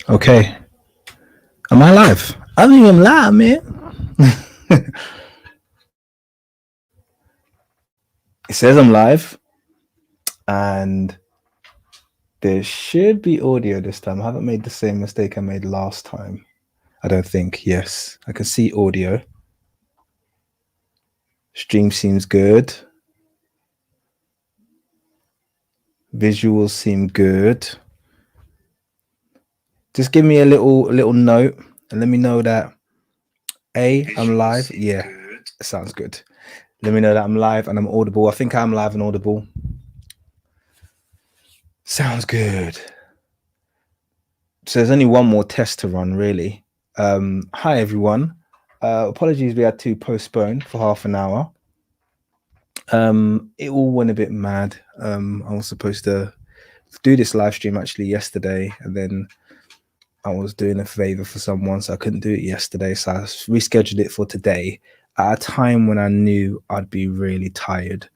Okay. Am I live? I think I'm live, man. It says I'm live, and there should be audio this time. I haven't made the same mistake I made last time. I don't think. Yes, I can see audio. Stream seems good. Visuals seem good. Just give me a little note and let me know that I'm live. Yeah, sounds good. Let me know that I'm live and I'm audible. I think I'm live and audible. Sounds good. So there's only one more test to run, really. Hi, everyone. Apologies, we had to postpone for half an hour. It all went a bit mad. I was supposed to do this live stream actually yesterday, and then I was doing a favor for someone, so I couldn't do it yesterday. So I rescheduled it for today at a time when I knew I'd be really tired,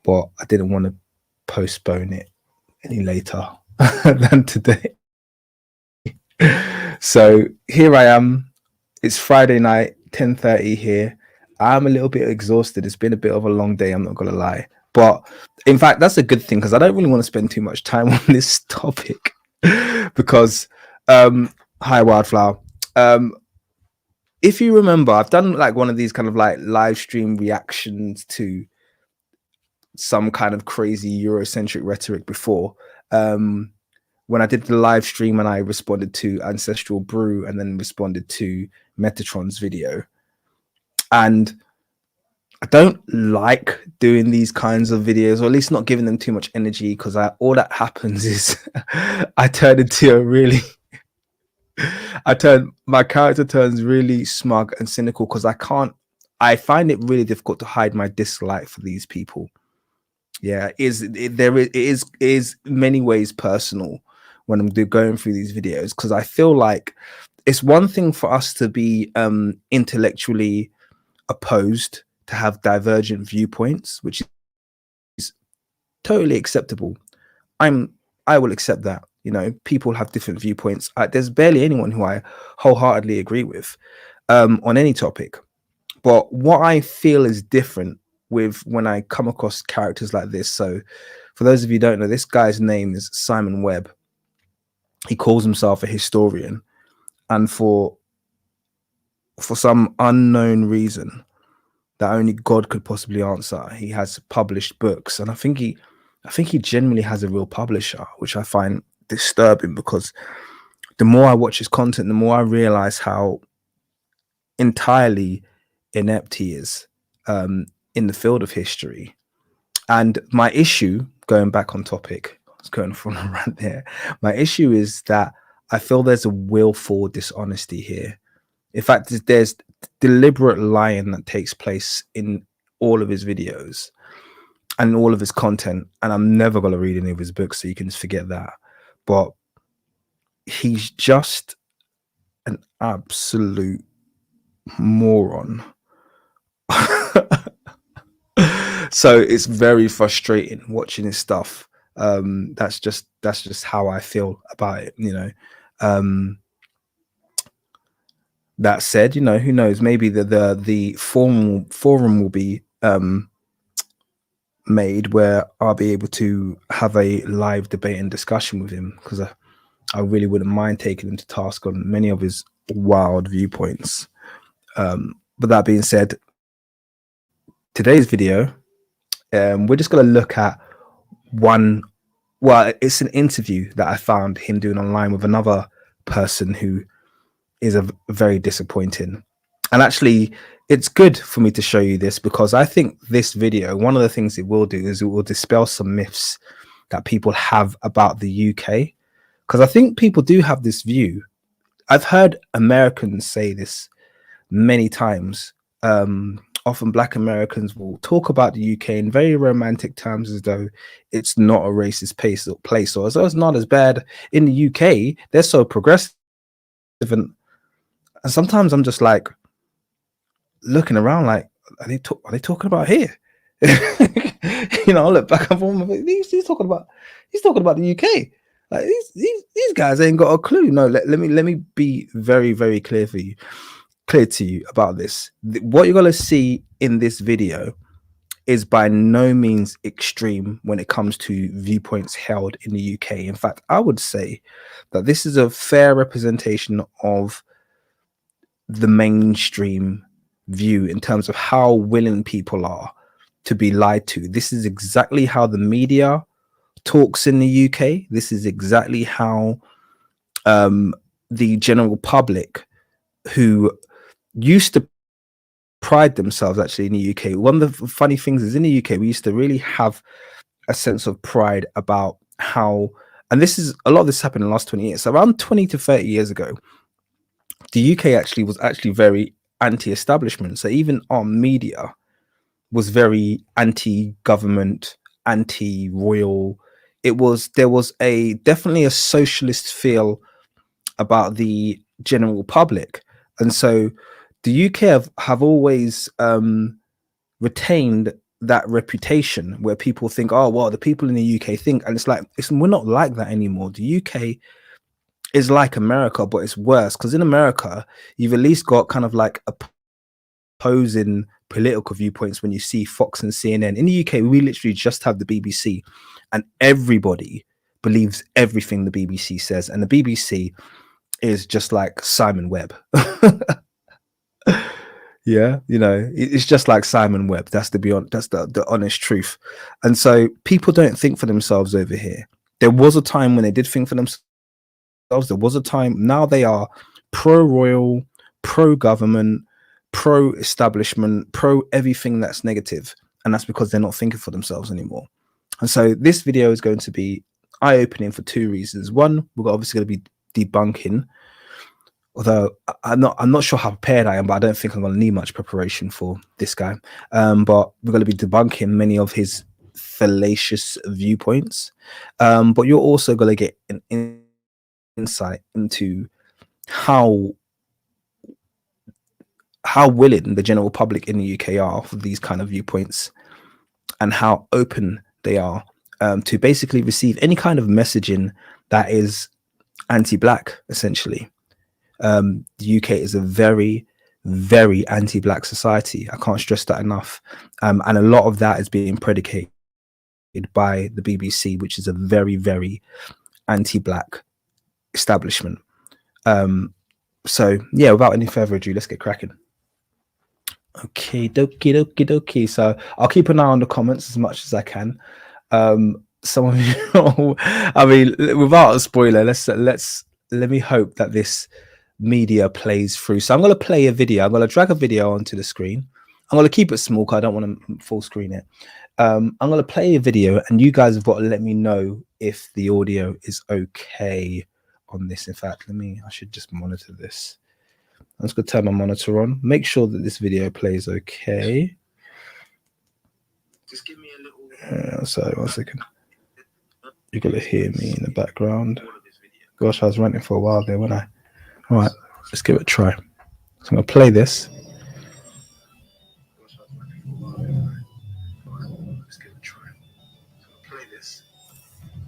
but I didn't want to postpone it any later than today. So here I am. It's Friday night, 10:30 here. I'm a little bit exhausted. It's been a bit of a long day, I'm not gonna lie. But in fact, that's a good thing because I don't really want to spend too much time on this topic. Because hi Wildflower. If you remember, I've done like one of these kind of like live stream reactions to some kind of crazy Eurocentric rhetoric before. When I did the live stream and I responded to Ancestral Brew and then responded to Metatron's video. And I don't like doing these kinds of videos, or at least not giving them too much energy, because all that happens is I turn into a really my character turns really smug and cynical because I find it really difficult to hide my dislike for these people. Yeah, it is many ways personal when I'm going through these videos, because I feel like it's one thing for us to be intellectually opposed, to have divergent viewpoints, which is totally acceptable. I will accept that. You know, people have different viewpoints. There's barely anyone who I wholeheartedly agree with on any topic. But what I feel is different with when I come across characters like this. So for those of you who don't know, this guy's name is Simon Webb. He calls himself a historian, and for some unknown reason that only God could possibly answer, he has published books. And I think he genuinely has a real publisher, which I find disturbing, because the more I watch his content, the more I realize how entirely inept he is in the field of history. And my issue, going back on topic, I was going for a rant there. My issue is that I feel there's a willful dishonesty here. In fact, there's deliberate lying that takes place in all of his videos and all of his content. And I'm never going to read any of his books, so you can just forget that. But he's just an absolute moron. So it's very frustrating watching his stuff. That's just how I feel about it, you know. That said, you know, who knows? Maybe the forum will be made where I'll be able to have a live debate and discussion with him, because I really wouldn't mind taking him to task on many of his wild viewpoints. But that being said, today's video, we're just going to look at it's an interview that I found him doing online with another person who is a very disappointing. And actually, it's good for me to show you this, because I think this video, one of the things it will do is it will dispel some myths that people have about the UK. Because I think people do have this view. I've heard Americans say this many times. Often Black Americans will talk about the UK in very romantic terms, as though it's not a racist place, or as though it's not as bad in the UK. They're so progressive. And sometimes I'm just like looking around like, are they talking about here? You know, I look back and forth, he's talking about the UK. Like these guys ain't got a clue. No, let me be very, very clear to you about this. What you're gonna see in this video is by no means extreme when it comes to viewpoints held in the UK. In fact, I would say that this is a fair representation of the mainstream view in terms of how willing people are to be lied to. This is exactly how the media talks in the UK. This is exactly how the general public, who used to pride themselves actually in the UK. One of the funny things is in the UK, we used to really have a sense of pride about how, and this is a lot of this happened in the last 20 years. So around 20 to 30 years ago, the UK actually was actually very anti-establishment. So even our media was very anti-government, anti-royal. There was a definitely a socialist feel about the general public. And so the UK have always retained that reputation where people think, oh, well, the people in the UK think, and it's like, we're not like that anymore. The UK is like America, but it's worse, because in America, you've at least got kind of like opposing political viewpoints when you see Fox and CNN. In the UK, we literally just have the BBC, and everybody believes everything the BBC says, and the BBC is just like Simon Webb. Yeah, you know, it's just like Simon Webb. That's the honest truth. And so people don't think for themselves over here. There was a time when they did think for themselves. There was a time. Now they are pro-royal, pro-government, pro-establishment, pro everything that's negative, and that's because they're not thinking for themselves anymore. And so this video is going to be eye-opening for two reasons. One, we're obviously going to be debunking, although I'm not sure how prepared I am, but I don't think I'm going to need much preparation for this guy. But we're going to be debunking many of his fallacious viewpoints. But you're also going to get an insight into how willing the general public in the UK are for these kind of viewpoints, and how open they are to basically receive any kind of messaging that is anti-black, essentially. The UK is a very, very anti-black society. I can't stress that enough. And a lot of that is being predicated by the BBC, which is a very, very anti-black establishment. So yeah, without any further ado, let's get cracking. Okay, dokie. So I'll keep an eye on the comments as much as I can. Some of you, I mean, without a spoiler, let me hope that this media plays through. So I'm going to play a video. I'm going to drag a video onto the screen. I'm going to keep it small because I don't want to full screen it. I'm going to play a video, and you guys have got to let me know if the audio is okay on this. In fact, I should just monitor this. I'm just going to turn my monitor on. Make sure that this video plays okay. Just give me a little. Sorry, 1 second. You're going to hear me in the background. Gosh, I was ranting for a while there, wasn't I? All right, let's give it a try. So I'm going to play this.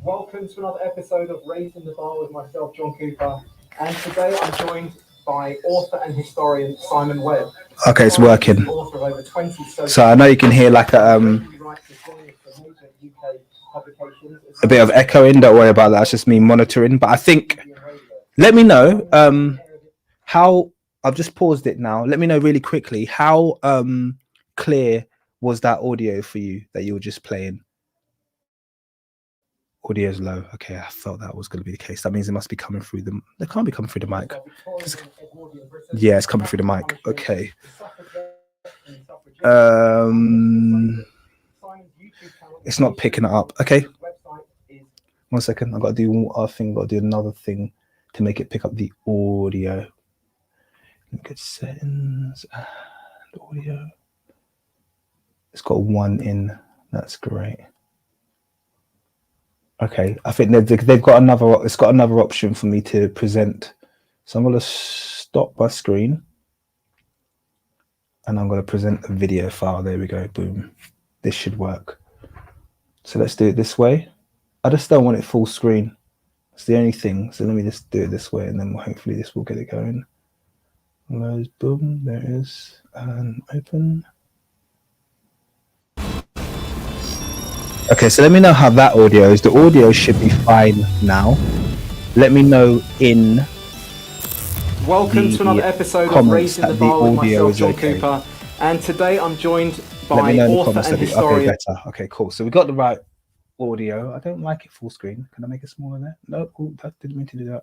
Welcome to another episode of Raising the Bar with myself, John Cooper. And today I'm joined by author and historian Simon Webb. Okay, it's working. Author of over 20 so I know you can hear like a bit of echoing. Don't worry about that. It's just me monitoring. But I think, let me know how, I've just paused it now. Let me know really quickly, how clear was that audio for you that you were just playing? Audio is low. Okay, I thought that was going to be the case. That means it must be coming through the. They can't be coming through the mic. Yeah, it's coming through the mic. Okay. It's not picking it up. Okay. 1 second. I've got to do our thing. I've got to do another thing to make it pick up the audio. Look at settings and audio. It's got one in. That's great. Okay, I think they've got another. It's got another option for me to present. So I'm going to stop my screen, and I'm going to present a video file. There we go. Boom. This should work. So let's do it this way. I just don't want it full screen. It's the only thing. So let me just do it this way, and then hopefully this will get it going. Close, boom, there it is, and open. Okay, so let me know how that audio is. The audio should be fine now. Let me know in Welcome to another episode of Raising the Bar with myself, John Cooper. And today I'm joined by author and historian. Okay, better. Okay, cool. So we got the right audio. I don't like it full screen. Can I make it smaller there? No, oh, that didn't mean to do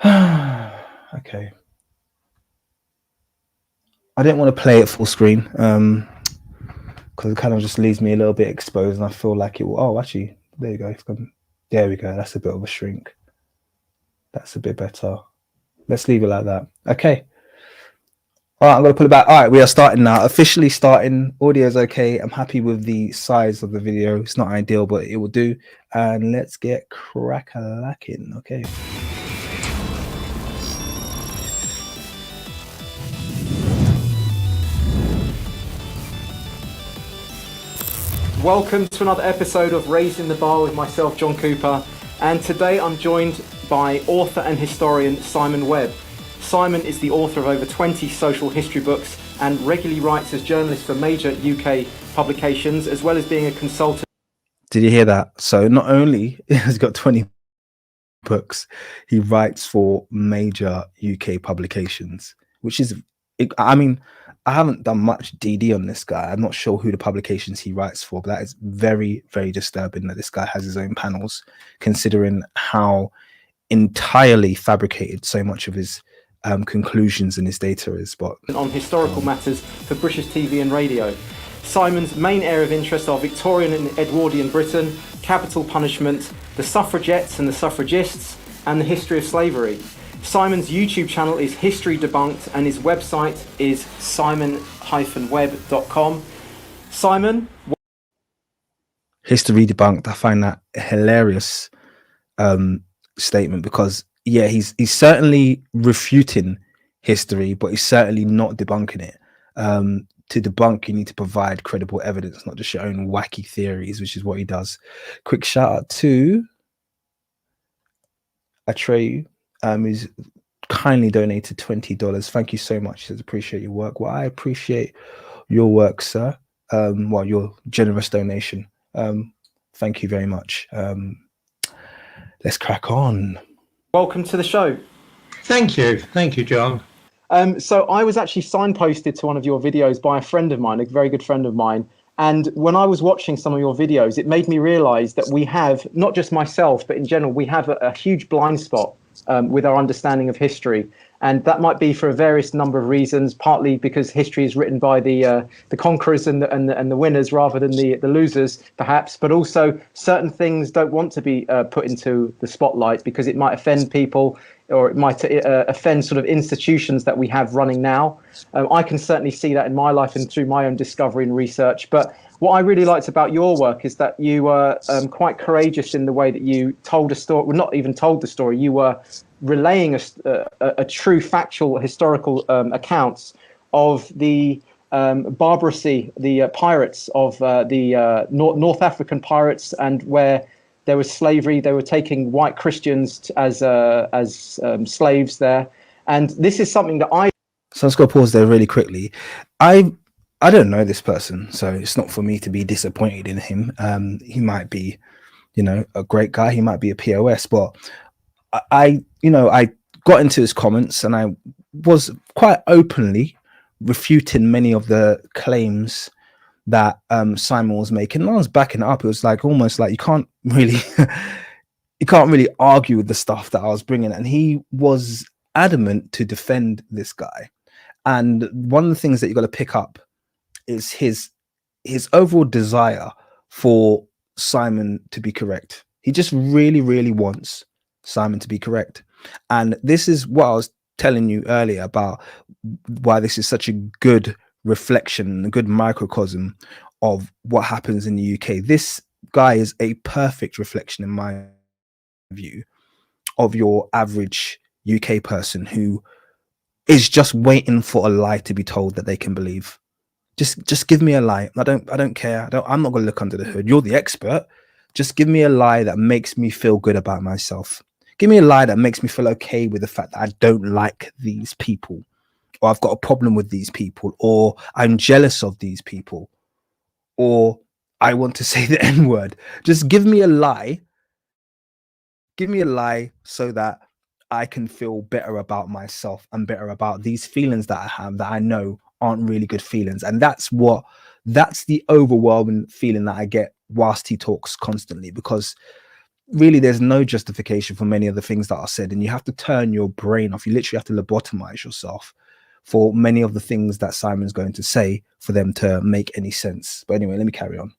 that. Okay. I don't want to play it full screen because it kind of just leaves me a little bit exposed, and I feel like it will. Oh, actually, there you go. There we go. That's a bit of a shrink. That's a bit better. Let's leave it like that. Okay. All right, I'm going to put it back. All right, we are starting now. Officially starting. Audio is okay. I'm happy with the size of the video. It's not ideal, but it will do. And let's get crack-a-lacking. Okay. Welcome to another episode of Raising the Bar with myself, John Cooper. And today I'm joined by author and historian Simon Webb. Simon is the author of over 20 social history books and regularly writes as journalist for major UK publications, as well as being a consultant. Did you hear that? So not only has he got 20 books, he writes for major UK publications, which is, I mean, I haven't done much DD on this guy. I'm not sure who the publications he writes for, but that is very, very disturbing that this guy has his own panels, considering how entirely fabricated so much of his conclusions and his data is. But on historical matters for British TV and radio. Simon's main area of interest are Victorian and Edwardian Britain, capital punishment, the suffragettes and the suffragists, and the history of slavery. Simon's YouTube channel is History Debunked, and his website is simon-webb.com. Simon? History Debunked, I find that a hilarious statement because, yeah, he's certainly refuting history, but he's certainly not debunking it. To debunk, you need to provide credible evidence, not just your own wacky theories, which is what he does. Quick shout out to Atreyu, who's kindly donated $20. Thank you so much. He says, appreciate your work. Well, I appreciate your work, sir. Well, your generous donation. Thank you very much. Let's crack on. Welcome to the show. Thank you, John. So I was actually signposted to one of your videos by a friend of mine, a very good friend of mine. And when I was watching some of your videos, it made me realize that we have, not just myself, but in general, we have a huge blind spot with our understanding of history. And that might be for a various number of reasons, partly because history is written by the conquerors and the winners rather than the losers, perhaps. But also certain things don't want to be put into the spotlight because it might offend people, or it might offend sort of institutions that we have running now. I can certainly see that in my life and through my own discovery and research. But what I really liked about your work is that you were quite courageous in the way that you told a story. Well, not even told the story. You were relaying a true factual historical accounts of the barbarisy, the pirates of the North African pirates, and where there was slavery. They were taking white Christians as slaves there. And this is something that So let's go pause there really quickly. I don't know this person, so it's not for me to be disappointed in him. He might be, a great guy. He might be a POS, but I got into his comments and I was quite openly refuting many of the claims that Simon was making. And I was backing it up. It was like almost like you can't really argue with the stuff that I was bringing. And he was adamant to defend this guy. And one of the things that you got to pick up is his overall desire for Simon to be correct. He just really, really wants Simon to be correct. And this is what I was telling you earlier about why this is such a good reflection, a good microcosm of what happens in the UK. This guy is a perfect reflection, in my view, of your average UK person who is just waiting for a lie to be told that they can believe. Just give me a lie. I don't care. I'm not going to look under the hood. You're the expert. Just give me a lie that makes me feel good about myself. Give me a lie that makes me feel okay with the fact that I don't like these people, or I've got a problem with these people, or I'm jealous of these people, or I want to say the N word. Just give me a lie. Give me a lie so that I can feel better about myself and better about these feelings that I have that I know aren't really good feelings. And that's the overwhelming feeling that I get whilst he talks constantly, because really there's no justification for many of the things that are said, and you have to turn your brain off. You literally have to lobotomize yourself for many of the things that Simon's going to say for them to make any sense. But anyway, let me carry on.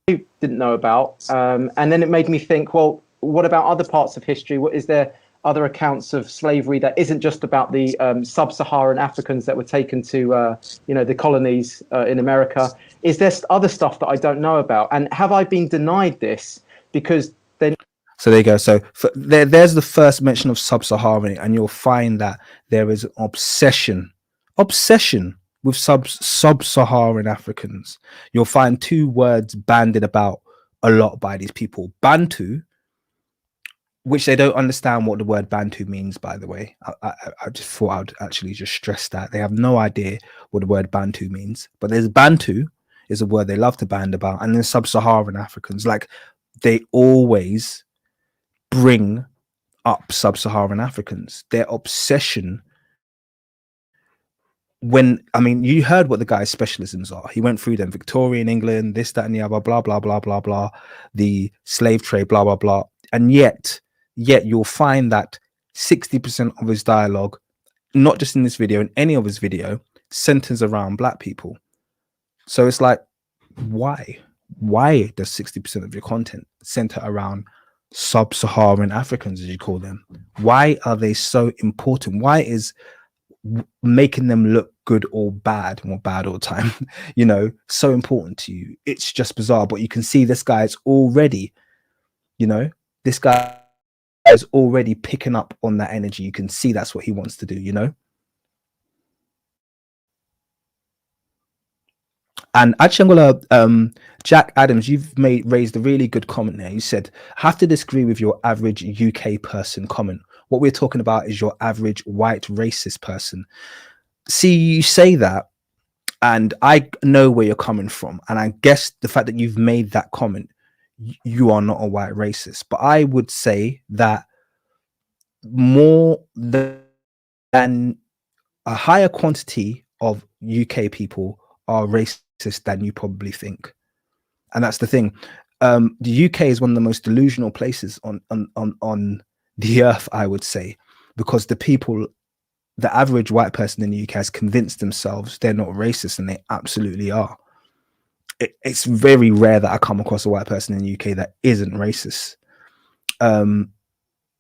Didn't know about, and then it made me think, well, what about other parts of history? What is there other accounts of slavery that isn't just about the sub-Saharan Africans that were taken to the colonies in America? Is there other stuff that I don't know about, and have I been denied this because then? So there you go. So there's the first mention of sub-Saharan, and you'll find that there is an obsession with sub-Saharan Africans. You'll find two words bandied about a lot by these people. Bantu, which they don't understand what the word Bantu means, by the way. I just thought I'd actually just stress that. They have no idea what the word Bantu means. But there's Bantu is a word they love to band about. And then sub-Saharan Africans, like they always bring up sub-Saharan Africans. Their obsession you heard what the guy's specialisms are. He went through them: Victorian England, this, that, and the other, blah, blah, blah, blah, blah, the slave trade, blah, blah, blah. And yet you'll find that 60% of his dialogue, not just in this video, in any of his video, centers around black people. So it's like, why does 60% of your content center around sub-Saharan Africans, as you call them? Why are they so important? Why is making them look good or bad all the time so important to you? It's just bizarre. But you can see this guy is already picking up on that energy. You can see that's what he wants to do. And actually, I'm gonna Jack Adams, you've raised a really good comment there. You said, I have to disagree with your average UK person comment. What we're talking about is your average white racist person. See, you say that, and I know where you're coming from. And I guess the fact that you've made that comment, you are not a white racist. But I would say that more than a higher quantity of UK people are racist than you probably think. And that's the thing. The UK is one of the most delusional places on the earth, I would say, because the average white person in the UK has convinced themselves they're not racist, and they absolutely are. It's very rare that I come across a white person in the UK that isn't racist. And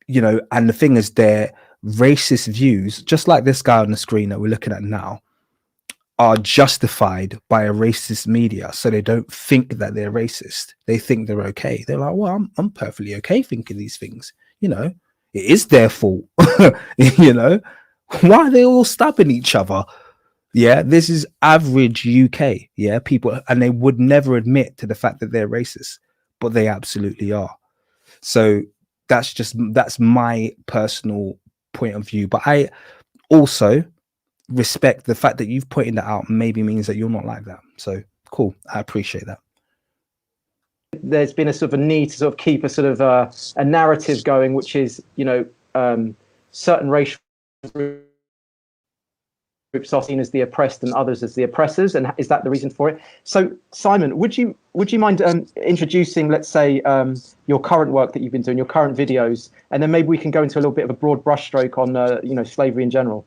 the thing is, their racist views, just like this guy on the screen that we're looking at now, are justified by a racist media. So they don't think that they're racist. They think they're okay. They're like, well, I'm perfectly okay thinking these things. It is their fault. Why are they all stabbing each other? Yeah, this is average UK. Yeah, people, and they would never admit to the fact that they're racist, but they absolutely are. So that's my personal point of view. But I also respect the fact that you've pointed that out. Maybe means that you're not like that. So cool. I appreciate that. There's been a sort of a need to sort of keep a sort of a narrative going, which is, certain racial groups are seen as the oppressed and others as the oppressors. And is that the reason for it? So, Simon, would you mind introducing, let's say, your current work that you've been doing, your current videos, and then maybe we can go into a little bit of a broad brushstroke on, slavery in general.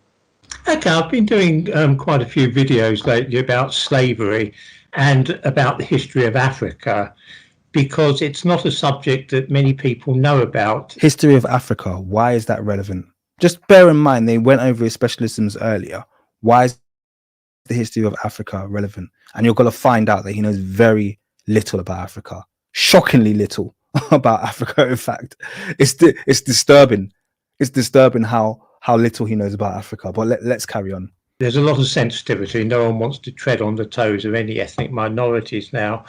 Okay, I've been doing quite a few videos lately about slavery and about the history of Africa, because it's not a subject that many people know about. History of Africa, why is that relevant? Just bear in mind, they went over his specialisms earlier. Why is the history of Africa relevant? And you're going to find out that he knows very little about Africa. Shockingly little about Africa, in fact. It's disturbing. It's disturbing how little he knows about Africa. But let's carry on. There's a lot of sensitivity. No one wants to tread on the toes of any ethnic minorities now.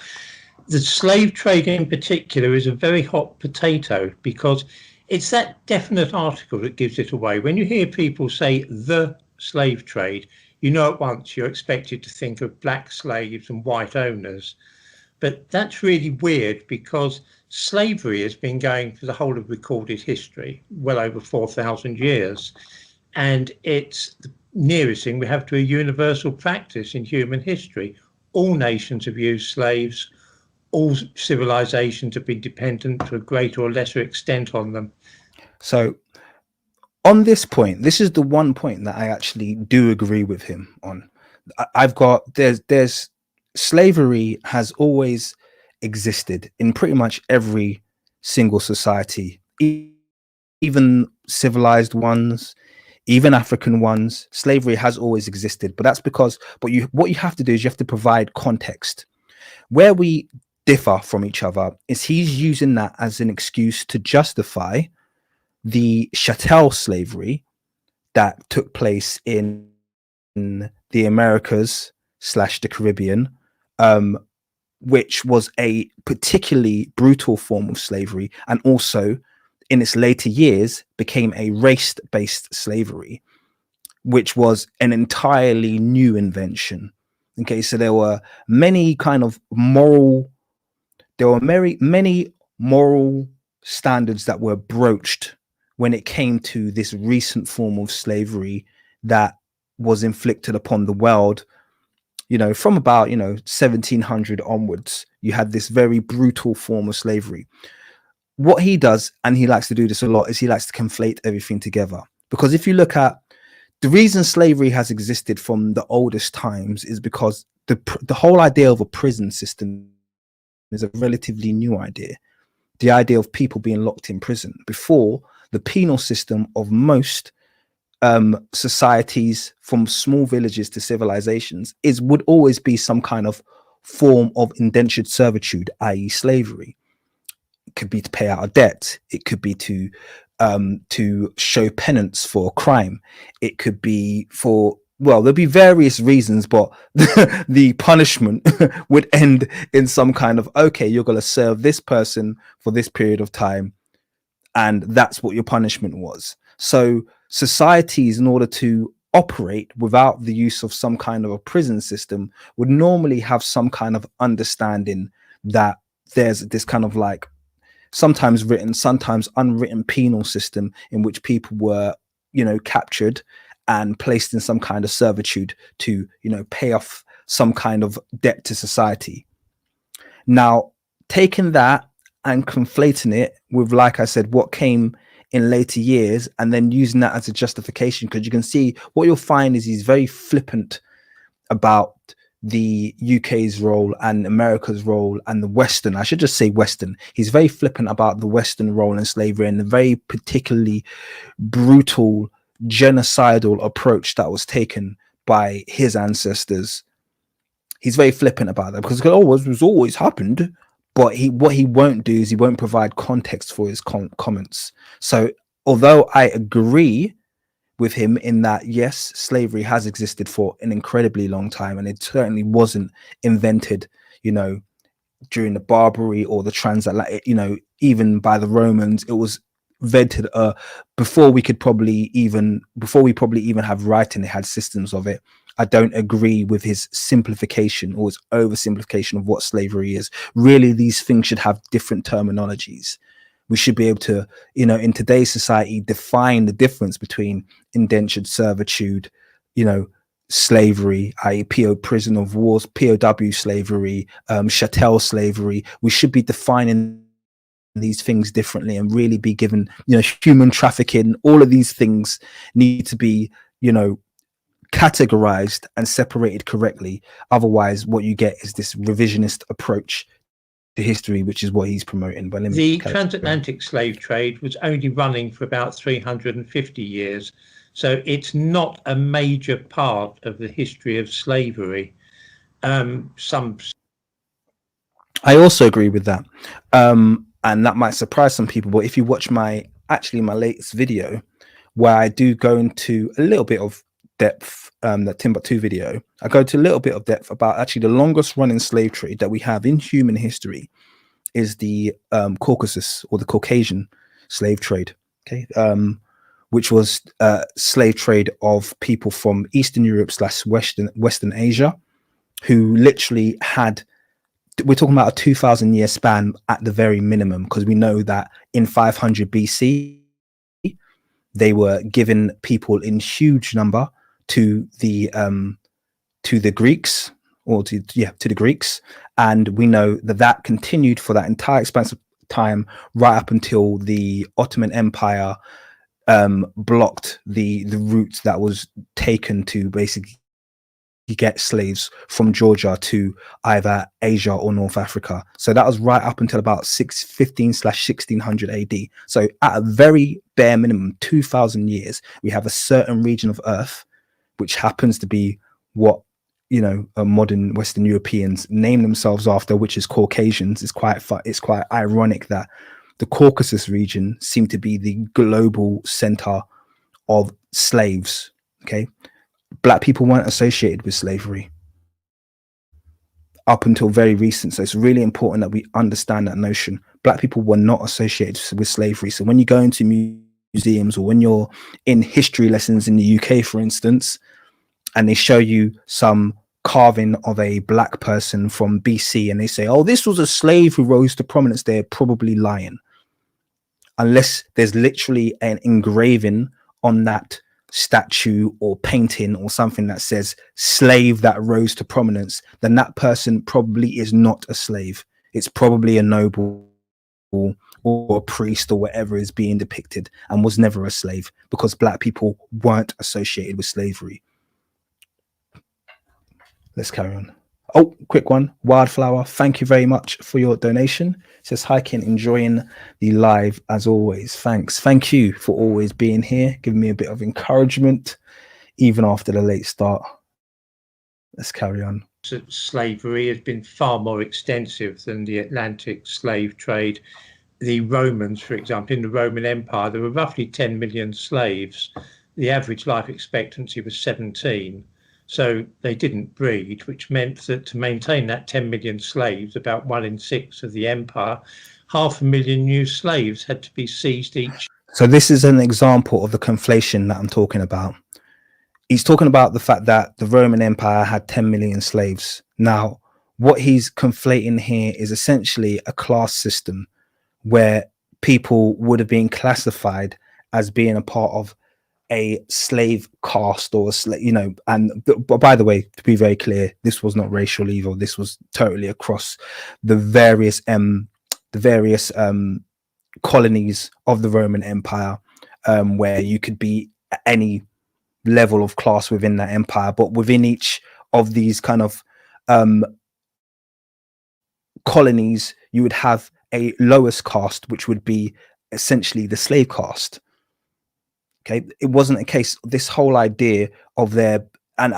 the slave trade in particular is a very hot potato because it's that definite article that gives it away. When you hear people say the slave trade, you know at once you're expected to think of black slaves and white owners. But that's really weird because slavery has been going for the whole of recorded history, well over 4,000 years. And it's the nearest thing we have to a universal practice in human history. All nations have used slaves. All civilizations have been dependent to a greater or lesser extent on them. So on this point, this is the one point that I actually do agree with him on. I've got, there's slavery has always existed in pretty much every single society, even civilized ones, even African ones. Slavery has always existed, but that's because, what you have to do is you have to provide context. Where we differ from each other is he's using that as an excuse to justify the chattel slavery that took place in the Americas / the Caribbean, which was a particularly brutal form of slavery, and also in its later years became a race-based slavery, which was an entirely new invention. Okay, so there were many kind of many moral standards that were broached when it came to this recent form of slavery that was inflicted upon the world. You know, from about 1700 onwards, you had this very brutal form of slavery. What he does, and he likes to do this a lot, is he likes to conflate everything together. Because if you look at the reason slavery has existed from the oldest times, is because the whole idea of a prison system is a relatively new idea. The idea of people being locked in prison. Before, the penal system of most societies, from small villages to civilizations, would always be some kind of form of indentured servitude, i.e. slavery. It could be to pay out a debt. It could be to show penance for a crime. It could be for, well, there'll be various reasons, but the punishment would end in some kind of, okay, you're going to serve this person for this period of time, and that's what your punishment was. So societies, in order to operate without the use of some kind of a prison system, would normally have some kind of understanding that there's this kind of like sometimes written, sometimes unwritten penal system in which people were, captured and placed in some kind of servitude to, pay off some kind of debt to society. Now, taking that and conflating it with, like I said, what came in later years, and then using that as a justification, because you can see what you'll find is he's very flippant about the UK's role and America's role and the Western, I should just say Western. He's very flippant about the Western role in slavery and the very particularly brutal genocidal approach that was taken by his ancestors. He's very flippant about that because it was always happened. But what he won't do is he won't provide context for his comments. So although I agree with him in that, yes, slavery has existed for an incredibly long time, and it certainly wasn't invented, during the Barbary or the transatlantic, even by the Romans. It was invented before we probably even have writing. It had systems of it. I don't agree with his simplification or his oversimplification of what slavery is. Really, these things should have different terminologies. We should be able to, in today's society, define the difference between indentured servitude, slavery, i.e. prison of wars, POW slavery, chattel slavery. We should be defining these things differently and really be given, human trafficking. All of these things need to be, categorized and separated correctly. Otherwise, what you get is this revisionist approach to history, which is what he's promoting. But the transatlantic slave trade was only running for about 350 years, so it's not a major part of the history of slavery. I also agree with that, and that might surprise some people, but if you watch my latest video, where I do go into a little bit of depth, that Timbuktu video, I go to a little bit of depth about actually the longest running slave trade that we have in human history is the Caucasus, or the Caucasian slave trade. Okay, which was slave trade of people from Eastern Europe / Western Asia, who literally had, we're talking about a 2,000 year span at the very minimum, because we know that in 500 BC, they were given people in huge number to the Greeks, or to the Greeks. And we know that that continued for that entire expanse of time, right up until the Ottoman Empire blocked the route that was taken to basically get slaves from Georgia to either Asia or North Africa. So that was right up until about 615/1600 AD. So at a very bare minimum, 2,000 years, we have a certain region of Earth, which happens to be what, you know, modern Western Europeans name themselves after, which is Caucasians. It's quite ironic that the Caucasus region seemed to be the global center of slaves. Okay, Black people weren't associated with slavery up until very recent. So it's really important that we understand that notion. Black people were not associated with slavery. So when you go into museums, or when you're in history lessons in the UK, for instance, and they show you some carving of a Black person from BC, and they say, oh, this was a slave who rose to prominence, they're probably lying. Unless there's literally an engraving on that statue or painting or something that says slave that rose to prominence, then that person probably is not a slave. It's probably a noble or a priest or whatever is being depicted, and was never a slave, because Black people weren't associated with slavery. Let's carry on. Oh, quick one. Wildflower, thank you very much for your donation. It says, hi, Ken, enjoying the live as always. Thanks. Thank you for always being here, giving me a bit of encouragement, even after the late start. Let's carry on. Slavery has been far more extensive than the Atlantic slave trade. The Romans, for example, in the Roman Empire, there were roughly 10 million slaves. The average life expectancy was 17. So they didn't breed, which meant that to maintain that 10 million slaves, about 1 in 6 of the empire, 500,000 new slaves had to be seized each. So this is an example of the conflation that I'm talking about. He's talking about the fact that the Roman Empire had 10 million slaves. Now, what he's conflating here is essentially a class system where people would have been classified as being a part of a slave caste, or a slave, you know. And but by the way, to be very clear, this was not racial either. This was totally across the various colonies of the Roman Empire, where you could be any level of class within that empire, but within each of these kind of colonies, you would have a lowest caste, which would be essentially the slave caste. Okay, it wasn't a case, this whole idea of their, and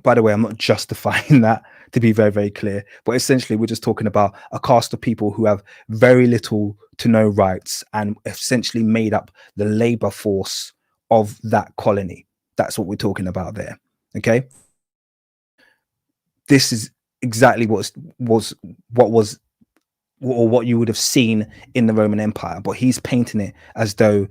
by the way, I'm not justifying that, to be very, very clear, but essentially we're just talking about a caste of people who have very little to no rights and essentially made up the labor force of that colony. That's what we're talking about there. Okay, this is exactly what you would have seen in the Roman Empire, but he's painting it as though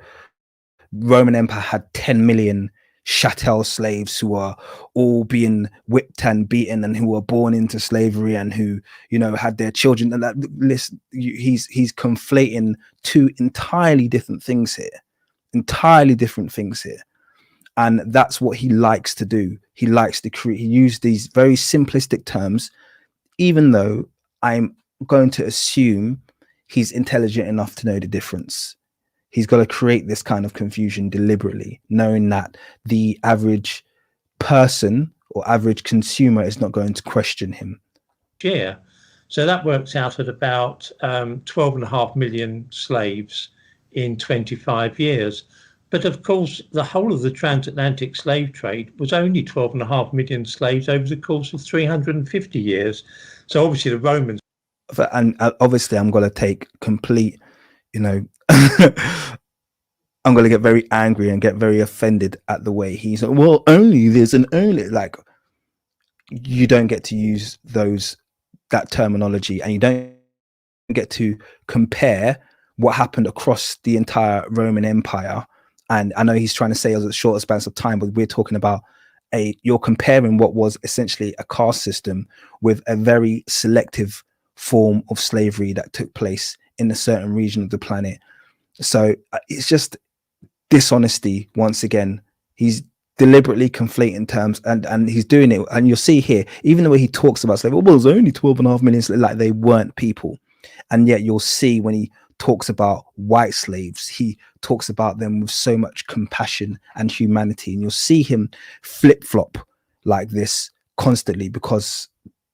Roman Empire had 10 million chattel slaves who are all being whipped and beaten, and who were born into slavery, and who, you know, had their children. And that list, he's conflating two entirely different things here, and that's what he likes to do. He likes to create. He used these very simplistic terms, even though I'm going to assume he's intelligent enough to know the difference. He's got to create this kind of confusion deliberately, knowing that the average person or average consumer is not going to question him. Yeah, so that works out at about 12.5 million slaves in 25 years. But of course, the whole of the transatlantic slave trade was only 12.5 million slaves over the course of 350 years. So obviously the Romans. And obviously I'm going to take complete, you know, I'm going to get very angry and get very offended at the way he's like, well, only there's an only, like, you don't get to use that terminology, and you don't get to compare what happened across the entire Roman Empire. And I know he's trying to say it was a short span of time, but we're talking about you're comparing what was essentially a caste system with a very selective form of slavery that took place in a certain region of the planet. So it's just dishonesty once again. He's deliberately conflating terms, and he's doing it, and you'll see here, even the way he talks about slavery, well, there's only 12.5 million, like they weren't people. And yet you'll see when he talks about white slaves, he talks about them with so much compassion and humanity, and you'll see him flip-flop like this constantly, because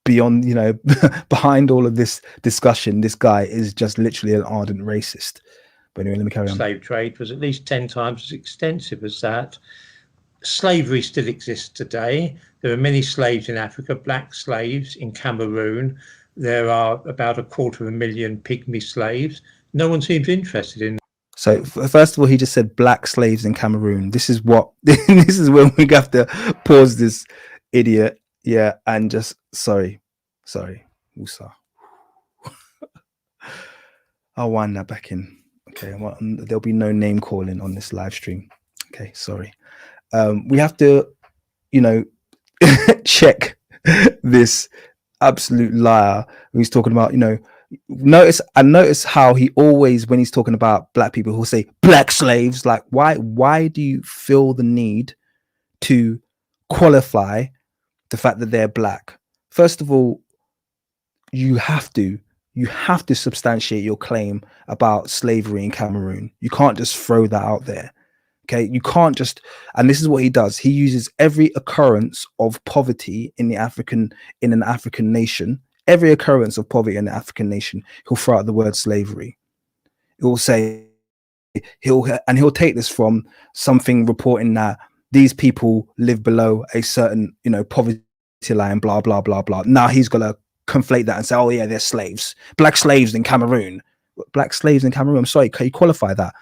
beyond, you know, behind all of this discussion, this guy is just literally an ardent racist. But anyway, let me carry on. Slave trade was at least 10 times as extensive as that. Slavery still exists today. There are many slaves in Africa, black slaves in Cameroon. There are about 250,000 pygmy slaves. No one seems interested in. So first of all, he just said black slaves in Cameroon. This is what this is when we have to pause this idiot. Yeah, and just sorry, Musa. I'll wind that back in. Okay, well, there'll be no name calling on this live stream. Okay, sorry. We have to, you know, check this absolute liar who's talking about, you know, notice how he always, when he's talking about black people, he'll say black slaves. Like, why do you feel the need to qualify the fact that they're black? First of all, you have to substantiate your claim about slavery in Cameroon. You can't just throw that out there. Okay, you can't just, and this is what he does. He uses every occurrence of poverty in an African nation, every occurrence of poverty in the African nation, he'll throw out the word slavery. He'll say, he'll take this from something reporting that these people live below a certain, you know, poverty line, blah, blah, blah, blah. Now he's gonna conflate that and say, oh yeah, they're slaves, black slaves in Cameroon. Black slaves in Cameroon, I'm sorry, can you qualify that?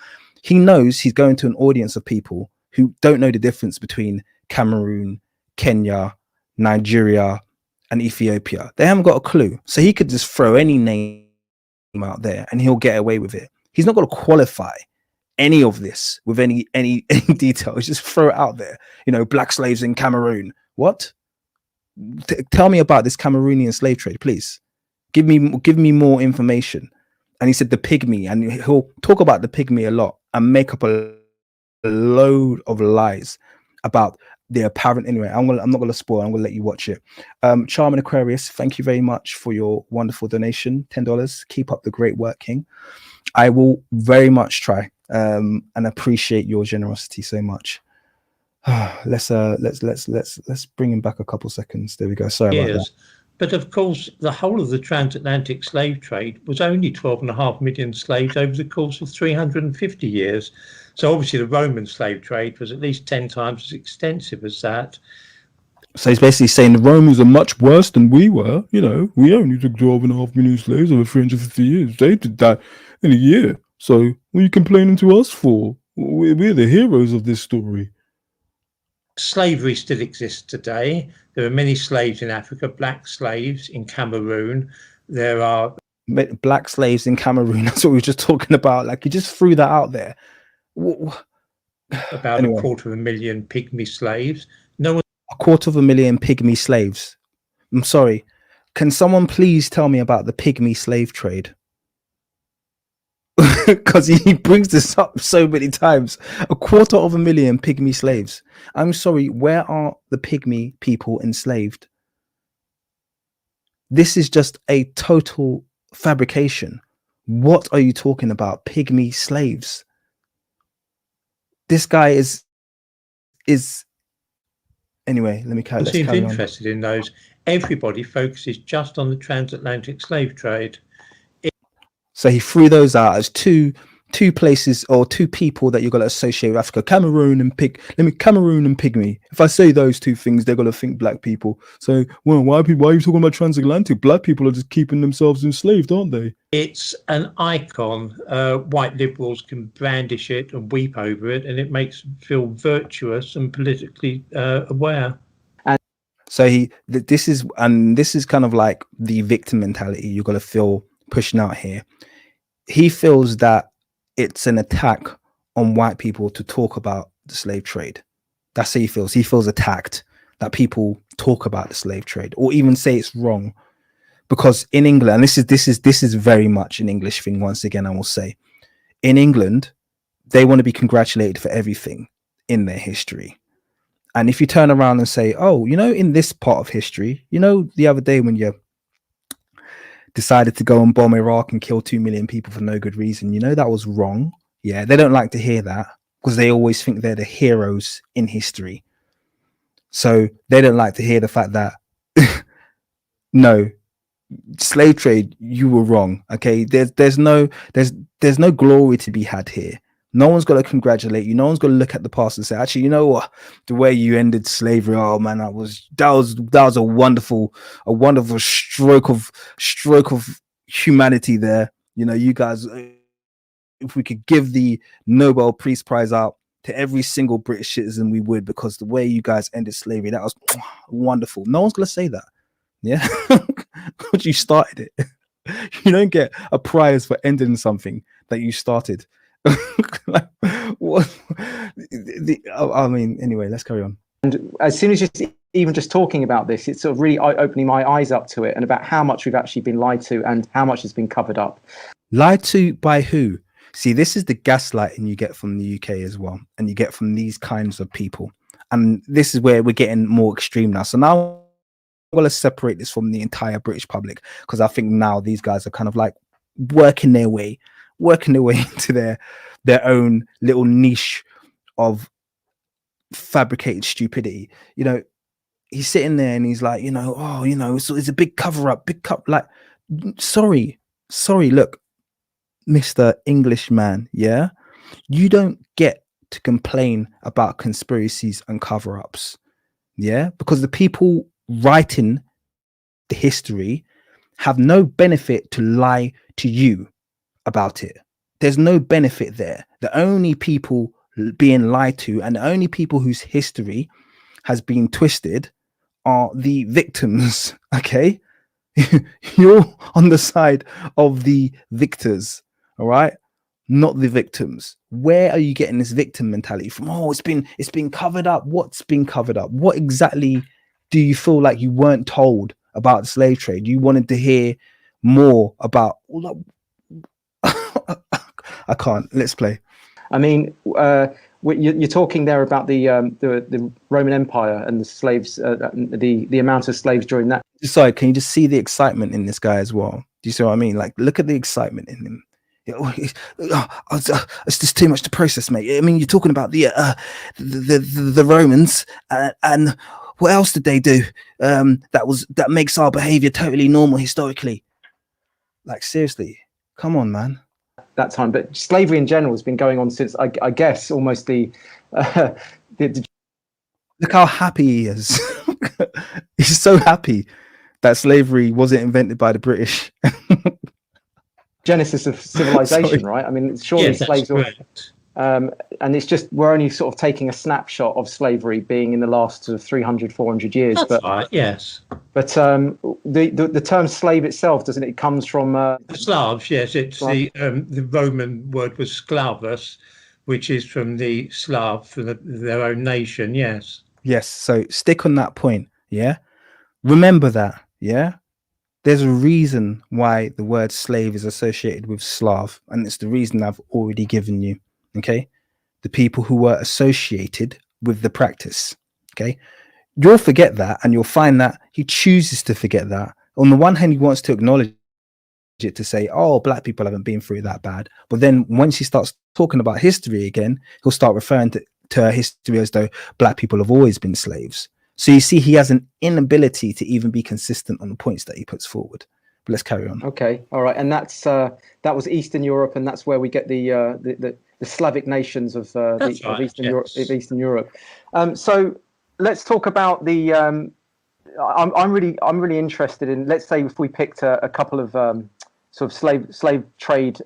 He knows he's going to an audience of people who don't know the difference between Cameroon, Kenya, Nigeria, and Ethiopia. They haven't got a clue. So he could just throw any name out there and he'll get away with it. He's not going to qualify any of this with any detail. He's just throw it out there. You know, black slaves in Cameroon. What? Tell me about this Cameroonian slave trade, please. Give me more information. And he said the pygmy, and he'll talk about the pygmy a lot and make up a load of lies about the apparent. Anyway, I'm not gonna spoil. I'm gonna let you watch it. Charming Aquarius, thank you very much for your wonderful donation, $10. Keep up the great work, King. I will very much try, and appreciate your generosity so much. Let's bring him back a couple seconds. There we go. Sorry about that. But of course, the whole of the transatlantic slave trade was only 12.5 million slaves over the course of 350 years. So obviously the Roman slave trade was at least 10 times as extensive as that. So he's basically saying the Romans are much worse than we were. You know, we only took 12.5 million slaves over 350 years. They did that in a year. So what are you complaining to us for? We're the heroes of this story. Slavery still exists today. There are many slaves in Africa, black slaves in Cameroon. There are black slaves in Cameroon. That's what we were just talking about. Like, you just threw that out there. About anyway. 250,000 pygmy slaves. No one. 250,000 pygmy slaves. I'm sorry. Can someone please tell me about the pygmy slave trade? Because he brings this up so many times. 250,000 pygmy slaves. I'm sorry, where are the pygmy people enslaved? This is just a total fabrication. What are you talking about? Pygmy slaves. This guy is anyway, let me carry on. Seems interested in those. Everybody focuses just on the transatlantic slave trade. So he threw those out as two two places or two people that you're going to associate with Africa, Cameroon and Cameroon and Pygmy. If I say those two things, they're going to think black people. So, well, why are you talking about transatlantic? Black people are just keeping themselves enslaved, aren't they? It's an icon. White liberals can brandish it and weep over it, and it makes them feel virtuous and politically aware. So this is kind of like the victim mentality you're going to feel pushing out here. He feels that it's an attack on white people to talk about the slave trade. That's how he feels. He feels attacked that people talk about the slave trade or even say it's wrong. Because in England, and this is very much an English thing, once again, I will say, in England, they want to be congratulated for everything in their history. And if you turn around and say, oh, you know, in this part of history, you know, the other day when you decided to go and bomb Iraq and kill 2 million people for no good reason, you know, that was wrong. Yeah, they don't like to hear that because they always think they're the heroes in history. So they don't like to hear the fact that, no, slave trade, you were wrong. Okay, there's no glory to be had here. No one's going to congratulate you. No one's going to look at the past and say, actually, you know what, the way you ended slavery, oh man, that was a wonderful stroke of humanity there. You know, you guys, if we could give the Nobel Peace Prize out to every single British citizen, we would, because the way you guys ended slavery, that was wonderful. No one's going to say that. Yeah, because you started it. You don't get a prize for ending something that you started. Like, what? I mean, anyway, let's carry on. And as soon as you're even just talking about this, it's sort of really opening my eyes up to it and about how much we've actually been lied to and how much has been covered up. Lied to by who? See, this is the gaslighting you get from the UK as well, and you get from these kinds of people. And this is where we're getting more extreme now. So now I'm going to separate this from the entire British public, because I think now these guys are kind of like working their way into their own little niche of fabricated stupidity. You know, he's sitting there and he's like, you know, oh, you know, so it's a big cover up, like, sorry, look, Mr. Englishman, yeah, you don't get to complain about conspiracies and cover-ups, yeah, because the people writing the history have no benefit to lie to you about it. There's no benefit there. The only people being lied to and the only people whose history has been twisted are the victims. Okay, you're on the side of the victors, all right, not the victims. Where are you getting this victim mentality from? Oh, it's been covered up. What's been covered up? What exactly do you feel like you weren't told about the slave trade? You wanted to hear more about. I can't. Let's play. I mean, you're talking there about the Roman Empire and the slaves, the amount of slaves during that. Sorry, can you just see the excitement in this guy as well? Do you see what I mean? Like, look at the excitement in him. It's just too much to process, mate. I mean, you're talking about the Romans, and what else did they do? That makes our behavior totally normal historically. Like, seriously, come on, man. That time, but slavery in general has been going on since I guess almost the Look how happy he is. He's so happy that slavery wasn't invented by the British. Genesis of civilization. Right? I mean, surely slaves were, and it's just we're only sort of taking a snapshot of slavery being in the last sort of 300, 400 years. That's but right, yes. But the term slave itself, doesn't it? It comes from Slavs. Yes, it's the Roman word was sklavus, which is from the Slav, from their own nation. Yes. Yes. So stick on that point. Yeah. Remember that. Yeah. There's a reason why the word slave is associated with Slav, and it's the reason I've already given you. Okay, the people who were associated with the practice. Okay, you'll forget that, and you'll find that he chooses to forget that. On the one hand, he wants to acknowledge it, to say, oh, black people haven't been through that bad. But then once he starts talking about history again, he'll start referring to history as though black people have always been slaves. So you see, he has an inability to even be consistent on the points that he puts forward, let's carry on. Okay, all right, and that's that was Eastern Europe, and that's where we get the Slavic nations of Right, Eastern yes. Europe. Of Eastern Europe. So let's talk about the. I'm really interested in. Let's say if we picked a couple of sort of slave trade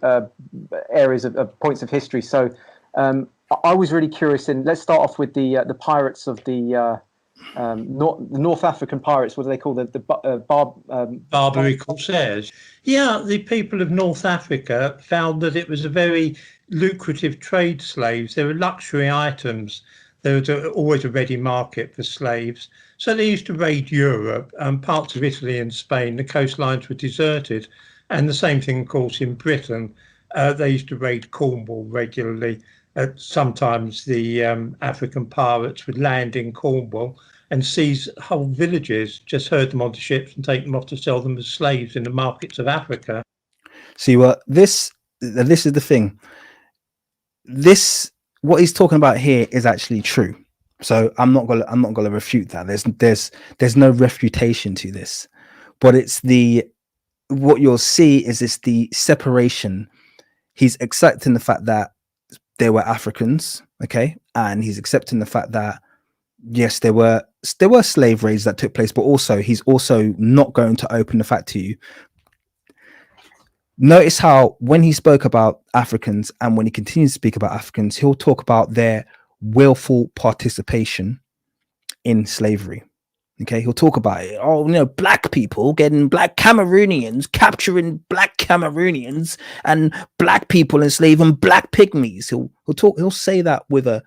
areas of points of history. So I was really curious in. Let's start off with the pirates of the North African pirates. What do they call Barbary Corsairs. Yeah, the people of North Africa found that it was a very lucrative trade, slaves. They were luxury items. There was always a ready market for slaves. So they used to raid Europe and parts of Italy and Spain. The coastlines were deserted. And the same thing, of course, in Britain. They used to raid Cornwall regularly. Sometimes the African pirates would land in Cornwall and seize whole villages, just herd them onto ships and take them off to sell them as slaves in the markets of Africa. See what this is the thing. What he's talking about here is actually true. So I'm not gonna refute that. There's no refutation to this, but it's what you'll see is it's the separation. He's accepting the fact that there were Africans, okay, and he's accepting the fact that yes, there were slave raids that took place, but also he's also not going to open the fact to you. Notice how when he spoke about Africans and when he continues to speak about Africans, he'll talk about their willful participation in slavery. Okay, he'll talk about it. Oh, black people getting black Cameroonians, capturing black Cameroonians, and black people enslaving black pygmies. He'll say that with a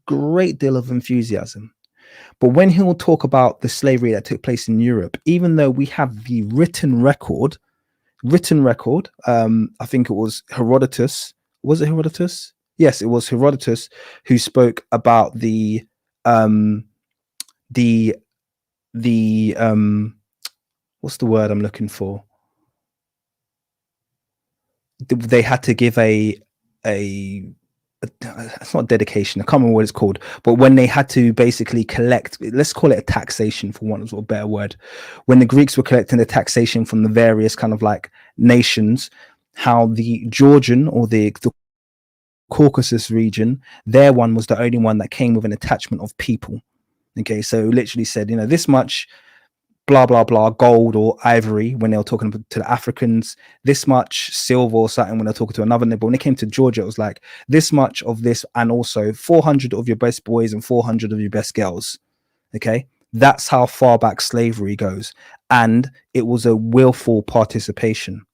great deal of enthusiasm. But when he'll talk about the slavery that took place in Europe, even though we have the written record, I think it was Herodotus. Was it Herodotus? Yes, it was Herodotus who spoke about the what's the word I'm looking for? They had to give it's not dedication, I can't remember what it's called, but when they had to basically collect, let's call it a taxation for want of a better word, when the Greeks were collecting the taxation from the various kind of like nations, how the Georgian or the Caucasus region, their one was the only one that came with an attachment of people. Okay, so literally said, this much blah blah blah gold or ivory when they were talking to the Africans, this much silver or something when they're talking to another neighbor. When it came to Georgia, it was like this much of this, and also 400 of your best boys and 400 of your best girls. Okay, that's how far back slavery goes, and it was a willful participation.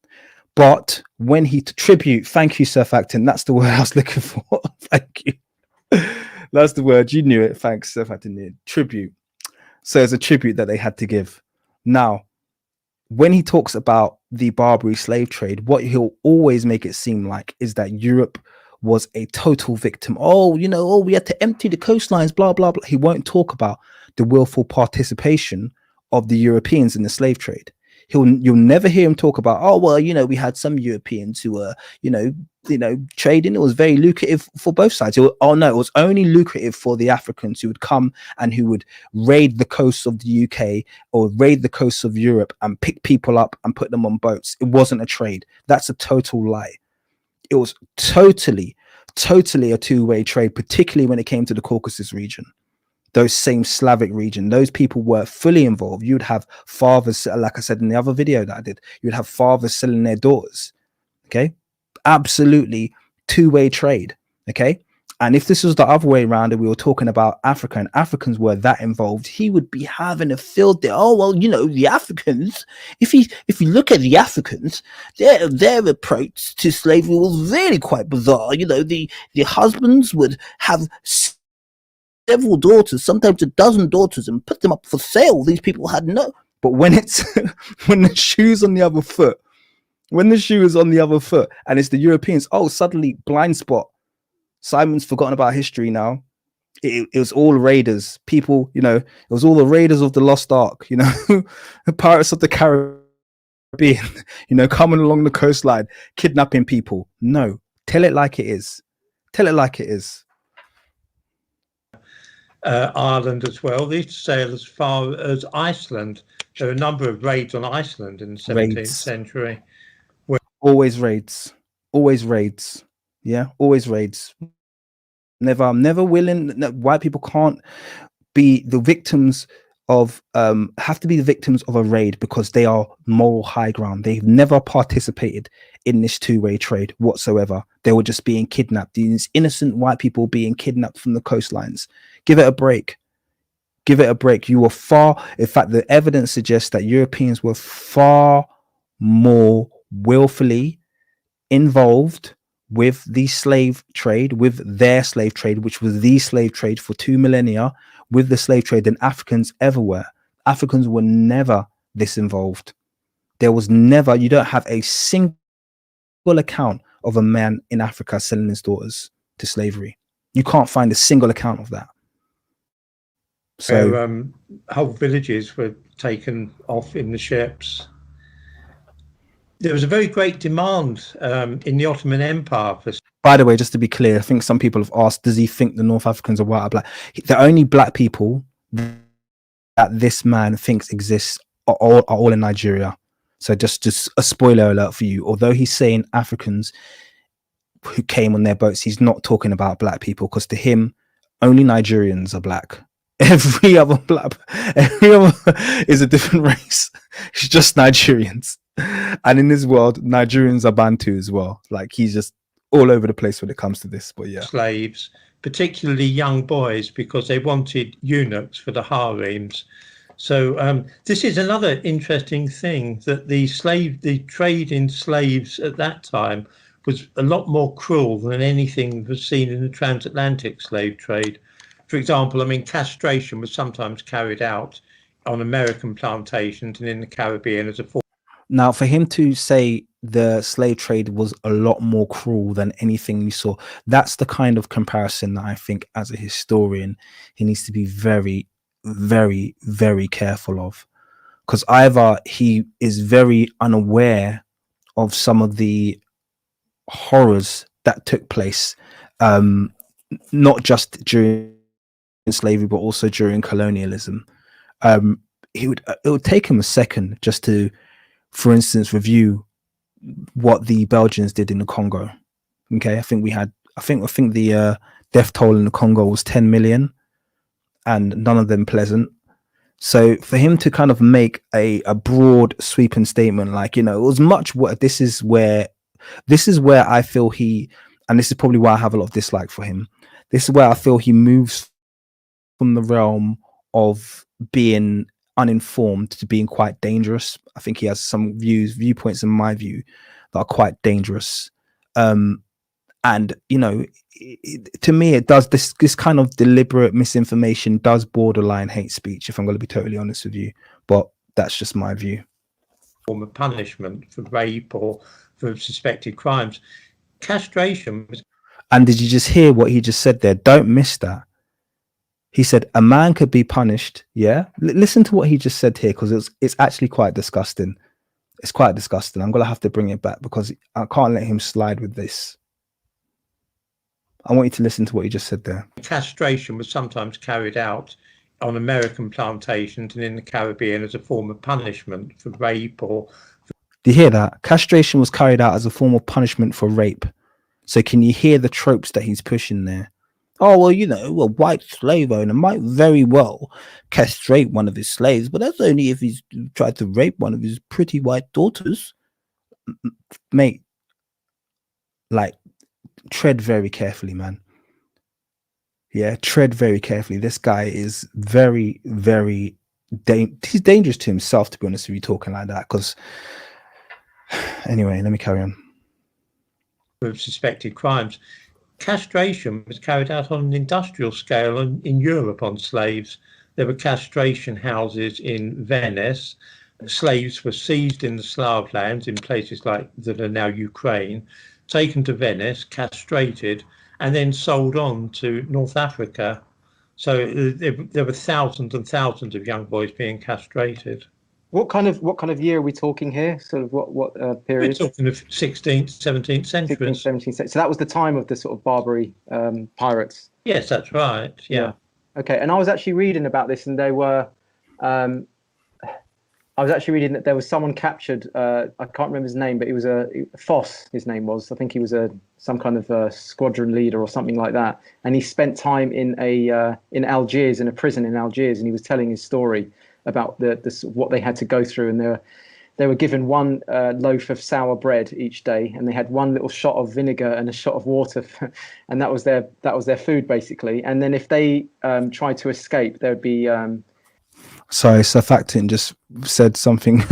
But when he tribute, thank you, Surf Acton, that's the word I was looking for. Thank you. That's the word, you knew it. Thanks, Surf Acton. Tribute. So it's a tribute that they had to give. Now, when he talks about the Barbary slave trade, what he'll always make it seem like is that Europe was a total victim. We had to empty the coastlines, blah, blah, blah. He won't talk about the willful participation of the Europeans in the slave trade. You'll never hear him talk about, we had some Europeans who were, trading. It was very lucrative for both sides. It was only lucrative for the Africans who would come and who would raid the coasts of the UK or raid the coasts of Europe and pick people up and put them on boats. It wasn't a trade. That's a total lie. It was totally a two-way trade, particularly when it came to the Caucasus region. Those same Slavic region, those people were fully involved. You'd have fathers, like I said in the other video that I did, you'd have fathers selling their daughters. Okay, absolutely two-way trade. Okay, and if this was the other way around and we were talking about Africa and Africans were that involved, he would be having a field day. The Africans, if you look at the Africans, their approach to slavery was really quite bizarre. The husbands would have several daughters, sometimes a dozen daughters, and put them up for sale. These people had no. But when when the shoe's on the other foot, and it's the Europeans, suddenly blind spot. Simon's forgotten about history now. It was all raiders. People, it was all the raiders of the Lost Ark. The pirates of the Caribbean. Coming along the coastline, kidnapping people. No, tell it like it is. Ireland as well. They used to sail as far as Iceland There were a number of raids on Iceland in the 17th century. Always raids. Always raids. Yeah, always raids. Never willing. No, white people can't be the victims of have to be the victims of a raid because they are moral high ground. They've never participated in this two-way trade whatsoever. They were just being kidnapped. These innocent white people being kidnapped from the coastlines. Give it a break. Give it a break. You were far, in fact, the evidence suggests that Europeans were far more willfully involved with the slave trade, with their slave trade, which was the slave trade for 2 millennia, with the slave trade than Africans ever were. Africans were never this involved. There was never, you don't have a single account of a man in Africa selling his daughters to slavery. You can't find a single account of that. So whole villages were taken off in the ships. There was a very great demand in the Ottoman Empire for. By the way, just to be clear, I think some people have asked, does he think the North Africans are white or black? The only black people that this man thinks exist are all in Nigeria. So just a spoiler alert for you. Although he's saying Africans who came on their boats, he's not talking about black people, because to him, only Nigerians are black. Every other is a different race. It's just Nigerians. And in this world, Nigerians are Bantu as well. Like, he's just all over the place when it comes to this. But yeah, slaves, particularly young boys, because they wanted eunuchs for the harems. So this is another interesting thing, that the trade in slaves at that time was a lot more cruel than anything was seen in the transatlantic slave trade. For example, I mean, castration was sometimes carried out on American plantations and in the Caribbean as a form. Now, for him to say the slave trade was a lot more cruel than anything we saw, that's the kind of comparison that I think, as a historian, he needs to be very, very, very careful of. Because either he is very unaware of some of the horrors that took place, not just during slavery, but also during colonialism. It would take him a second just to, for instance, review what the Belgians did in the Congo. Okay, I think the death toll in the Congo was 10 million, and none of them pleasant. So for him to kind of make a broad sweeping statement, like, you know, it was much what this is where I feel he, and this is probably why I have a lot of dislike for him. This is where I feel he moves from the realm of being uninformed to being quite dangerous. I think he has some viewpoints in my view that are quite dangerous. And, you know, to me, it does this kind of deliberate misinformation does borderline hate speech, if I'm going to be totally honest with you. But that's just my view. Form of punishment for rape or for suspected crimes. Castration was. And did you just hear what he just said there? Don't miss that. He said a man could be punished. Yeah, listen to what he just said here, because it's actually quite disgusting. It's quite disgusting. I'm gonna have to bring it back because I can't let him slide with this. I want you to listen to what he just said there. Castration was sometimes carried out on American plantations and in the Caribbean as a form of punishment for rape or. Do you hear that? Castration was carried out as a form of punishment for rape. So can you hear the tropes that he's pushing there? Oh, well, you know, a white slave owner might very well castrate one of his slaves, but that's only if he's tried to rape one of his pretty white daughters. Mate, like, tread very carefully, man. Yeah, tread very carefully. This guy is very, very he's dangerous to himself, to be honest with you, talking like that. Because anyway, let me carry on. Of suspected crimes. Castration was carried out on an industrial scale in Europe on slaves. There were castration houses in Venice. Slaves were seized in the Slav lands in places like that are now Ukraine, taken to Venice, castrated, and then sold on to North Africa. So there were thousands and thousands of young boys being castrated. What kind of year are we talking here? Sort of what period? We're talking of 16th, 17th century. 16th, 17th century. So that was the time of the sort of Barbary pirates. Yes, that's right. Yeah. Okay, and I was actually reading about this, and they were, I was actually reading that there was someone captured. I can't remember his name, but he was a Foss. His name was. I think he was some kind of squadron leader or something like that. And he spent time in in Algiers, in a prison in Algiers, and he was telling his story about what they had to go through. And they were given one loaf of sour bread each day, and they had one little shot of vinegar and a shot of water, and that was their food basically. And then if they tried to escape, there would be Sorry, Surfactant just said something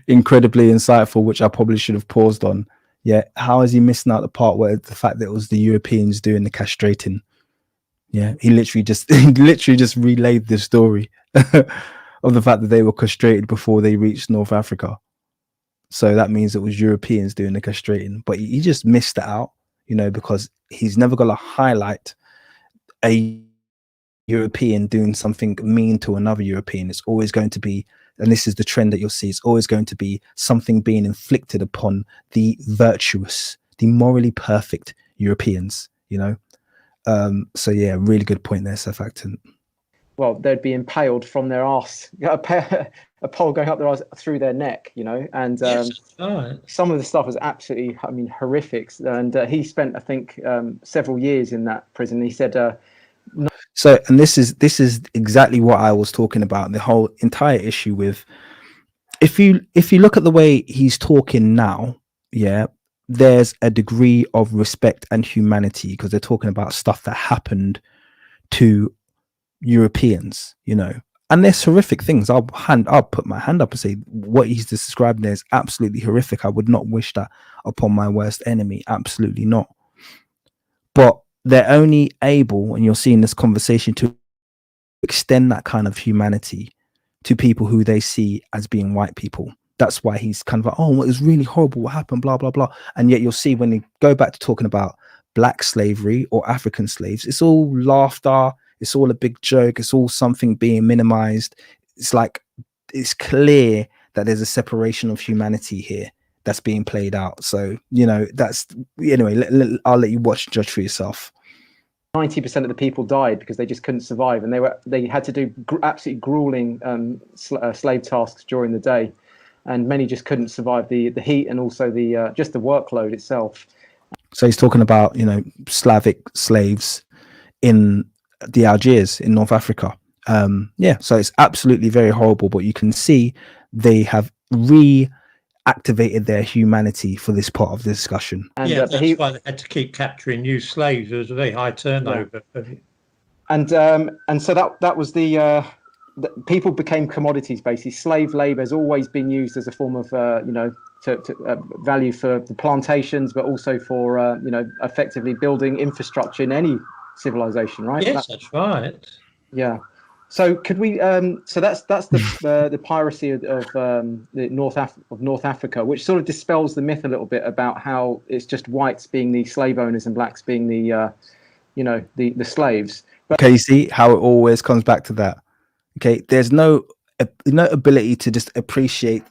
incredibly insightful, which I probably should have paused on. Yeah, how is he missing out the part where the fact that it was the Europeans doing the castrating? Yeah, he literally just relayed the story of the fact that they were castrated before they reached North Africa. So that means it was Europeans doing the castrating, but he just missed it out, you know, because he's never going to highlight a European doing something mean to another European. It's always going to be, and this is the trend that you'll see, it's always going to be something being inflicted upon the virtuous, the morally perfect Europeans, you know. So yeah, really good point there, Surfactant. Well, they'd be impaled from their arse, a pole going up their arse through their neck, you know. And some of the stuff was absolutely, I mean, horrific. And he spent, I think, several years in that prison. He said. So, and this is exactly what I was talking about. The whole entire issue with, if you look at the way he's talking now, yeah, there's a degree of respect and humanity because they're talking about stuff that happened to Europeans, you know, and there's horrific things. I'll put my hand up and say what he's describing there is absolutely horrific. I would not wish that upon my worst enemy. Absolutely not. But they're only able, and you're seeing this conversation, to extend that kind of humanity to people who they see as being white people. That's why he's kind of like, oh, it was really horrible what happened, blah, blah, blah. And yet you'll see when you go back to talking about black slavery or African slaves, it's all laughter. It's all a big joke. It's all something being minimized. It's like, it's clear that there's a separation of humanity here that's being played out. So, you know, that's, anyway, I'll let you watch and judge for yourself. 90% of the people died because they just couldn't survive, and they had to do absolutely grueling slave tasks during the day, and many just couldn't survive the heat and also the just the workload itself. So he's talking about, you know, Slavic slaves in the Algiers in North Africa. Yeah, so it's absolutely very horrible, but you can see they have reactivated their humanity for this part of the discussion. And yeah, that's why they had to keep capturing new slaves. There was a very high turnover. Yeah. And so that was the people became commodities basically. Slave labor has always been used as a form of you know, to value for the plantations, but also for you know, effectively building infrastructure in any civilization, right? Yes, that's right. Yeah. So could we? So that's the piracy of the North Africa, which sort of dispels the myth a little bit about how it's just whites being the slave owners and blacks being the you know, the slaves. But okay, you see how it always comes back to that. Okay, there's no ability to just appreciate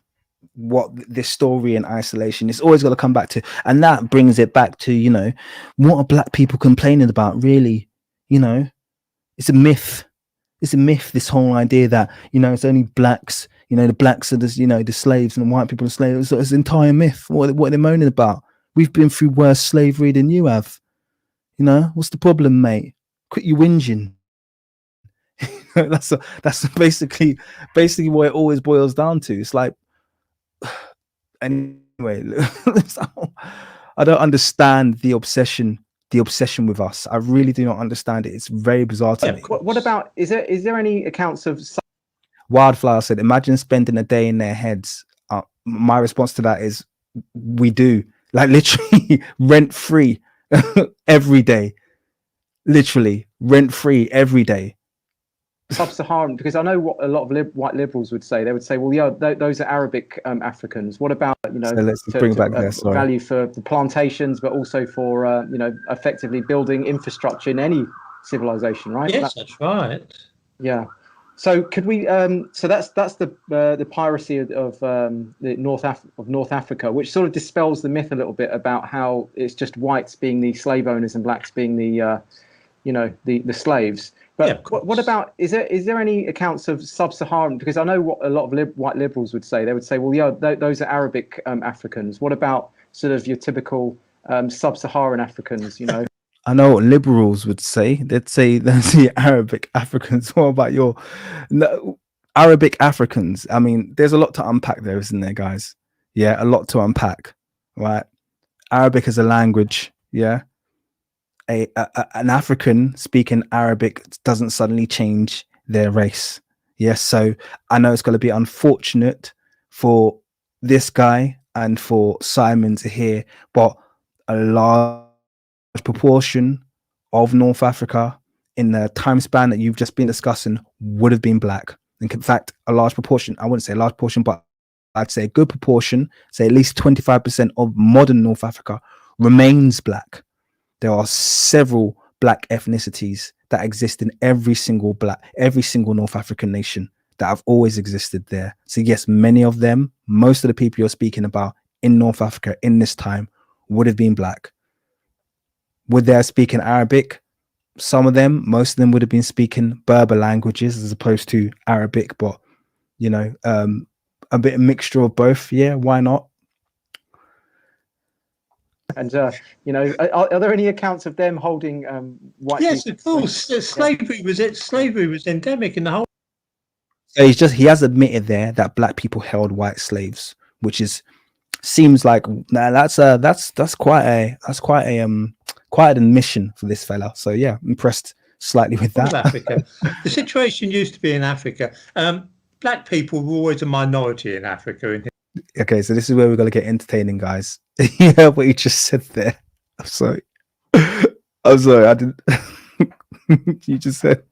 what this story in isolation. It's always got to come back to, and that brings it back to, you know, what are black people complaining about? Really, you know, it's a myth. It's a myth, this whole idea that, you know, it's only blacks, you know, the blacks are the, you know, the slaves and the white people are slaves. It's an entire myth. What are they moaning about? We've been through worse slavery than you have. You know, what's the problem, mate? Quit your whinging. That's basically what it always boils down to. It's like, anyway, I don't understand the obsession with us. I really do not understand it. It's very bizarre to me. What about, is there any accounts of Wildflower said, imagine spending a day in their heads. My response to that is, we do, like, literally rent free every day, literally rent free every day. Sub-Saharan, because I know what a lot of white liberals would say. They would say, well, yeah, those are Arabic Africans. What about, you know, so let's bring back there, value for the plantations, but also for you know, effectively building infrastructure in any civilization, right? Yes, that's right. Yeah. So could we? So that's the piracy of the North Africa, which sort of dispels the myth a little bit about how it's just whites being the slave owners and blacks being the you know, the slaves. But Yeah, what about, is there any accounts of sub-Saharan? Because I know what a lot of white liberals would say. They would say, well, yeah, those are Arabic Africans. What about sort of your typical sub-Saharan Africans, you know? I know what liberals would say. They'd say that's the Arabic Africans. What about your Arabic Africans? I mean, there's a lot to unpack there, isn't there, guys? Yeah, a lot to unpack, right? Arabic is a language, yeah. An African speaking Arabic doesn't suddenly change their race. Yes, so I know it's going to be unfortunate for this guy and for Simon to hear, but a large proportion of North Africa in the time span that you've just been discussing would have been black. In fact, a large proportion, I wouldn't say a large portion, but I'd say a good proportion, say at least 25% of modern North Africa remains black. There are several black ethnicities that exist in every single North African nation that have always existed there. So yes, many of them, most of the people you're speaking about in North Africa in this time would have been black. Would they have speaking Arabic? Some of them, most of them would have been speaking Berber languages as opposed to Arabic, but you know, a bit of mixture of both. Yeah, why not? And you know, are there any accounts of them holding white? Yes, of course. Slavery was endemic in the whole. So he has admitted there that black people held white slaves, which seems like that's quite an admission for this fella. So yeah, impressed slightly with that. Africa. The situation used to be in Africa. Black people were always a minority in Africa. Okay, so this is where we're gonna get entertaining, guys. Yeah, what you just said there. I'm sorry. I didn't. You just said.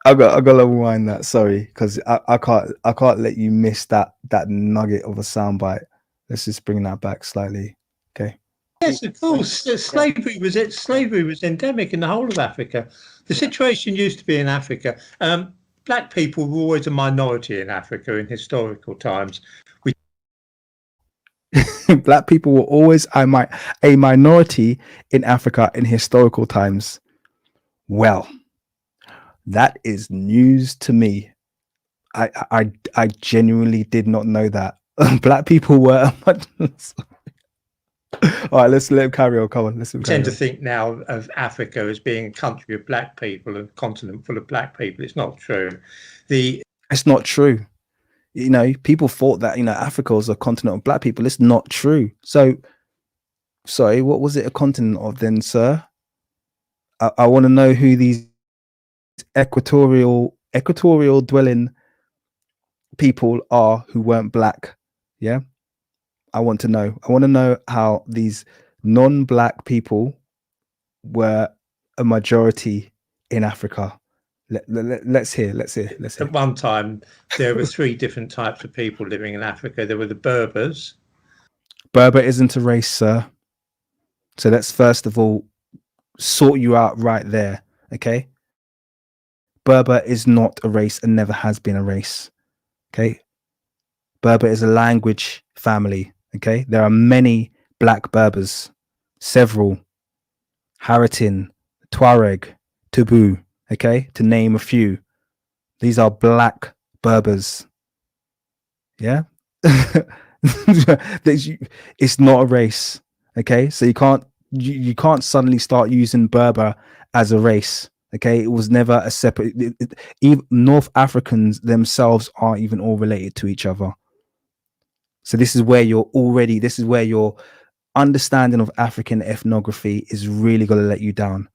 I gotta rewind that. Sorry, because I can't let you miss that nugget of a soundbite. Let's just bring that back slightly. Okay. Yes, of course. Slavery was endemic in the whole of Africa. The situation used to be in Africa. Black people were always a minority in Africa in historical times. Black people were always a minority in Africa in historical times. Well, that is news to me. I genuinely did not know that. Black people were. All right, let's let him carry on. Come on, let's. Tend to think now of Africa as being a country of black people, a continent full of black people. It's not true. It's not true. You know, people thought that, you know, Africa was a continent of black people. It's not true. So, sorry, what was it a continent of then, sir? I want to know who these equatorial dwelling people are who weren't black. Yeah, I want to know. I want to know how these non-black people were a majority in Africa. Let's hear. At one time, there were 3 different types of people living in Africa. There were the Berbers. Berber isn't a race, sir. So let's first of all sort you out right there. Okay. Berber is not a race and never has been a race. Okay. Berber is a language family. Okay. There are many black Berbers, several. Haratin, Tuareg, Tubu. Okay, to name a few. These are black Berbers. Yeah. It's not a race. Okay, so you can't suddenly start using Berber as a race. Okay, it was never a separate. Even North Africans themselves aren't even all related to each other. So this is where your understanding of African ethnography is really going to let you down.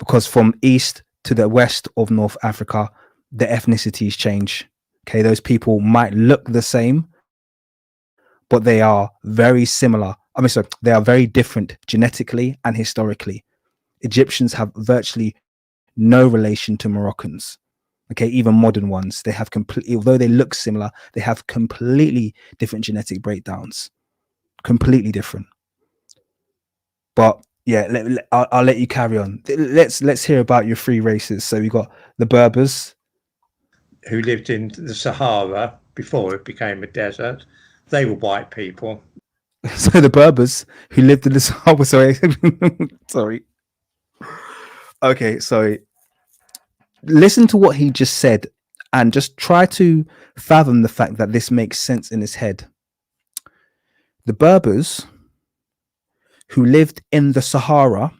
Because from east to the west of North Africa, the ethnicities change. Okay, those people might look the same, but they are very similar. I mean, sorry, they are very different genetically and historically. Egyptians have virtually no relation to Moroccans. Okay, even modern ones, they have although they look similar, they have completely different genetic breakdowns. Completely different. But yeah, I'll let you carry on. Let's hear about your 3 races. So we got the Berbers, who lived in the Sahara before it became a desert. They were white people. So the Berbers who lived in the Sahara. Sorry. Okay, so listen to what he just said and just try to fathom the fact that this makes sense in his head. The Berbers who lived in the Sahara,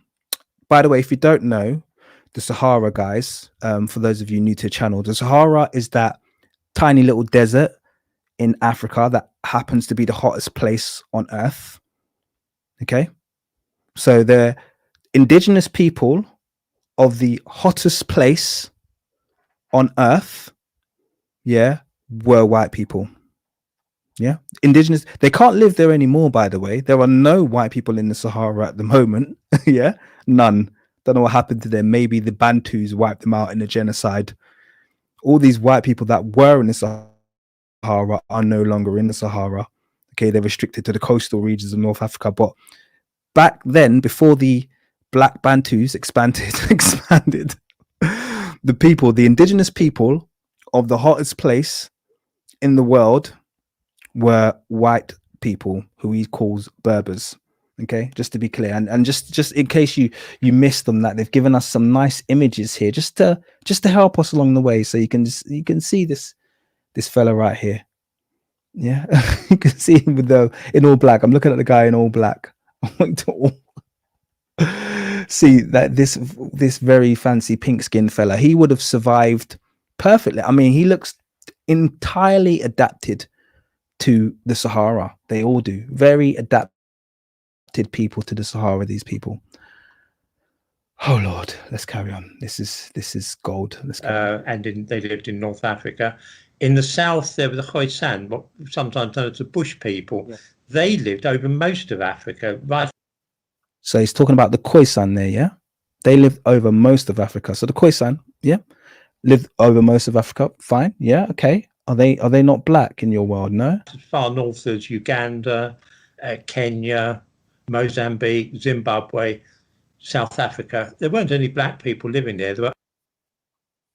by the way, if you don't know the Sahara, guys, for those of you new to the channel, the Sahara is that tiny little desert in Africa that happens to be the hottest place on earth. Okay, so the indigenous people of the hottest place on earth, yeah, were white people. Yeah, indigenous, they can't live there anymore, by the way. There are no white people in the Sahara at the moment. Yeah, none. Don't know what happened to them. Maybe the Bantus wiped them out in a genocide. All these white people that were in the Sahara are no longer in the Sahara. Okay, they're restricted to the coastal regions of North Africa. But back then, before the Black Bantus expanded, the indigenous people of the hottest place in the world were white people who he calls Berbers. Okay, just to be clear, and just in case you missed them, that they've given us some nice images here, just to help us along the way, so you can see this fella right here. Yeah, you can see him with in all black. I'm looking at the guy in all black. I want to see that this very fancy pink skinned fella, he would have survived perfectly. I mean, he looks entirely adapted to the Sahara. They all do. Very adapted people to the Sahara, these people. Oh Lord, let's carry on. This is gold. Let's they lived in North Africa. In the south, there were the Khoisan, what sometimes known as the bush people. Yeah. They lived over most of Africa, right? So he's talking about the Khoisan there, yeah? They lived over most of Africa. So the Khoisan, yeah, lived over most of Africa. Fine, yeah, okay. Are they not black in your world? No. As far north as Uganda, Kenya, Mozambique, Zimbabwe, South Africa. There weren't any black people living there.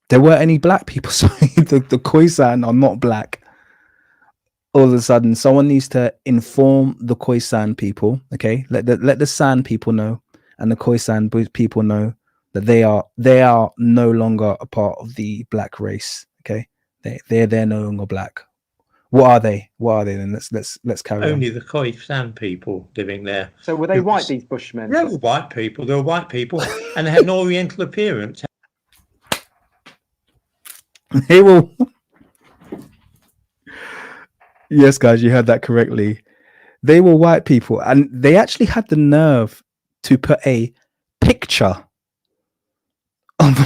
There weren't any black people. Sorry, the Khoisan are not black. All of a sudden, someone needs to inform the Khoisan people. Okay, let the San people know, and the Khoisan people know that they are no longer a part of the black race. Okay, they're no longer black. What are they? What are they then? Let's carry on. Only the Khoisan people living there. So were they white, these Bushmen? They were white people. They were white people, and they had an Oriental appearance. They will. Yes, guys, you heard that correctly. They were white people, and they actually had the nerve to put a picture of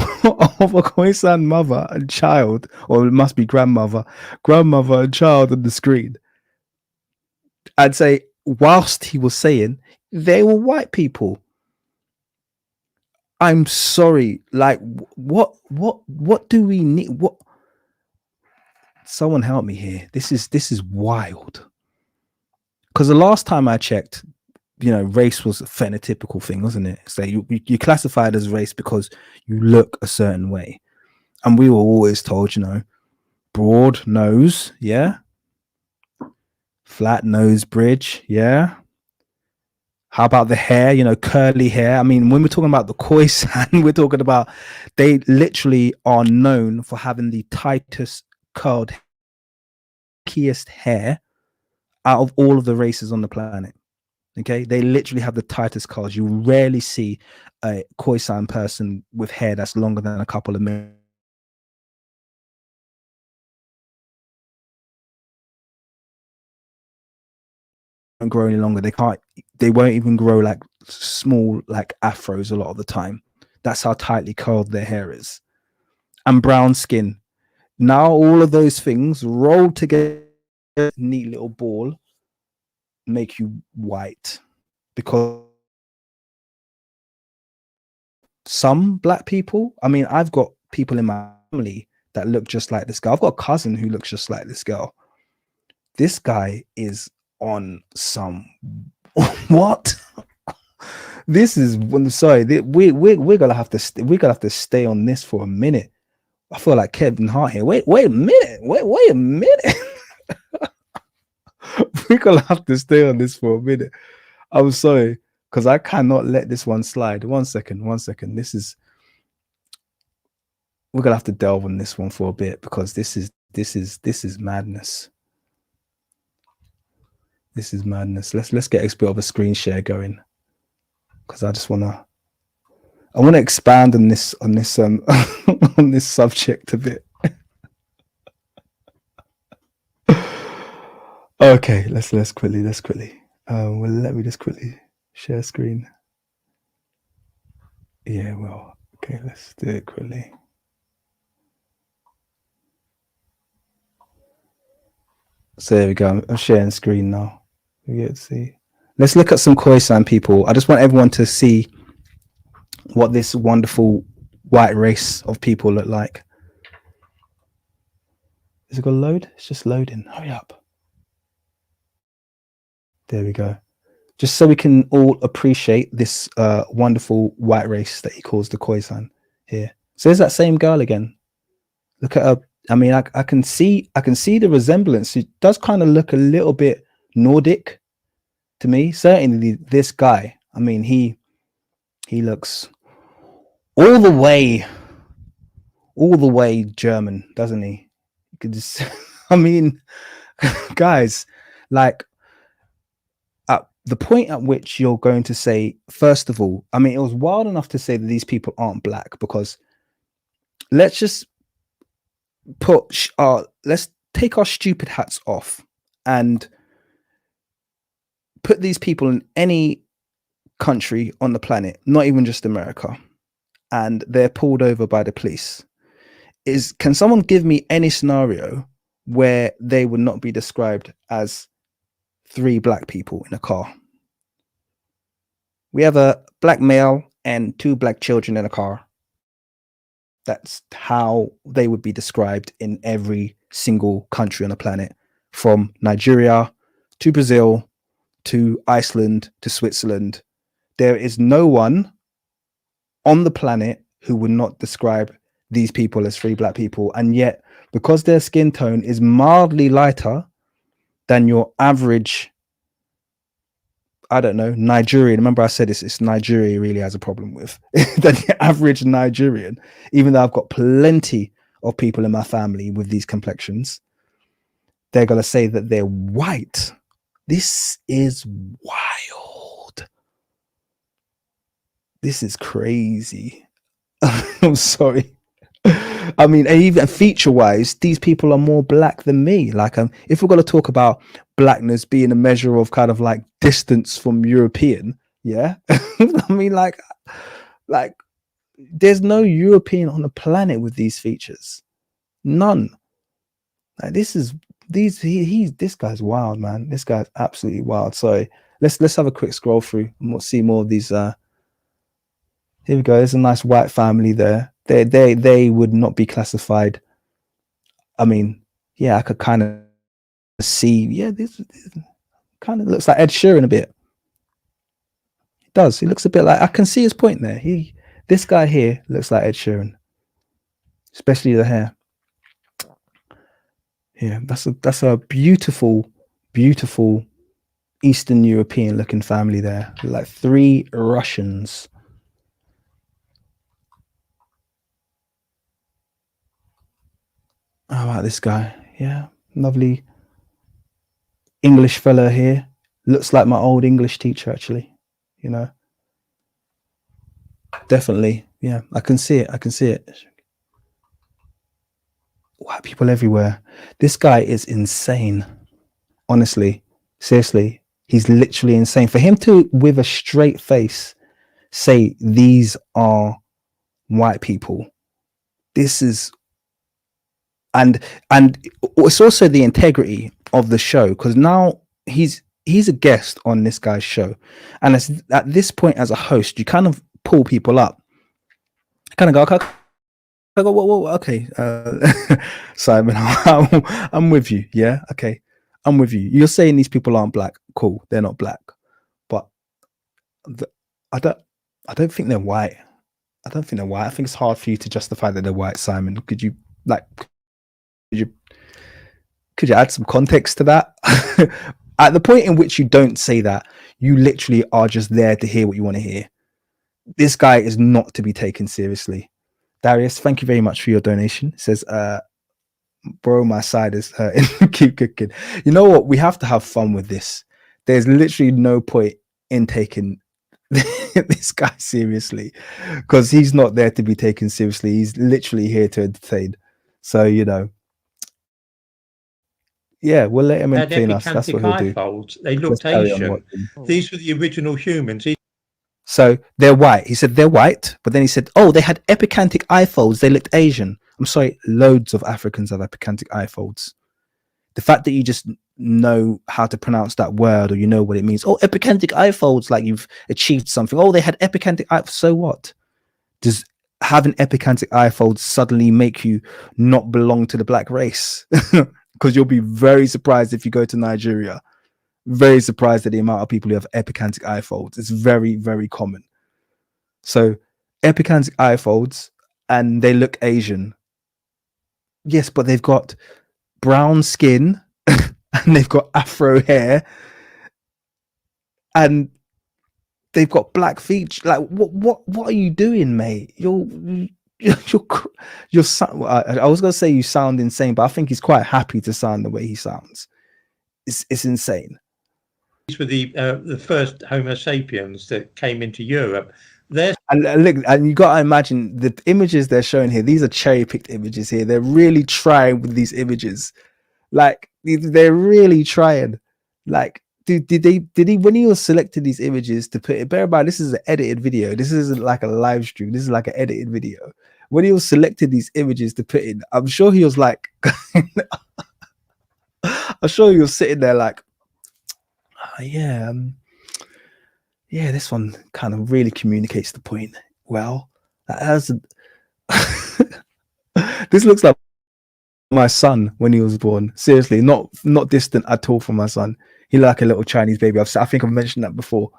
a Khoisan mother and child, or it must be grandmother and child on the screen. I'd say, whilst he was saying they were white people. I'm sorry, like what do we need? What? Someone help me here. This is wild. Because the last time I checked, race was a phenotypical thing, wasn't it? So you classified as race because you look a certain way, and we were always told, broad nose, yeah, flat nose bridge, yeah. How about the hair? Curly hair. I mean, when we're talking about the Khoisan, we're talking about they literally are known for having the tightest curled, keyest hair out of all of the races on the planet. Okay, they literally have the tightest curls. You rarely see a Khoisan person with hair that's longer than a couple of minutes. Don't grow any longer. They won't even grow like small like afros a lot of the time. That's how tightly curled their hair is. And brown skin. Now all of those things rolled together, neat little ball, make you white. Because some black people, I mean, I've got people in my family that look just like this girl. I've got a cousin who looks just like this girl. This guy is on some what? This is sorry. We're gonna have to stay on this for a minute. I feel like Kevin Hart here. Wait a minute. Wait a minute. We're gonna have to stay on this for a minute. I'm sorry, because I cannot let this one slide. One second. This is we're gonna have to delve on this one for a bit, because this is madness. This is madness. Let's get a bit of a screen share going, because I want to expand on this on this subject a bit. Okay, let's quickly. Well, let me just quickly share screen. Yeah, well, okay, let's do it quickly. So there we go. I'm sharing screen now. We get to see. Let's look at some Khoisan people. I just want everyone to see what this wonderful white race of people look like. Is it gonna load? It's just loading. Hurry up. There we go. Just so we can all appreciate this wonderful white race that he calls the Khoisan here. So there's that same girl again. Look at her. I mean, I can see the resemblance. It does kind of look a little bit Nordic to me. Certainly this guy. I mean, he looks all the way German, doesn't he? You could just, I mean, guys, like, at the point at which you're going to say, first of all, I mean, it was wild enough to say that these people aren't black, because let's just let's take our stupid hats off and put these people in any country on the planet, not even just America, and they're pulled over by the police. Can someone give me any scenario where they would not be described as 3 black people in a car? We have a black male and 2 black children in a car. That's how they would be described in every single country on the planet, from Nigeria to Brazil to Iceland to Switzerland. There is no one on the planet who would not describe these people as 3 black people. And yet, because their skin tone is mildly lighter than your average, I don't know, Nigerian. Remember I said it's Nigeria really has a problem with than the average Nigerian, even though I've got plenty of people in my family with these complexions. They're going to say that they're white. This is wild. This is crazy. I'm sorry. I mean, even feature-wise, these people are more black than me. Like, if we're going to talk about blackness being a measure of kind of like distance from European, yeah. I mean, like, there's no European on the planet with these features. None. Like, this guy's wild, man. This guy's absolutely wild. So let's have a quick scroll through and we'll see more of these. Here we go. There's a nice white family there. They would not be classified. I mean, yeah, I could kind of see. Yeah, this kind of looks like Ed Sheeran a bit. It does. He looks a bit like, I can see his point there. This guy here looks like Ed Sheeran, especially the hair. Yeah, that's a beautiful, beautiful Eastern European looking family there. Like 3 Russians. How about this guy? Yeah, lovely English fella here. Looks like my old English teacher, actually. You know, definitely. Yeah, I can see it. I can see it. White people everywhere. This guy is insane. Honestly, seriously, he's literally insane. For him to, with a straight face, say these are white people, this is. And it's also the integrity of the show, because now he's a guest on this guy's show, and at this point as a host, you kind of pull people up, kind of go, whoa, okay, Simon, I'm with you, yeah, okay, I'm with you. You're saying these people aren't black, cool, they're not black, but I don't think they're white. I don't think they're white. I think it's hard for you to justify that they're white, Simon. Could you add some context to that? At the point in which you don't say that, you literally are just there to hear what you want to hear. This guy is not to be taken seriously. Darius, thank you very much for your donation. It says, bro, my side is hurting. Keep cooking. You know what? We have to have fun with this. There's literally no point in taking this guy seriously, because he's not there to be taken seriously. He's literally here to entertain. So, you know, yeah, we'll let him entertain us. That's what he'll do. Folds. They looked Let's carry on Asian. watching. These were the original humans. So they're white. He said they're white, but then he said, oh, they had epicantic eye folds. They looked Asian. I'm sorry, loads of Africans have epicantic eye folds. The fact that you just know how to pronounce that word, or you know what it means. Oh, epicantic eye folds, like you've achieved something. Oh, they had epicantic eye. So what? Does having epicantic eye folds suddenly make you not belong to the black race? Because you'll be very surprised if you go to Nigeria. Very surprised at the amount of people who have epicantic eye folds. It's very, very common. So epicantic eye folds, and they look Asian. Yes, but they've got brown skin and they've got afro hair and they've got black feet. Like, what are you doing, mate? I was gonna say you sound insane, but I think he's quite happy to sound the way he sounds. It's insane. These were the first Homo sapiens that came into Europe. And you got to imagine the images they're showing here. These are cherry-picked images here. They're really trying with these images. Like, they're really trying. Like, did he when he was selected these images to put it, bear in mind, this is an edited video. This isn't like a live stream. This is like an edited video. When he was selected these images to put in, I'm sure he was like, I'm sure he was sitting there like, yeah, this one kind of really communicates the point well. This looks like my son when he was born. Seriously, not distant at all from my son. He like a little Chinese baby. I think I've mentioned that before.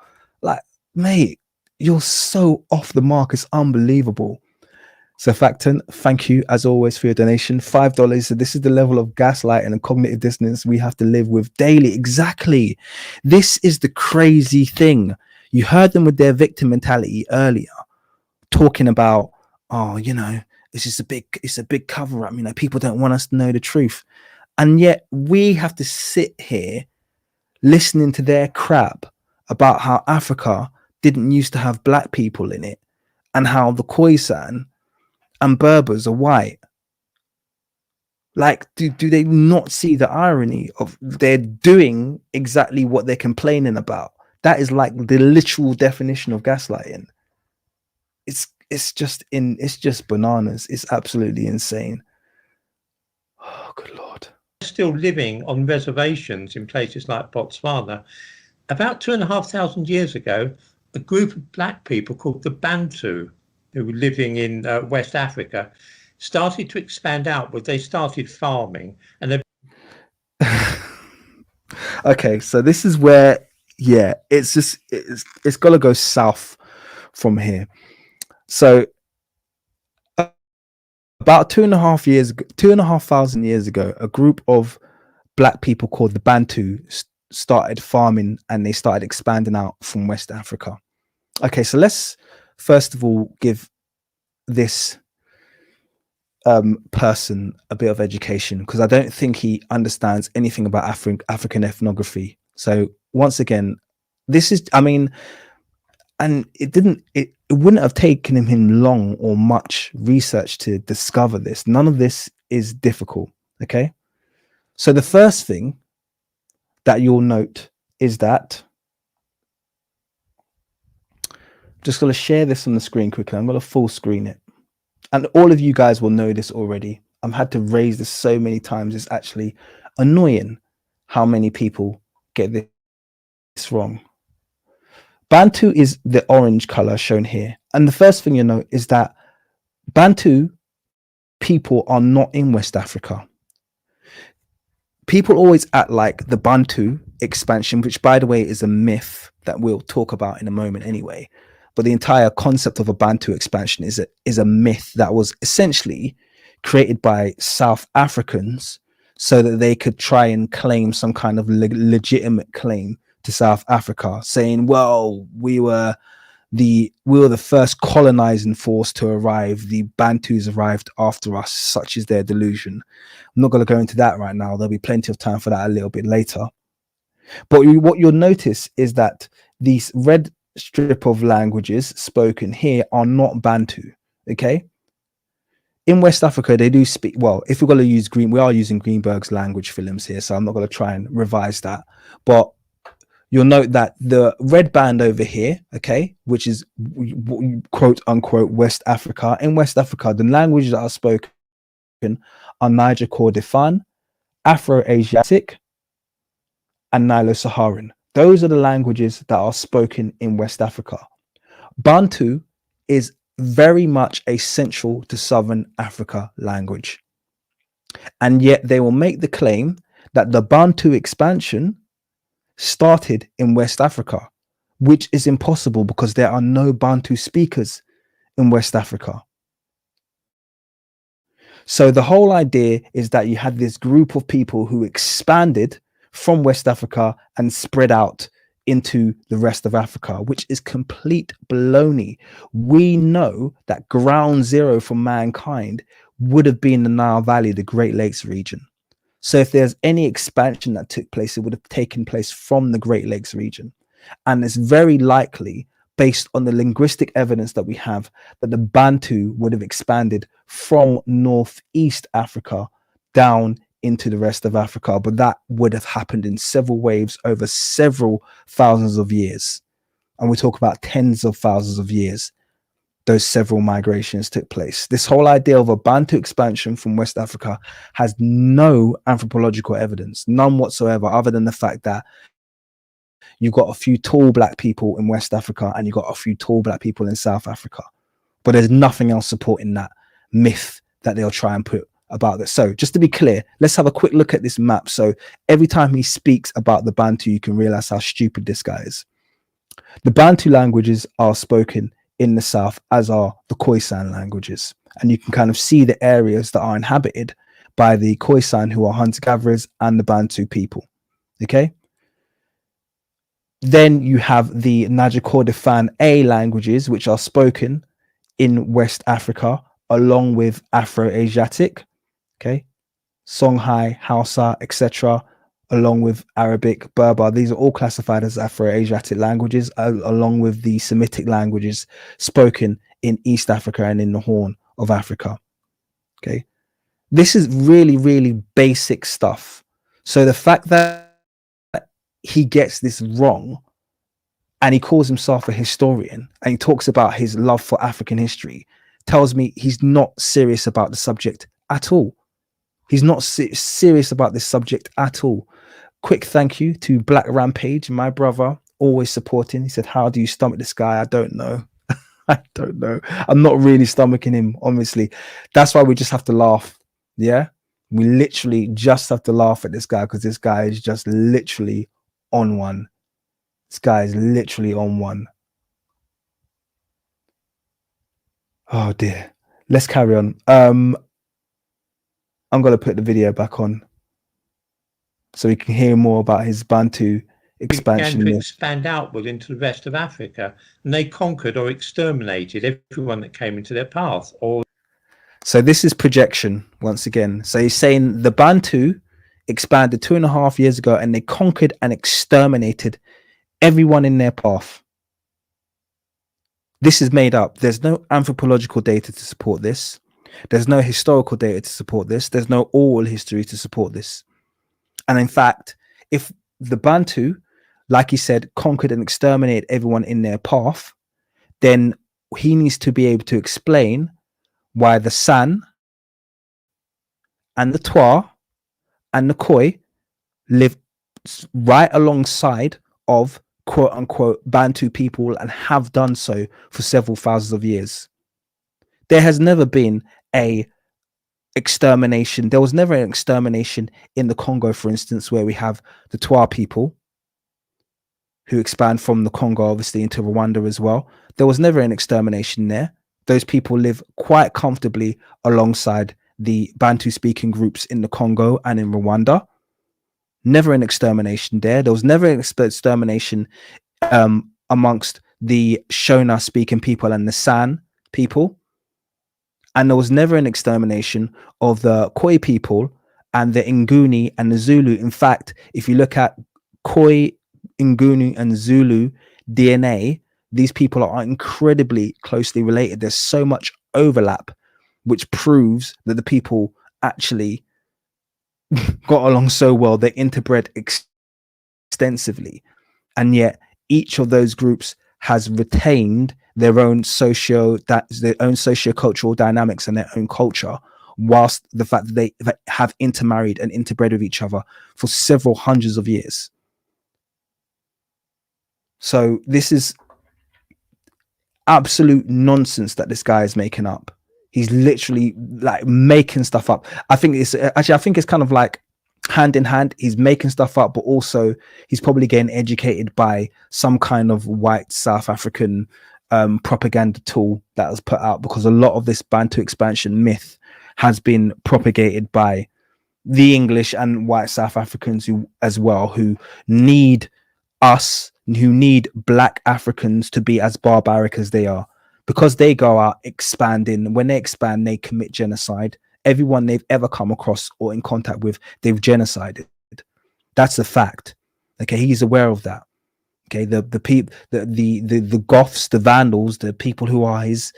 Like, mate, you're so off the mark. It's unbelievable. So Facton, thank you as always for your donation. $5. So this is the level of gaslighting and cognitive dissonance we have to live with daily. Exactly. This is the crazy thing. You heard them with their victim mentality earlier, talking about, oh, you know, it's a big cover up. You know, people don't want us to know the truth. And yet we have to sit here listening to their crap about how Africa didn't used to have black people in it and how the Khoisan and Berbers are white. Like, do they not see the irony of they're doing exactly what they're complaining about? That is like the literal definition of gaslighting. It's just bananas. It's absolutely insane. Oh, good Lord. Still living on reservations in places like Botswana. About 2,500 years ago, a group of black people called the Bantu, who were living in West Africa, started to expand outward. They started farming, and they. Okay, so this is where, yeah, it's got to go south from here. So about 2,500 years ago, a group of black people called the Bantu started farming, and they started expanding out from West Africa. Okay, so let's first of all give this person a bit of education, because I don't think he understands anything about African ethnography. So once again, this is, I mean, and it wouldn't have taken him long or much research to discover this. None of this is difficult. Okay, so the first thing that you'll note is that, I'm just going to share this on the screen quickly. I'm going to full screen it, and all of you guys will know this already. I've had to raise this so many times. It's actually annoying how many people get this wrong. Bantu is the orange color shown here. And the first thing you know is that Bantu people are not in West Africa. People always act like the Bantu expansion, which by the way is a myth that we'll talk about in a moment anyway. But the entire concept of a Bantu expansion is a myth that was essentially created by South Africans so that they could try and claim some kind of legitimate claim to South Africa, saying, well, we were we were the first colonizing force to arrive. The Bantus arrived after us. Such is their delusion. I'm not going to go into that right now. There'll be plenty of time for that a little bit later. But what you'll notice is that these red strip of languages spoken here are not Bantu. Okay. In West Africa, they do speak, well, if we're going to use we are using Greenberg's language films here, so I'm not going to try and revise that. But you'll note that the red band over here, okay, which is quote unquote West Africa. In West Africa, the languages that are spoken are Niger Kordofan, Afro-Asiatic, and Nilo-Saharan. Those are the languages that are spoken in West Africa. Bantu is very much a Central to Southern Africa language. And yet they will make the claim that the Bantu expansion started in West Africa, which is impossible because there are no Bantu speakers in West Africa. So the whole idea is that you had this group of people who expanded from West Africa and spread out into the rest of Africa, which is complete baloney. We know that ground zero for mankind would have been the Nile Valley, the Great Lakes region. So if there's any expansion that took place, it would have taken place from the Great Lakes region. And it's very likely, based on the linguistic evidence that we have, that the Bantu would have expanded from Northeast Africa down into the rest of Africa, but that would have happened in several waves over several thousands of years. And we talk about tens of thousands of years. Those several migrations took place. This whole idea of a Bantu expansion from West Africa has no anthropological evidence, none whatsoever, other than the fact that you've got a few tall black people in West Africa and you've got a few tall black people in South Africa. But there's nothing else supporting that myth that they'll try and put about this. So just to be clear, let's have a quick look at this map. So every time he speaks about the Bantu, you can realize how stupid this guy is. The Bantu languages are spoken in the south, as are the Khoisan languages. And you can kind of see the areas that are inhabited by the Khoisan, who are hunter-gatherers, and the Bantu people. Okay. Then you have the Niger Kordofan A languages, which are spoken in West Africa, along with Afro-Asiatic, okay, Songhai, Hausa, etc., along with Arabic, Berber. These are all classified as Afro-Asiatic languages, along with the Semitic languages spoken in East Africa and in the Horn of Africa. Okay, this is really, really basic stuff. So the fact that he gets this wrong, and he calls himself a historian, and he talks about his love for African history, tells me he's not serious about the subject at all. He's not serious about this subject at all. Quick thank you to Black Rampage, my brother, always supporting. He said, how do you stomach this guy? I don't know. I don't know. I'm not really stomaching him, honestly. That's why we just have to laugh. Yeah, we literally just have to laugh at this guy, because this guy is just literally on one. This guy is literally on one. Oh dear. Let's carry on. I'm going to put the video back on so we can hear more about his Bantu expansion. Began to expand outward into the rest of Africa, and they conquered or exterminated everyone that came into their path. So this is projection once again. So he's saying the Bantu expanded 2.5 years ago, and they conquered and exterminated everyone in their path. This is made up. There's no anthropological data to support this. There's no historical data to support this. There's no oral history to support this. And in fact, if the Bantu, like he said, conquered and exterminated everyone in their path, then he needs to be able to explain why the San and the Twa and the Khoi live right alongside of quote unquote Bantu people and have done so for several thousands of years. There has never been a extermination. There was never an extermination in the Congo, for instance, where we have the Twa people who expand from the Congo obviously into Rwanda as well. There was never an extermination there. Those people live quite comfortably alongside the Bantu speaking groups in the Congo and in Rwanda. Never an extermination there. There was never an extermination amongst the Shona speaking people and the San people. And there was never an extermination of the Khoi people and the Nguni and the Zulu. In fact, if you look at Khoi, Nguni, and Zulu DNA, these people are incredibly closely related. There's so much overlap, which proves that the people actually got along so well. They interbred extensively. And yet each of those groups has retained their own socio-cultural dynamics and their own culture, whilst the fact that they have intermarried and interbred with each other for several hundreds of years. So this is absolute nonsense that this guy is making up. He's literally like making stuff up. I think it's kind of like hand in hand. He's making stuff up, but also he's probably getting educated by some kind of white South African propaganda tool that was put out, because a lot of this Bantu expansion myth has been propagated by the English and white South Africans who need us, who need black Africans to be as barbaric as they are, because they go out expanding. When they expand, they commit genocide. Everyone they've ever come across or in contact with, they've genocided. That's a fact. Okay, he's aware of that. Okay, the Goths, the Vandals, the people who are his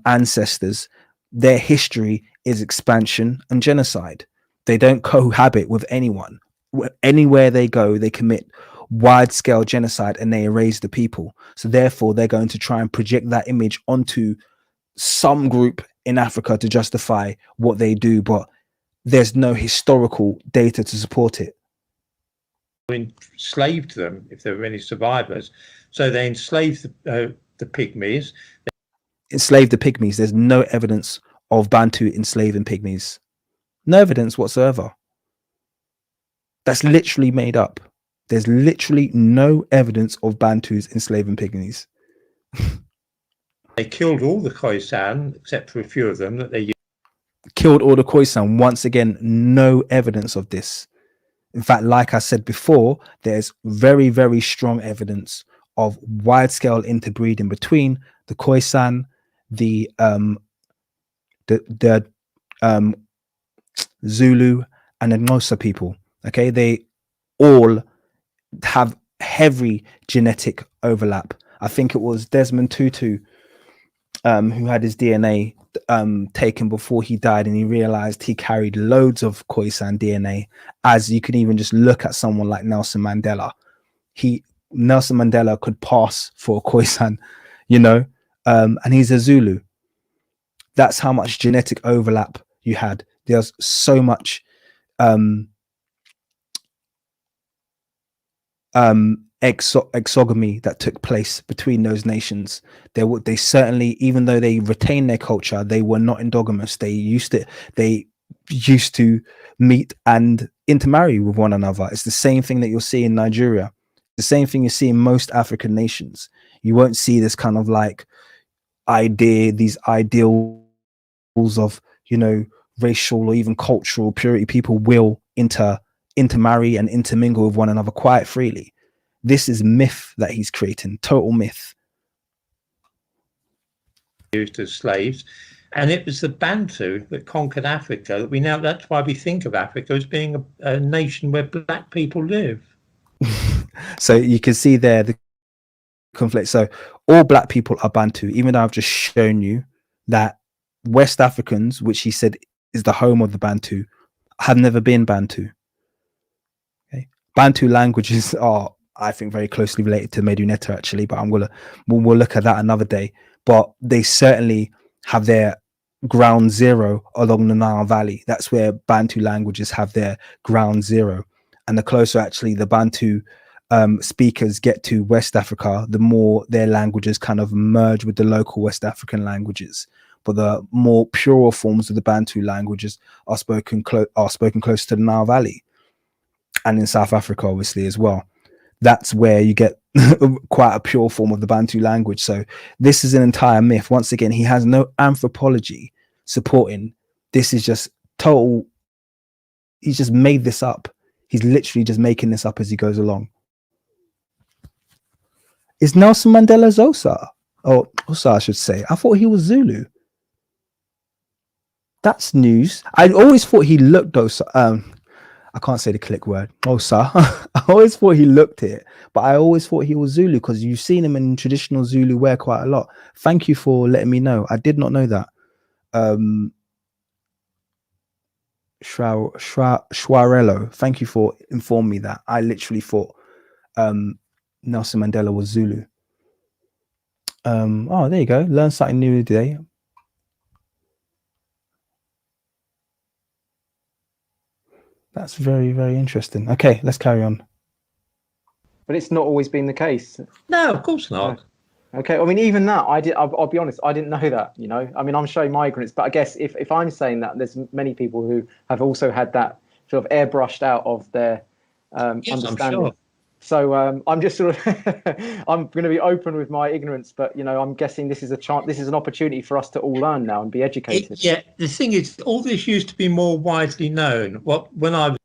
ancestors, their history is expansion and genocide. They don't cohabit with anyone. Anywhere they go, they commit wide-scale genocide and they erase the people. So therefore, they're going to try and project that image onto some group in Africa to justify what they do, but there's no historical data to support it. Enslaved them if there were any survivors. So they enslaved the pygmies. Enslaved the pygmies. There's no evidence of Bantu enslaving pygmies. No evidence whatsoever. That's literally made up. There's literally no evidence of Bantus enslaving pygmies. They killed all the Khoisan except for a few of them that they killed all the Khoisan. Once again, no evidence of this. In fact, like I said before, there's very, very strong evidence of wide-scale interbreeding between the Khoisan, the Zulu, and the Xhosa people. Okay, they all have heavy genetic overlap. I think it was Desmond Tutu who had his DNA taken before he died, and he realized he carried loads of Khoisan DNA. As you can even just look at someone like Nelson Mandela. Nelson Mandela could pass for a Khoisan, and he's a Zulu. That's how much genetic overlap you had. There's so much exogamy that took place between those nations. They certainly, even though they retained their culture, they were not endogamous. They used to meet and intermarry with one another. It's the same thing that you'll see in Nigeria, the same thing you see in most African nations. You won't see this kind of like these ideals of racial or even cultural purity. People will intermarry and intermingle with one another quite freely. This is myth that he's creating, total myth. Used as slaves, and it was the Bantu that conquered Africa. That's why we think of Africa as being a nation where black people live. So you can see there the conflict. So all black people are Bantu, even though I've just shown you that West Africans, which he said is the home of the Bantu, have never been Bantu. Okay, Bantu languages are, I think, very closely related to Meduneta actually, but we'll look at that another day. But they certainly have their ground zero along the Nile Valley. That's where Bantu languages have their ground zero. And the closer actually the Bantu speakers get to West Africa, the more their languages kind of merge with the local West African languages. But the more pure forms of the Bantu languages are spoken close to the Nile Valley, and in South Africa obviously as well. That's where you get quite a pure form of the Bantu language. So this is an entire myth. Once again, he has no anthropology supporting. This is just total. He's just made this up. He's literally just making this up as he goes along. Is Nelson Mandela Xhosa? Oh, Xhosa, I should say. I thought he was Zulu. That's news. I always thought he looked Xhosa. I can't say the click word. Xhosa. I always thought he looked it, but I always thought he was Zulu because you've seen him in traditional Zulu wear quite a lot. Thank you for letting me know. I did not know that. Shwarello, thank you for informing me that. I literally thought Nelson Mandela was Zulu. Oh, there you go. Learn something new today. That's very, very interesting. Okay, let's carry on. But it's not always been the case. No, of course not. No. Okay, I mean, even that, I'll be honest, I didn't know that, you know. I mean, I'm showing my ignorance, but I guess if I'm saying that, there's many people who have also had that sort of airbrushed out of their Yes, understanding. I'm sure. So I'm just sort of, I'm going to be open with my ignorance, but, you know, I'm guessing this is a chance, this is an opportunity for us to all learn now and be educated. Yeah, the thing is, all this used to be more widely known. When I was...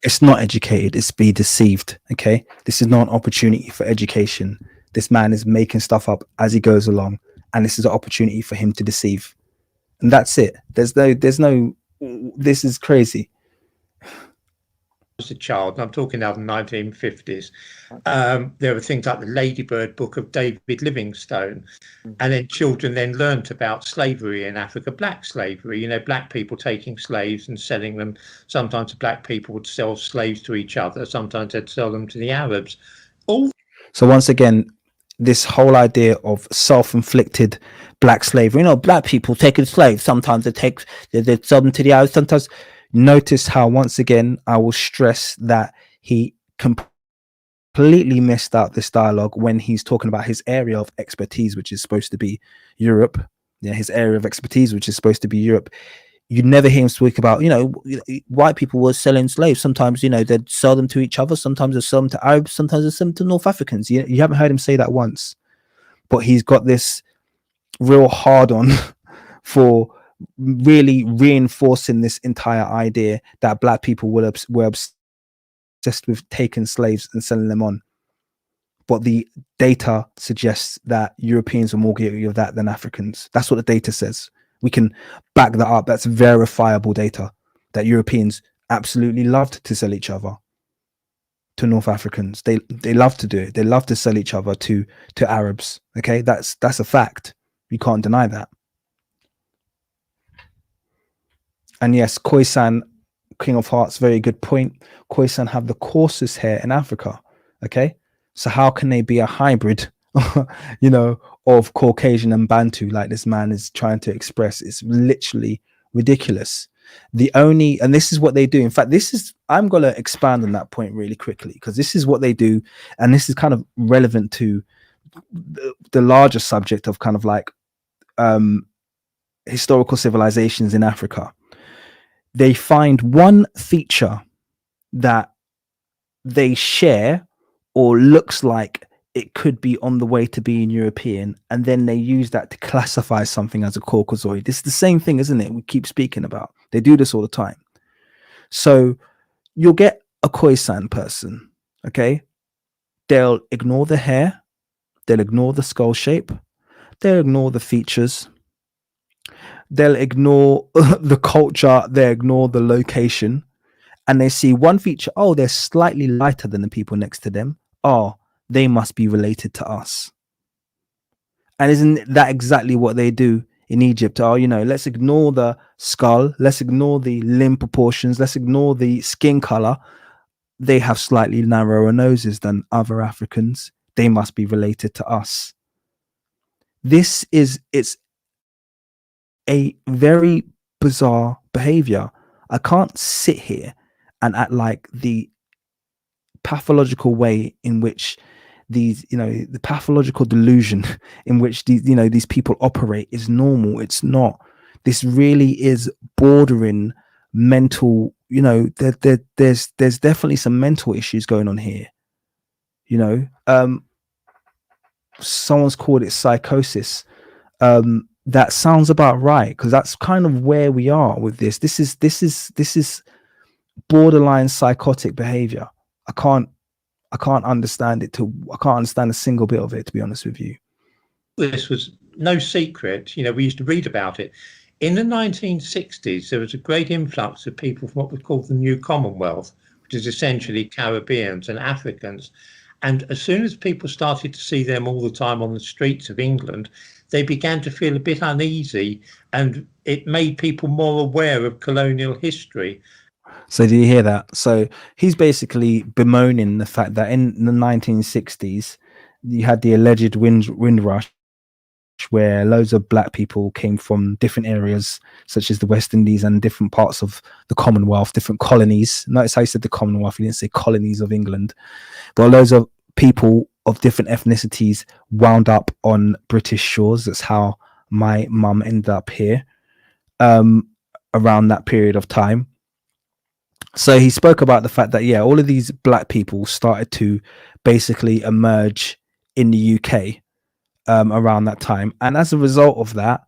It's not educated, it's be deceived, okay? This is not an opportunity for education. This man is making stuff up as he goes along, and this is an opportunity for him to deceive. And that's it. There's no, this is crazy. Was a child, and I'm talking now the 1950s, there were things like the Ladybird book of David Livingstone, and then children then learnt about slavery in Africa, black slavery, you know, black people taking slaves and selling them. Sometimes the black people would sell slaves to each other, sometimes they'd sell them to the Arabs. So once again, this whole idea of self-inflicted black slavery, you know, black people taking slaves, sometimes they sell them to the Arabs, sometimes. Notice how, once again, I will stress that he completely missed out this dialogue when he's talking about his area of expertise, which is supposed to be Europe. Yeah, his area of expertise, which is supposed to be Europe. You never hear him speak about, you know, white people were selling slaves. Sometimes, you know, they'd sell them to each other. Sometimes they'd sell them to Arabs. Sometimes they'd sell them to North Africans. You haven't heard him say that once. But he's got this real hard on for really reinforcing this entire idea that black people were obsessed with taking slaves and selling them on. But the data suggests that Europeans are more guilty of that than Africans. That's what the data says. We can back that up. That's verifiable data that Europeans absolutely loved to sell each other to North Africans. They love to do it. They love to sell each other to Arabs. Okay, that's a fact. You can't deny that. And yes, Khoisan, King of Hearts, very good point. Khoisan have the coarsest hair in Africa. Okay, so how can they be a hybrid, you know, of Caucasian and Bantu like this man is trying to express? It's literally ridiculous. And this is what they do. In fact, I'm going to expand on that point really quickly, because this is what they do. And this is kind of relevant to the larger subject of kind of like historical civilizations in Africa. They find one feature that they share or looks like it could be on the way to being European, and then they use that to classify something as a Caucasoid. This is the same thing, isn't it? We keep speaking about. They do this all the time. So you'll get a Khoisan person, okay? They'll ignore the hair, they'll ignore the skull shape, they'll ignore the features, they'll ignore the culture, they ignore the location, and they see one feature. Oh, they're slightly lighter than the people next to them. Oh, they must be related to us. And isn't that exactly what they do in Egypt? Oh, you know, let's ignore the skull, let's ignore the limb proportions, let's ignore the skin color. They have slightly narrower noses than other Africans. They must be related to us. It's a very bizarre behavior. I can't sit here and act like the pathological way in which these, you know, the pathological delusion in which these, you know, these people operate is normal. It's not. This really is bordering mental, you know, there's definitely some mental issues going on here. You know, someone's called it psychosis. That sounds about right, because that's kind of where we are with this. This is borderline psychotic behavior. I I can't understand it. I can't understand a single bit of it, to be honest with you. This was no secret. We used to read about it. In the 1960s, there was a great influx of people from what was called the New Commonwealth, which is essentially Caribbeans and Africans. And as soon as people started to see them all the time on the streets of England, they began to feel a bit uneasy, and it made people more aware of colonial history. So did you hear that? So he's basically bemoaning the fact that in the 1960s, you had the alleged wind rush, where loads of black people came from different areas, such as the West Indies and different parts of the Commonwealth, different colonies. Notice how he said the Commonwealth, he didn't say colonies of England. But loads of people of different ethnicities wound up on British shores. That's how my mum ended up here around that period of time. So he spoke about the fact that, yeah, all of these black people started to basically emerge in the UK around that time. And as a result of that,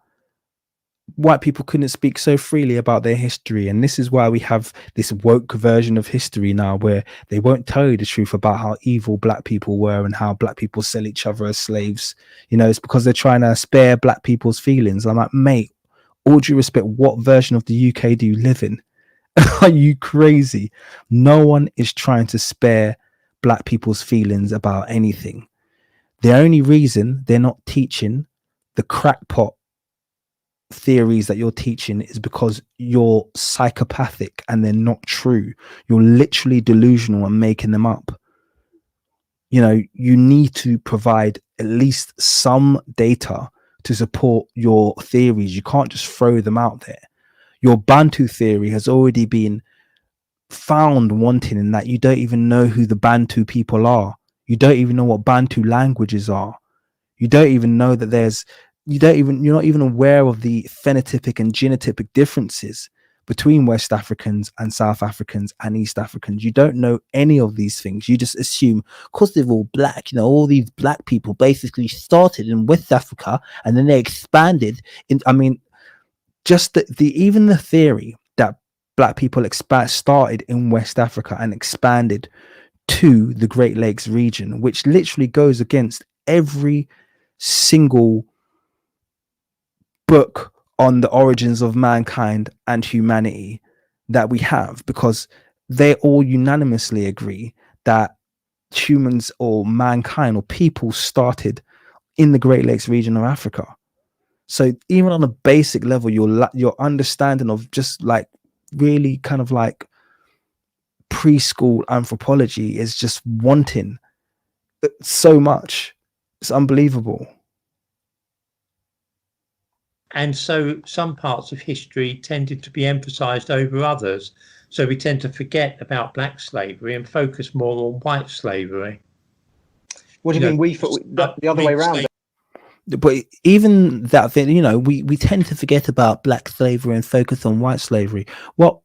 white people couldn't speak so freely about their history. And this is why we have this woke version of history now, where they won't tell you the truth about how evil black people were and how black people sell each other as slaves. It's because they're trying to spare black people's feelings. I'm like, mate, all due respect, what version of the UK do you live in? Are you crazy? No one is trying to spare black people's feelings about anything. The only reason they're not teaching the crackpot theories that you're teaching is because you're psychopathic and they're not true. You're literally delusional and making them up. You need to provide at least some data to support your theories. You can't just throw them out there. Your Bantu theory has already been found wanting in that you don't even know who the Bantu people are. You don't even know what Bantu languages are. You don't even know that you're not even aware of the phenotypic and genotypic differences between West Africans and South Africans and East Africans. You don't know any of these things. You just assume, because they're all black, all these black people basically started in West Africa and then they expanded just even the theory that black people started in West Africa and expanded to the Great Lakes region, which literally goes against every single book on the origins of mankind and humanity that we have, because they all unanimously agree that humans or mankind or people started in the Great Lakes region of Africa. So even on a basic level, your understanding of just like really kind of like preschool anthropology is just wanting so much. It's unbelievable. And so some parts of history tended to be emphasized over others. So we tend to forget about black slavery and focus more on white slavery. What do you mean the other way around? But even that thing, we tend to forget about black slavery and focus on white slavery. Well,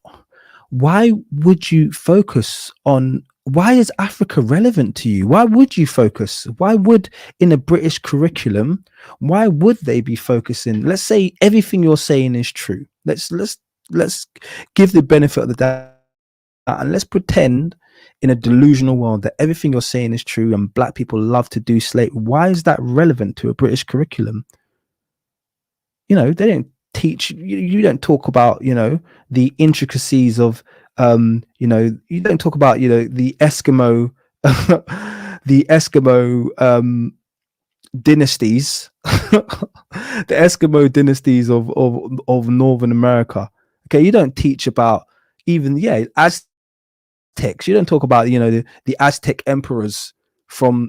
why would you focus on, why is Africa relevant to you? Why would you focus? Why would, in a British curriculum, why would they be focusing? Let's say everything you're saying is true. Let's give the benefit of the doubt and let's pretend in a delusional world that everything you're saying is true and black people love to do slave. Why is that relevant to a British curriculum? They don't teach, you don't talk about, the intricacies of, you don't talk about, the Eskimo, the Eskimo dynasties, the Eskimo dynasties of Northern America. Okay, you don't teach about even, Aztecs. You don't talk about, the Aztec emperors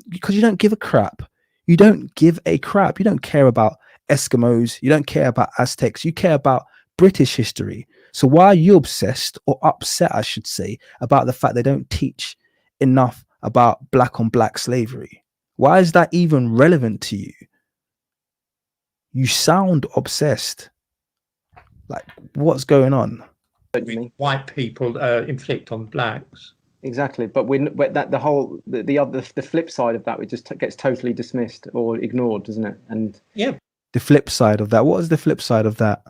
because you don't give a crap. You don't give a crap. You don't care about Eskimos. You don't care about Aztecs. You care about British history. So why are you obsessed, or upset, I should say, about the fact they don't teach enough about black on black slavery? Why is that even relevant to you? You sound obsessed. Like, what's going on? White people inflict on blacks. Exactly, but the flip side of that, it just gets totally dismissed or ignored, doesn't it? And yeah, the flip side of that. What is the flip side of that?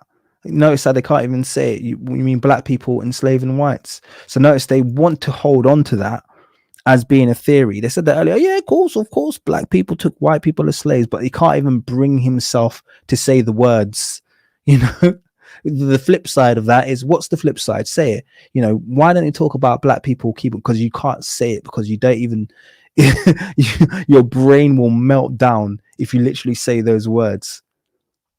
Notice that they can't even say it. You mean black people enslaving whites? So notice they want to hold on to that as being a theory. They said that earlier. Yeah, of course, black people took white people as slaves, but he can't even bring himself to say the words. You know, the flip side of that is, what's the flip side? Say it. You know, why don't you talk about black people? Keep it, because you can't say it, because you don't even. Your brain will melt down if you literally say those words.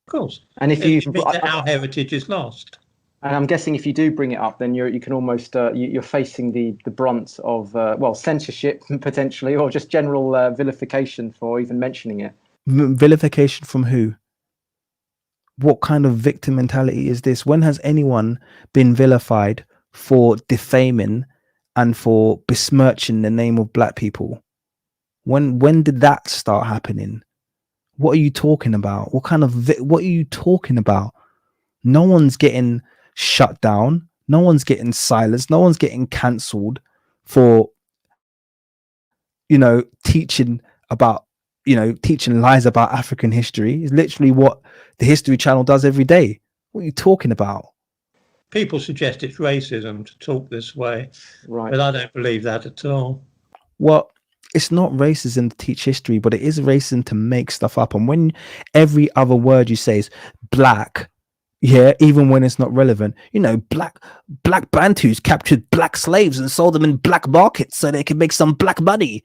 Of course. And if you, our heritage is lost. and I'm guessing if you do bring it up, then you can almost you're facing the brunt of well, censorship potentially, or just general vilification for even mentioning it. Vilification from who? What kind of victim mentality is this? When has anyone been vilified for defaming and for besmirching the name of black people? When did that start happening? What are you talking about? What are you talking about? No one's getting shut down. No one's getting silenced. No one's getting cancelled for, teaching lies about African history. Is literally what the History Channel does every day. What are you talking about? People suggest it's racism to talk this way, right? But I don't believe that at all. Well, it's not racism to teach history, but it is racism to make stuff up. And when every other word you say is black, yeah, even when it's not relevant, black Bantus captured black slaves and sold them in black markets so they could make some black money.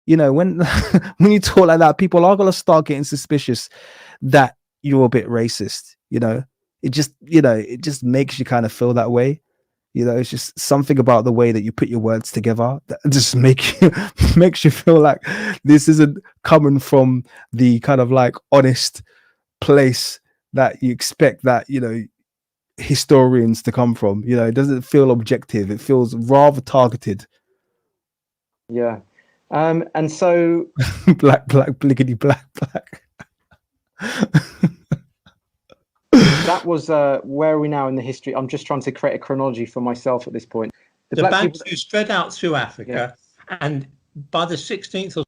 When when you talk like that, people are gonna start getting suspicious that you're a bit racist. It just makes you kind of feel that way. It's just something about the way that you put your words together that just makes you feel like this isn't coming from the kind of like honest place that you expect that historians to come from. It doesn't feel objective. It feels rather targeted. Yeah. And so black bliggity black. That was where are we now in the history? I'm just trying to create a chronology for myself at this point. The Bantu spread out through Africa, and by the 16th or...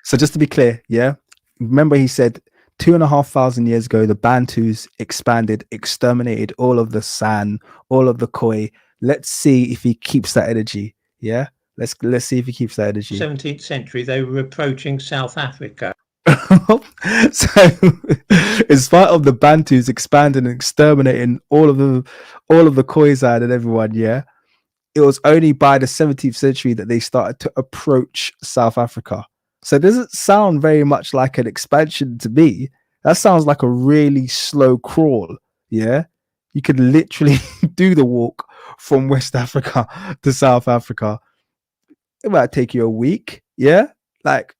So just to be clear, yeah, remember he said 2,500 years ago the Bantus expanded, exterminated all of the San, all of the Khoi. Let's see if he keeps that energy. Yeah, let's see if he keeps that energy. 17th century, they were approaching South Africa. So in spite of the Bantus expanding and exterminating all of the Khoisan and everyone, yeah, it was only by the 17th century that they started to approach South Africa. So it doesn't sound very much like an expansion to me. That sounds like a really slow crawl. Yeah, you could literally do the walk from West Africa to South Africa. It might take you a week. Yeah, like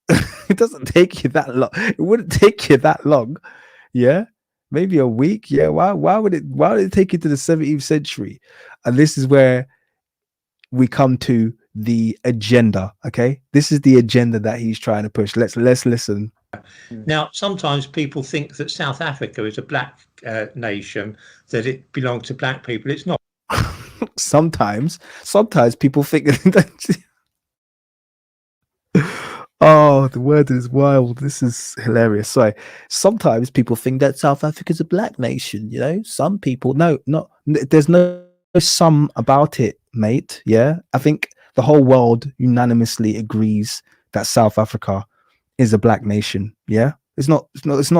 it doesn't take you that long. It wouldn't take you that long. Yeah, maybe a week. Yeah, why would it take you to the 17th century? And this is where we come to the agenda. Okay, this is the agenda that he's trying to push. Let's listen. Now, sometimes people think that South Africa is a black nation, that it belongs to black people. It's not. sometimes people think that. Oh, the word is wild. This is hilarious. Sorry. Sometimes people think that South Africa is a black nation. Some people, there's no some about it, mate. Yeah, I think the whole world unanimously agrees that South Africa is a black nation. Yeah, it's not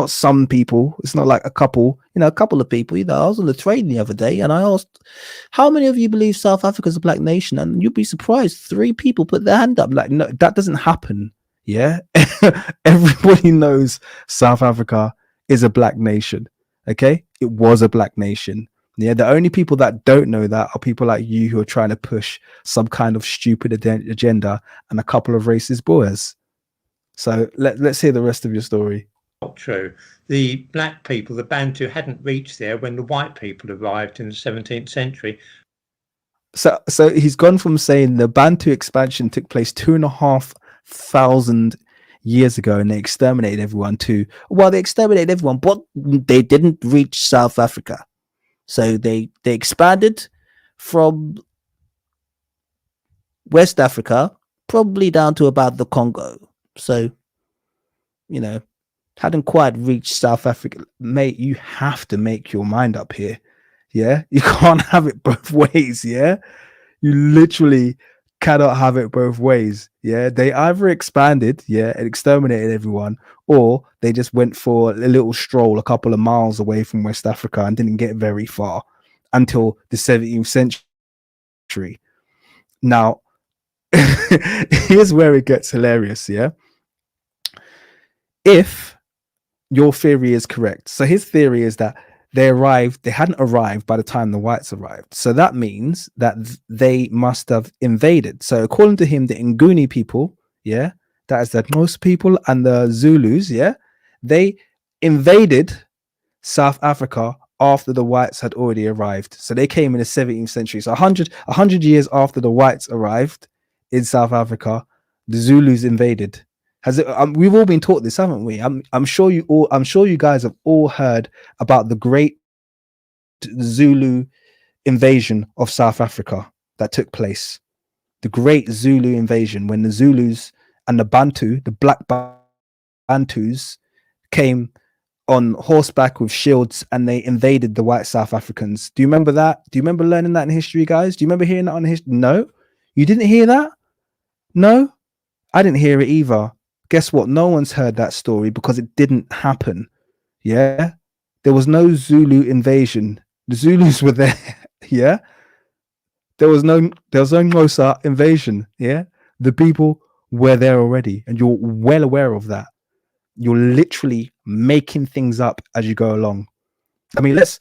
some people. It's not like a couple of people. I was on the train the other day and I asked, how many of you believe South Africa is a black nation? And you'd be surprised, 3 people put their hand up. Like, no, that doesn't happen. Yeah, everybody knows South Africa is a black nation. Okay, it was a black nation. Yeah, the only people that don't know that are people like you who are trying to push some kind of stupid agenda and a couple of racist boys. So let's hear the rest of your story. Not true. The black people, the Bantu, hadn't reached there when the white people arrived in the 17th century. So he's gone from saying the Bantu expansion took place 2,500 years ago and they exterminated everyone to, well, they exterminated everyone, but they didn't reach South Africa. So they expanded from West Africa, probably down to about the Congo. So, hadn't quite reached South Africa. Mate, you have to make your mind up here. Yeah, you can't have it both ways. Yeah, you literally cannot have it both ways. Yeah, they either expanded, yeah, and exterminated everyone, or they just went for a little stroll a couple of miles away from West Africa and didn't get very far until the 17th century. Now, here's where it gets hilarious. Yeah, if your theory is correct, so his theory is that they hadn't arrived by the time the whites arrived. So that means that they must have invaded. So according to him, the Nguni people, yeah, that is the Xhosa people and the Zulus, yeah, they invaded South Africa after the whites had already arrived. So they came in the 17th century. So 100 years after the whites arrived in South Africa, the Zulus invaded. We've all been taught this, haven't we? I'm sure you guys have all heard about the great Zulu invasion of South Africa that took place. The great Zulu invasion, when the Zulus and the Bantu, the black Bantus, came on horseback with shields and they invaded the white South Africans. Do you remember that? Do you remember learning that in history, guys? Do you remember hearing that on history? No? You didn't hear that? No? I didn't hear it either. Guess what? No one's heard that story because it didn't happen. Yeah? There was no Zulu invasion. The Zulus were there. Yeah? There was no Xhosa invasion. Yeah? The people were there already. And you're well aware of that. You're literally making things up as you go along. I mean, let's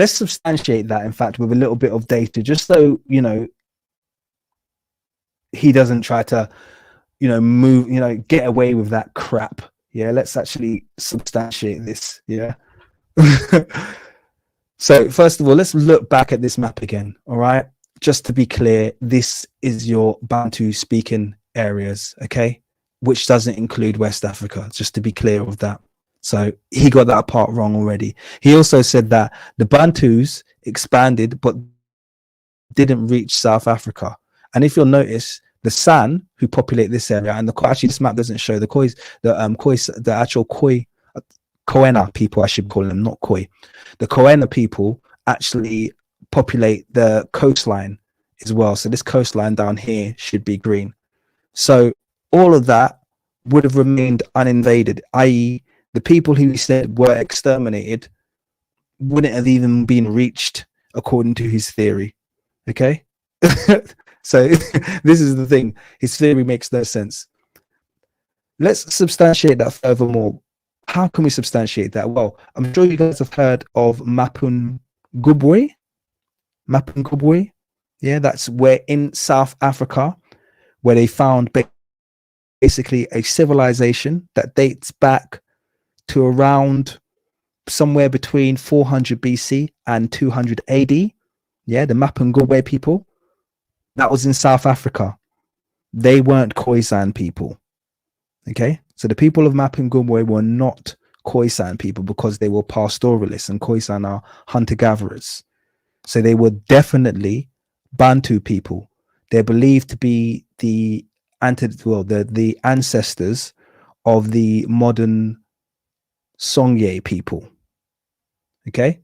substantiate that, in fact, with a little bit of data, just so, you know, he doesn't try to, you know, move, you know, get away with that crap. Yeah, let's actually substantiate this. Yeah. So first of all, let's look back at this map again. All right. Just to be clear, this is your Bantu speaking areas. Okay. Which doesn't include West Africa, just to be clear of that. So he got that part wrong already. He also said that the Bantus expanded but didn't reach South Africa. And if you'll notice, the San, who populate this area, and actually this map doesn't show the Khois, the actual Khoena people, I should call them, not Khoi. The Khoena people actually populate the coastline as well. So this coastline down here should be green. So all of that would have remained uninvaded, i.e. the people who he said were exterminated wouldn't have even been reached according to his theory. Okay? So this is the thing. His theory makes no sense. Let's substantiate that furthermore. How can we substantiate that? Well, I'm sure you guys have heard of Mapungubwe. Mapungubwe. Yeah, that's where in South Africa, where they found basically a civilization that dates back to around somewhere between 400 BC and 200 AD. Yeah, the Mapungubwe people. That was in South Africa. They weren't Khoisan people. Okay, so the people of Mapungubwe were not Khoisan people because they were pastoralists, and Khoisan are hunter-gatherers. So they were definitely Bantu people. They're believed to be the ancestors of the modern Songye people. Okay,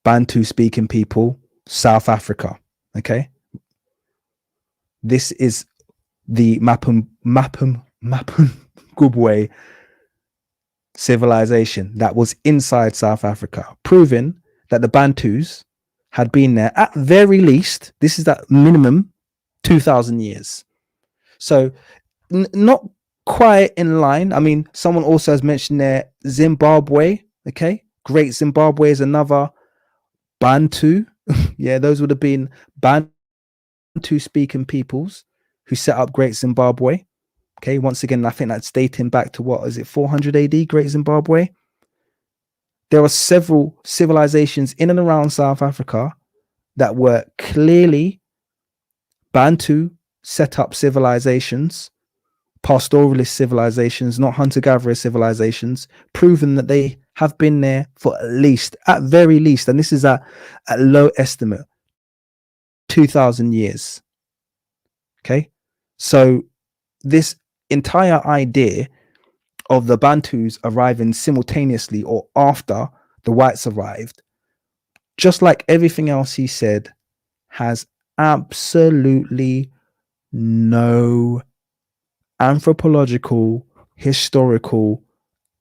Bantu speaking people, South Africa. Okay, this is the Mapungubwe civilization that was inside South Africa, proving that the Bantus had been there at very least, this is that minimum, 2,000 years. So not quite in line. I mean, someone also has mentioned there Zimbabwe. Okay, Great Zimbabwe is another Bantu. Yeah, those would have been Bantu speaking peoples who set up Great Zimbabwe. Okay, once again, I think that's dating back to what is it, 400 AD, Great Zimbabwe. There are several civilizations in and around South Africa that were clearly Bantu set up civilizations, pastoralist civilizations, not hunter-gatherer civilizations, proven that they have been there for at very least, and this is a low estimate, 2,000 years. Okay, so this entire idea of the Bantus arriving simultaneously or after the whites arrived, just like everything else he said, has absolutely no anthropological, historical,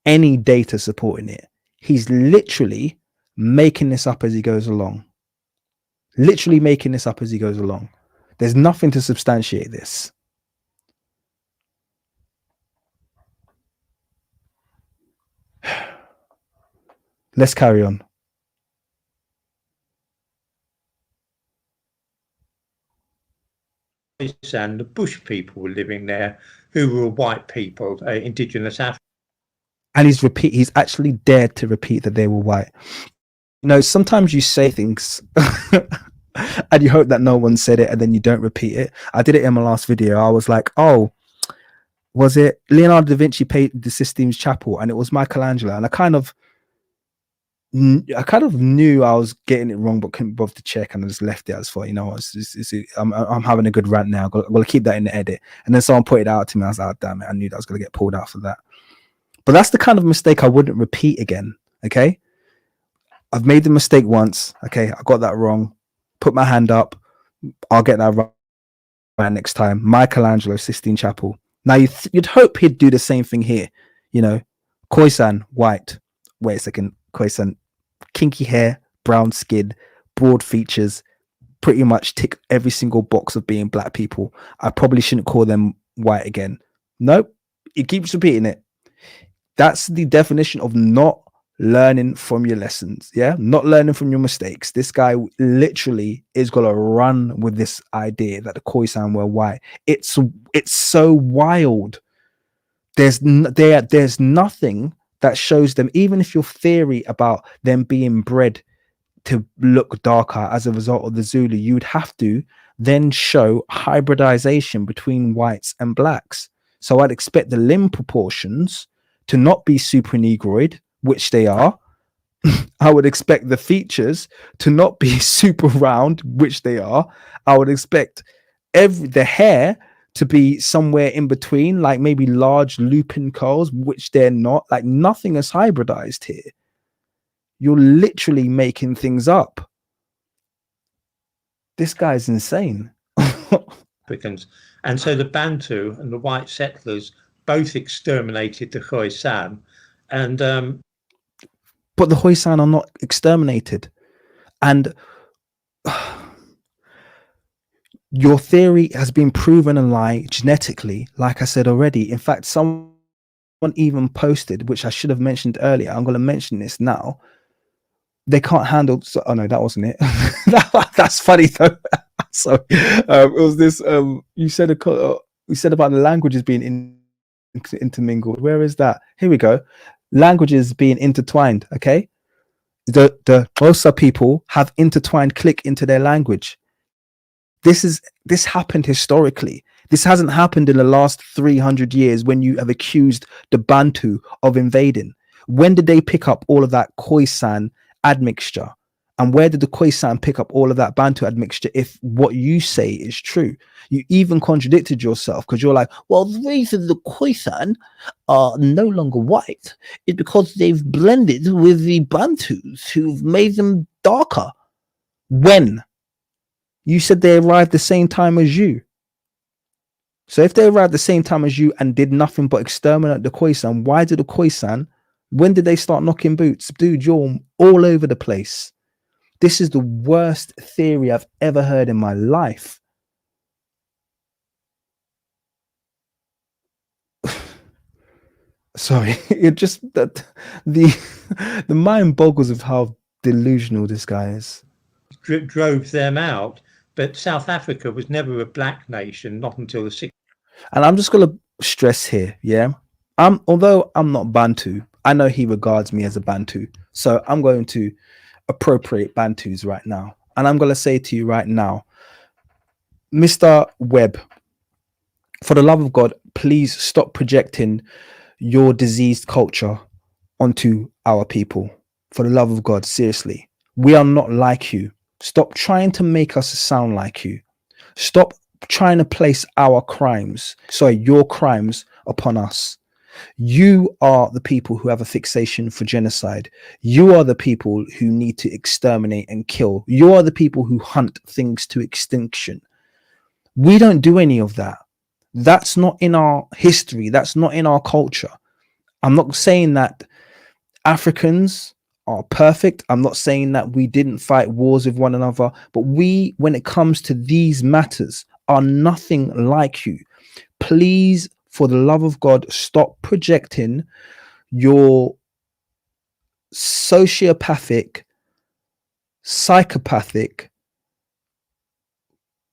any data supporting it. He's literally making this up as he goes along. Literally making this up as he goes along. There's nothing to substantiate this. Let's carry on. And the bush people were living there, who were white people, indigenous Africans. And he's actually dared to repeat that they were white. You know, sometimes you say things and you hope that no one said it and then you don't repeat it. I did it in my last video. I was like, oh, was it Leonardo da Vinci painted the Sistine Chapel and it was Michelangelo? And I kind of knew I was getting it wrong, but couldn't bother to check, and I just left it. I just thought, you know, I'm having a good rant now. I'm gonna keep that in the edit. And then someone pointed it out to me. I was like, oh, damn it, I knew that I was gonna get pulled out for that. But that's the kind of mistake I wouldn't repeat again. Okay, I've made the mistake once. Okay, I got that wrong. Put my hand up. I'll get that right next time. Michelangelo, Sistine Chapel. Now you'd hope he'd do the same thing here. You know, Khoisan, white. Wait a second, Khoisan, kinky hair, brown skin, broad features, pretty much tick every single box of being black people. I probably shouldn't call them white again. Nope, he keeps repeating it. That's the definition of not learning from your lessons. Yeah, not learning from your mistakes. This guy literally is gonna run with this idea that the Khoisan were white. It's so wild. There's nothing that shows them, even if your theory about them being bred to look darker as a result of the Zulu, you would have to then show hybridization between whites and blacks. So I'd expect the limb proportions to not be super negroid, which they are. I would expect the features to not be super round, which they are. I would expect the hair to be somewhere in between, like maybe large looping curls, which they're not. Like nothing is hybridized here. You're literally making things up. This guy's insane. Africans. And so the Bantu and the white settlers both exterminated the Khoisan. And but the Khoisan are not exterminated. And your theory has been proven a lie genetically, like I said already. In fact, someone even posted, which I should have mentioned earlier. I'm going to mention this now. They can't handle. Oh no, that wasn't it. That's funny though. So it was this. You said about the languages being intermingled. Where is that? Here we go. Languages being intertwined. Okay, the Xhosa people have intertwined click into their language. This happened historically. This hasn't happened in the last 300 years when you have accused the Bantu of invading. When did they pick up all of that Khoisan admixture? And where did the Khoisan pick up all of that Bantu admixture if what you say is true? You even contradicted yourself because you're like, well, the reason the Khoisan are no longer white is because they've blended with the Bantus who've made them darker. When? You said they arrived the same time as you. So if they arrived the same time as you and did nothing but exterminate the Khoisan, why did the Khoisan, when did they start knocking boots? Dude, you're all over the place. This is the worst theory I've ever heard in my life. Sorry, it just that the mind boggles of how delusional this guy is. Drove them out. But South Africa was never a black nation, not until the 60s. And I'm just going to stress here, yeah? Although I'm not Bantu, I know he regards me as a Bantu. So I'm going to appropriate Bantus right now. And I'm going to say to you right now, Mr. Webb, for the love of God, please stop projecting your diseased culture onto our people. For the love of God, seriously. We are not like you. Stop trying to make us sound like you. Stop trying to place your crimes upon us. You are the people who have a fixation for genocide. You are the people who need to exterminate and kill. You are the people who hunt things to extinction. We don't do any of that. That's not in our history. That's not in our culture. I'm not saying that Africans are perfect. I'm not saying that we didn't fight wars with one another, but we, when it comes to these matters, are nothing like you. Please, for the love of God, stop projecting your sociopathic, psychopathic,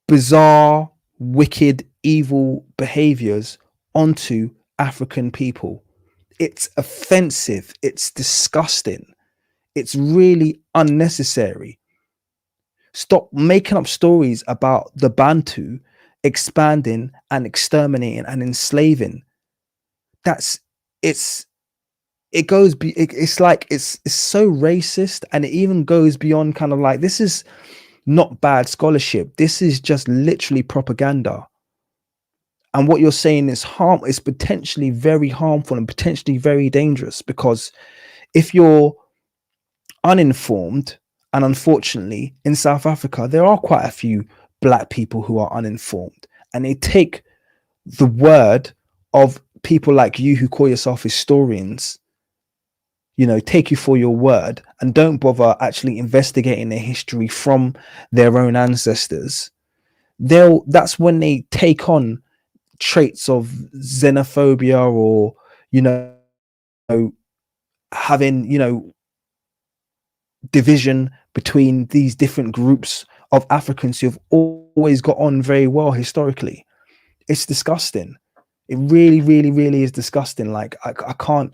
bizarre, wicked, evil behaviors onto African people. It's offensive. It's disgusting. It's really unnecessary. Stop making up stories about the Bantu expanding and exterminating and enslaving. It's like it's so racist, and it even goes beyond kind of like, this is not bad scholarship. This is just literally propaganda. And what you're saying is potentially very harmful and potentially very dangerous, because if you're uninformed, and unfortunately in South Africa, there are quite a few black people who are uninformed, and they take the word of people like you who call yourself historians, take you for your word, and don't bother actually investigating their history from their own ancestors. That's when they take on traits of xenophobia, or having division between these different groups of Africans who have always got on very well historically. It's disgusting. It really, really, really is disgusting. Like I can't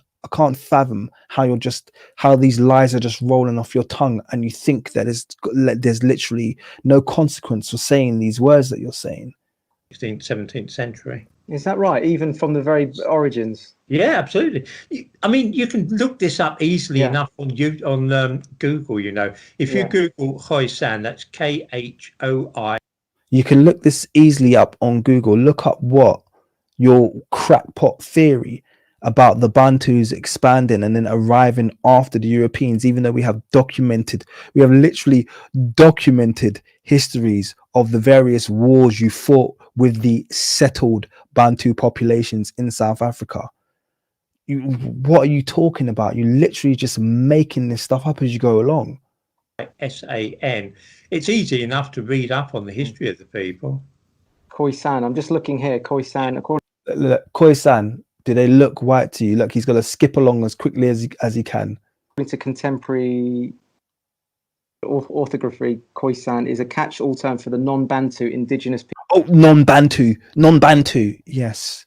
fathom how these lies are just rolling off your tongue, and you think that there's literally no consequence for saying these words that you're saying. 16th, 17th century. Is that right? Even from the very origins? Yeah, absolutely. I mean, you can look this up easily enough on Google. If you Google Khoisan, that's Khoi. You can look this easily up on Google. Look up what your crackpot theory about the Bantus expanding and then arriving after the Europeans, even though we have literally documented histories of the various wars you fought with the settled Bantu populations in South Africa. What are you talking about? You're literally just making this stuff up as you go along. SAN. It's easy enough to read up on the history of the people. Khoisan. I'm just looking here. Khoisan. Khoisan, do they look white to you? Look, he's got to skip along as quickly as he can. According to contemporary orthography, Khoisan is a catch-all term for the non-Bantu indigenous people. Oh, non-Bantu. Yes.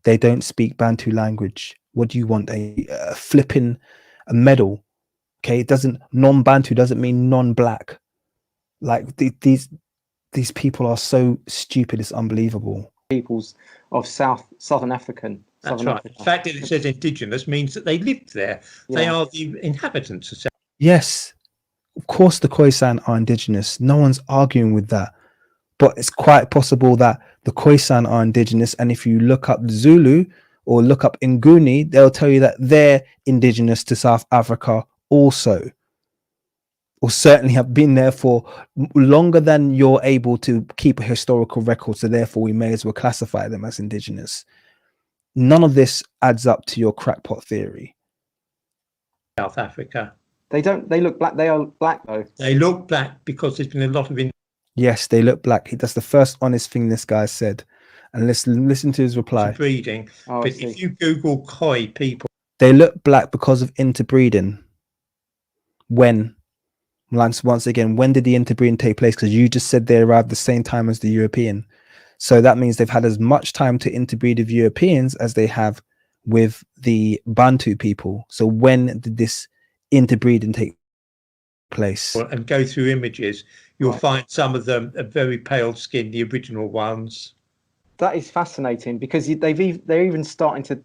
They don't speak Bantu language. What do you want? A flipping a medal? Okay, non-Bantu doesn't mean non-black. Like these people are so stupid. It's unbelievable. Peoples of Southern African. That's right. The fact that it says indigenous means that they lived there. Yeah. They are the inhabitants of South. Yes, of course the Khoisan are indigenous. No one's arguing with that. But it's quite possible that the Khoisan are indigenous, and if you look up Zulu or look up Nguni, they'll tell you that they're indigenous to South Africa also, or certainly have been there for longer than you're able to keep a historical record, so therefore we may as well classify them as indigenous. None of this adds up to your crackpot theory. South Africa. They look black. They are black though. They look black because there's been a lot of Yes, they look black. That's the first honest thing this guy said. And listen to his reply. Breeding. But if you Google Khoi people, they look black because of interbreeding. When? Once again, when did the interbreeding take place? Because you just said they arrived the same time as the European. So that means they've had as much time to interbreed with Europeans as they have with the Bantu people. So when did this interbreeding take place? And go through images, you'll find some of them are very pale skinned, the original ones. That is fascinating, because they're even starting to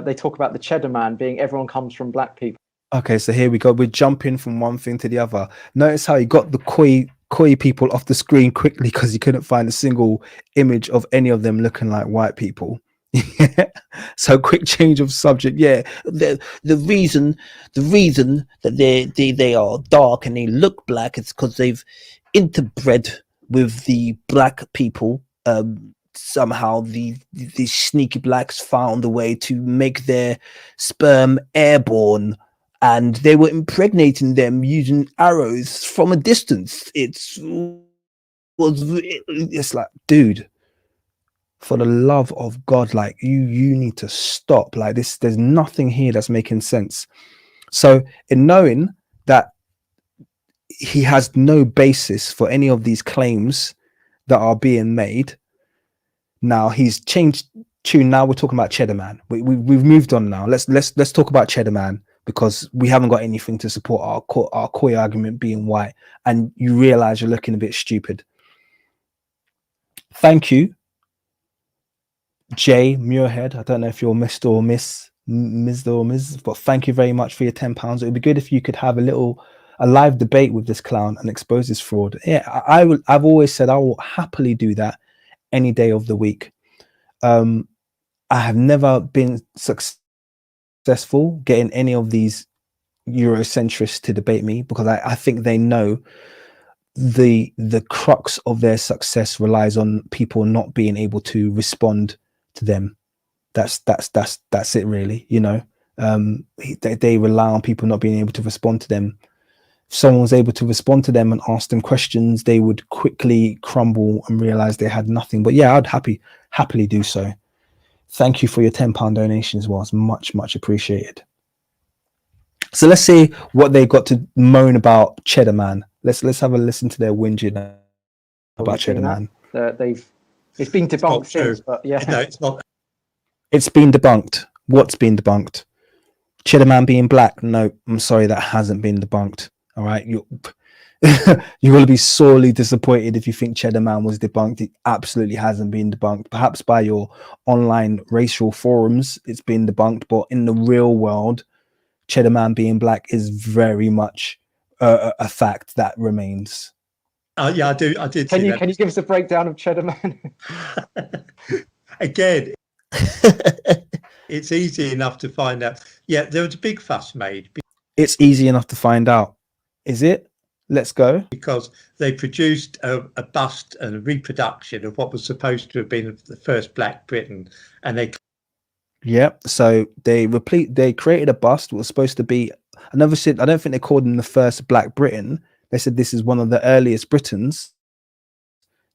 they talk about the Cheddar Man being everyone comes from black people. Okay, so here we go. We're jumping from one thing to the other. Notice how he got the Khoi people off the screen quickly because he couldn't find a single image of any of them looking like white people. So quick change of subject. Yeah, the reason that they are dark and they look black is because they've interbred with the black people. Somehow these sneaky blacks found a way to make their sperm airborne, and they were impregnating them using arrows from a distance. It's like, dude, for the love of God, like you need to stop. Like this, there's nothing here that's making sense. So in knowing that he has no basis for any of these claims that are being made, now he's changed tune. Now we're talking about Cheddar Man. We've moved on now. Let's talk about Cheddar Man, because we haven't got anything to support our core argument being white, and you realize you're looking a bit stupid. Thank you, Jay Muirhead. I don't know if you're Mr. or Miss, but thank you very much for your £10. It would be good if you could have a live debate with this clown and expose his fraud. Yeah, I've always said I will happily do that any day of the week. I have never been successful getting any of these Eurocentrists to debate me, because I think they know the crux of their success relies on people not being able to respond to them. That's it, really. You know, they rely on people not being able to respond to them. If someone was able to respond to them and ask them questions, they would quickly crumble and realize they had nothing. But yeah, I'd happily do so. Thank you for your £10 donation as well. It's much appreciated. So let's see what they got to moan about Cheddar Man. Let's have a listen to their whinging about Cheddar Man. It's been debunked since, but yeah. No, it's not. It's been debunked. What's been debunked? Cheddar Man being black? No, I'm sorry, that hasn't been debunked. All right, you're going to be sorely disappointed if you think Cheddar Man was debunked. It absolutely hasn't been debunked. Perhaps by your online racial forums it's been debunked, but in the real world, Cheddar Man being black is very much a fact that remains. Yeah, I did. Can you give us a breakdown of Cheddar Man? Again, it's easy enough to find out. Yeah, there was a big fuss made. It's easy enough to find out. Is it? Let's go. Because they produced a bust and a reproduction of what was supposed to have been the first Black Britain, and they. Yep. So they created a bust. It was supposed to be. I don't think they called him the first Black Britain. They said this is one of the earliest Britons.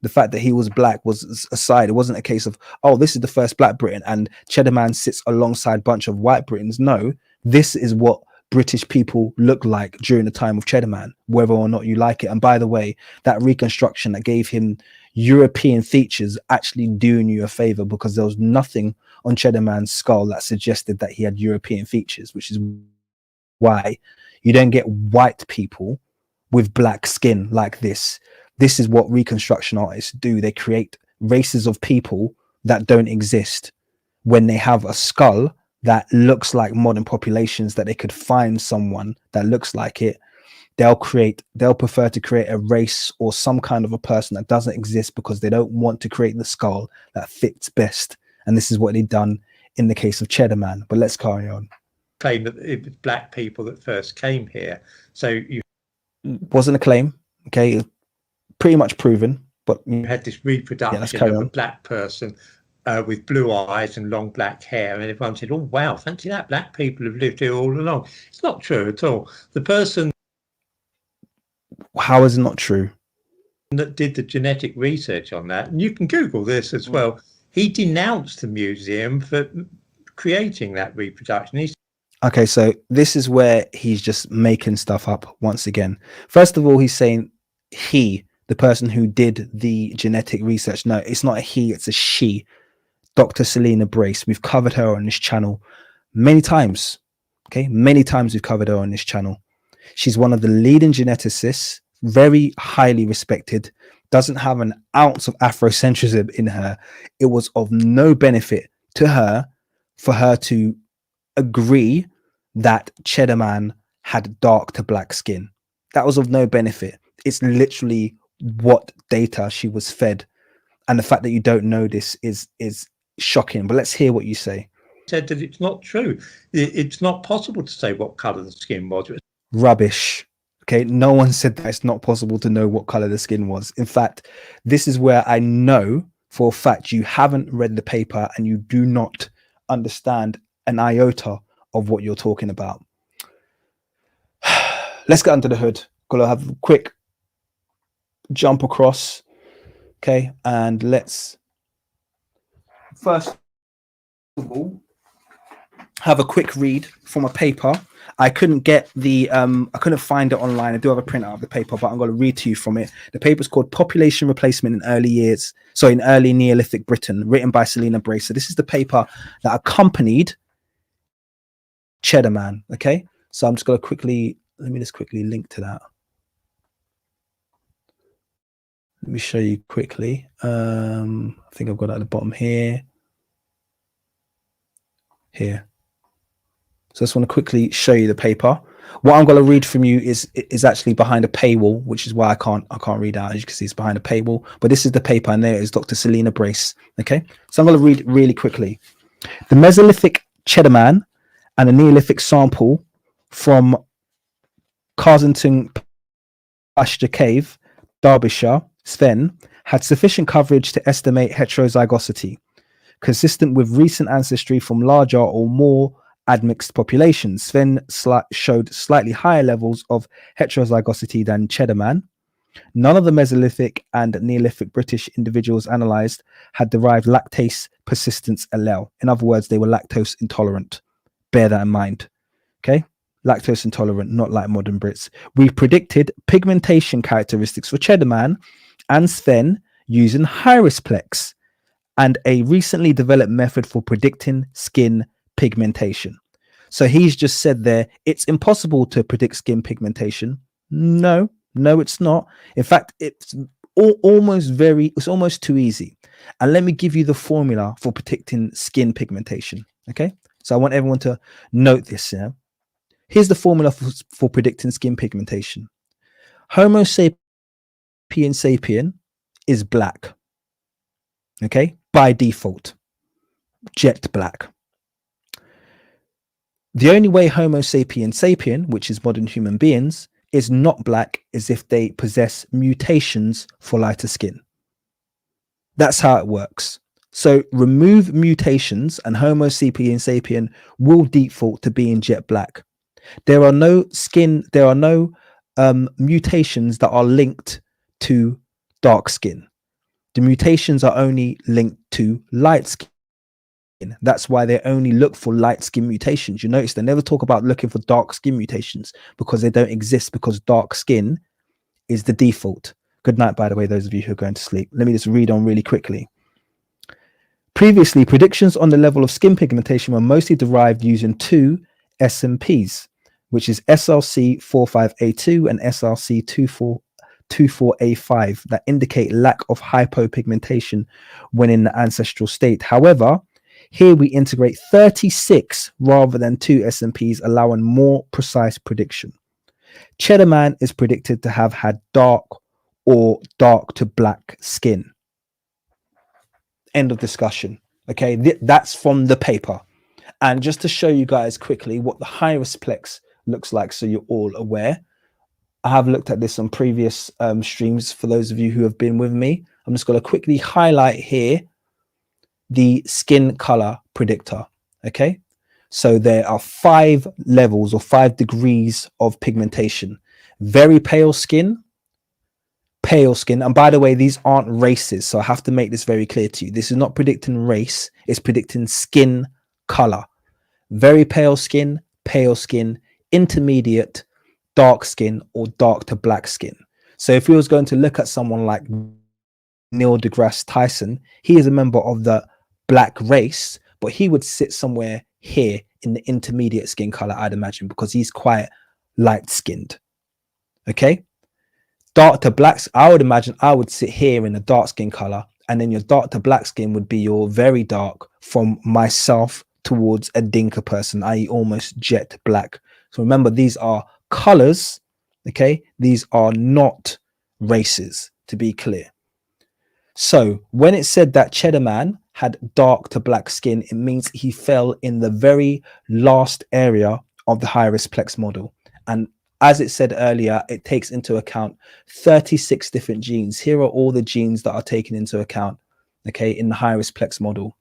The fact that he was black was aside. It wasn't a case of, oh, this is the first Black Britain and Cheddar Man sits alongside a bunch of white Britons. No, this is what British people look like during the time of Cheddar Man, whether or not you like it. And by the way, that reconstruction that gave him European features actually doing you a favor, because there was nothing on Cheddar Man's skull that suggested that he had European features, which is why you don't get white people with black skin like this. This is what reconstruction artists do. They create races of people that don't exist. When they have a skull that looks like modern populations, that they could find someone that looks like it, they'll prefer to create a race or some kind of a person that doesn't exist, because they don't want to create the skull that fits best. And this is what they've done in the case of Cheddar Man. But let's carry on. Claim that it was black people that first came here. So you wasn't a claim. Okay, pretty much proven. But you had this reproduction of a black person with blue eyes and long black hair, and everyone said, "Oh wow, fancy that! Black people have lived here all along." It's not true at all. The person. How is it not true? That did the genetic research on that, and you can Google this as well. He denounced the museum for creating that reproduction. Okay, so this is where he's just making stuff up once again. First of all, he's saying he, the person who did the genetic research. No, it's not a he, it's a she. Dr. Selena Brace. We've covered her on this channel many times. Okay, many times we've covered her on this channel. She's one of the leading geneticists, very highly respected, doesn't have an ounce of Afrocentrism in her. It was of no benefit to her for her to agree that Cheddar Man had dark to black skin. That was of no benefit. It's literally what data she was fed. And the fact that you don't know this is shocking. But let's hear what you say. Said that it's not true. It's not possible to say what color the skin was. Rubbish. Okay, no one said that it's not possible to know what color the skin was. In fact, this is where I know for a fact you haven't read the paper and you do not understand an iota of what you're talking about. Let's get under the hood. Gonna have a quick jump across. Okay, and let's first of all have a quick read from a paper. I couldn't get the I couldn't find it online. I do have a printout of the paper, but I'm going to read to you from it. The paper is called Population Replacement in Early Neolithic Britain, written by Selina Brace. So this is the paper that accompanied Cheddar Man. Okay, so I'm just going to let me just quickly link to that. Let me show you quickly. I think I've got it at the bottom here. So I just want to quickly show you the paper. What I'm going to read from you is actually behind a paywall, which is why I can't read out. As you can see, it's behind a paywall. But this is the paper, and there is Dr. Selina Brace. Okay, so I'm going to read really quickly. The Mesolithic Cheddar Man and a Neolithic sample from Carsington Pasture Cave, Derbyshire, Sven, had sufficient coverage to estimate heterozygosity, consistent with recent ancestry from larger or more admixed populations. Sven showed slightly higher levels of heterozygosity than Cheddar Man. None of the Mesolithic and Neolithic British individuals analysed had derived lactase persistence allele. In other words, they were lactose intolerant. Bear that in mind. Okay? Lactose intolerant, not like modern Brits. We predicted pigmentation characteristics for Cheddar Man and Sven using Hyrisplex and a recently developed method for predicting skin pigmentation. So he's just said there, it's impossible to predict skin pigmentation. No, it's not. In fact, it's almost too easy. And let me give you the formula for predicting skin pigmentation. Okay, so I want everyone to note this. Yeah? Here's the formula for predicting skin pigmentation. Homo sapien sapien is black. Okay, by default, jet black. The only way Homo sapien sapien, which is modern human beings, is not black is if they possess mutations for lighter skin. That's how it works. So remove mutations and Homo sapien sapien will default to being jet black. There are no mutations that are linked to dark skin. The mutations are only linked to light skin. That's why they only look for light skin mutations. You notice they never talk about looking for dark skin mutations because they don't exist, because dark skin is the default. Good night, by the way, those of you who are going to sleep. Let me just read on really quickly. Previously, predictions on the level of skin pigmentation were mostly derived using two SNPs, which is SRC45A2 and SRC24A5, that indicate lack of hypopigmentation when in the ancestral state. However, here we integrate 36 rather than two SNPs, allowing more precise prediction. Cheddar Man is predicted to have had dark or dark to black skin. End of discussion. Okay, that's from the paper. And just to show you guys quickly what the Hyrisplex looks like, so you're all aware, I have looked at this on previous streams. For those of you who have been with me, I'm just going to quickly highlight here the skin color predictor. Okay, so there are 5 levels or 5 degrees of pigmentation. Very pale skin, and by the way, these aren't races, so I have to make this very clear to you. This is not predicting race, it's predicting skin color. Very pale skin, intermediate, dark skin, or dark to black skin. So if we was going to look at someone like Neil deGrasse Tyson, he is a member of the black race, but he would sit somewhere here in the intermediate skin color, I'd imagine, because he's quite light skinned. Okay, dark to blacks, I would imagine I would sit here in a dark skin color, and then your dark to black skin would be your very dark from myself towards a dinka person, i.e. almost jet black. So remember, these are colors. Okay, these are not races, to be clear. So when it said that Cheddar Man had dark to black skin, it means he fell in the very last area of the Hyrisplex model. And as it said earlier, it takes into account 36 different genes. Here are all the genes that are taken into account, okay, in the high-risk model.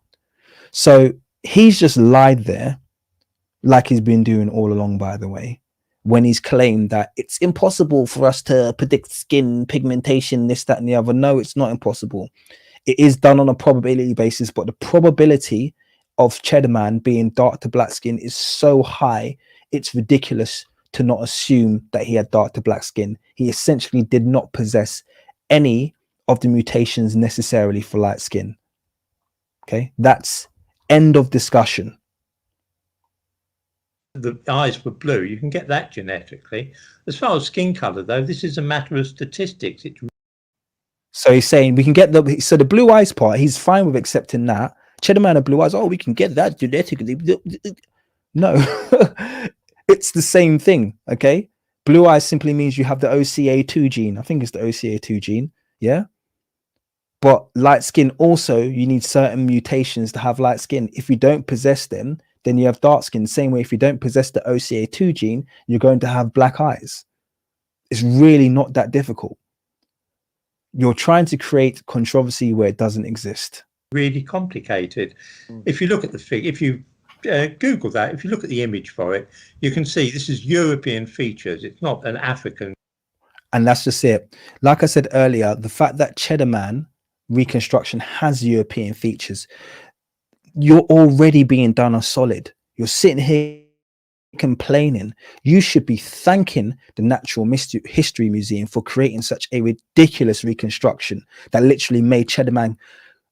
So he's just lied there, like he's been doing all along, by the way, when he's claimed that it's impossible for us to predict skin pigmentation, this, that, and the other. No, it's not impossible. It is done on a probability basis, but the probability of Cheddar Man being dark to black skin is so high, it's ridiculous to not assume that he had dark to black skin. He essentially did not possess any of the mutations necessarily for light skin. Okay, that's end of discussion. The eyes were blue. You can get that genetically. As far as skin color, though, this is a matter of statistics. So he's saying we can get the blue eyes part. He's fine with accepting that. Cheddar Man and blue eyes. Oh, we can get that genetically. No, it's the same thing. Okay, blue eyes simply means you have the OCA2 gene. I think it's the OCA2 gene. Yeah. But light skin also, you need certain mutations to have light skin. If you don't possess them, then you have dark skin. Same way, if you don't possess the OCA2 gene, you're going to have black eyes. It's really not that difficult. You're trying to create controversy where it doesn't exist. Really complicated. If you look at the figure, if you Google that, if you look at the image for it, you can see this is European features. It's not an African. And that's just it. Like I said earlier, the fact that Cheddar Man reconstruction has European features, you're already being done a solid. You're sitting here complaining. You should be thanking the Natural History Museum for creating such a ridiculous reconstruction that literally made Cheddar Man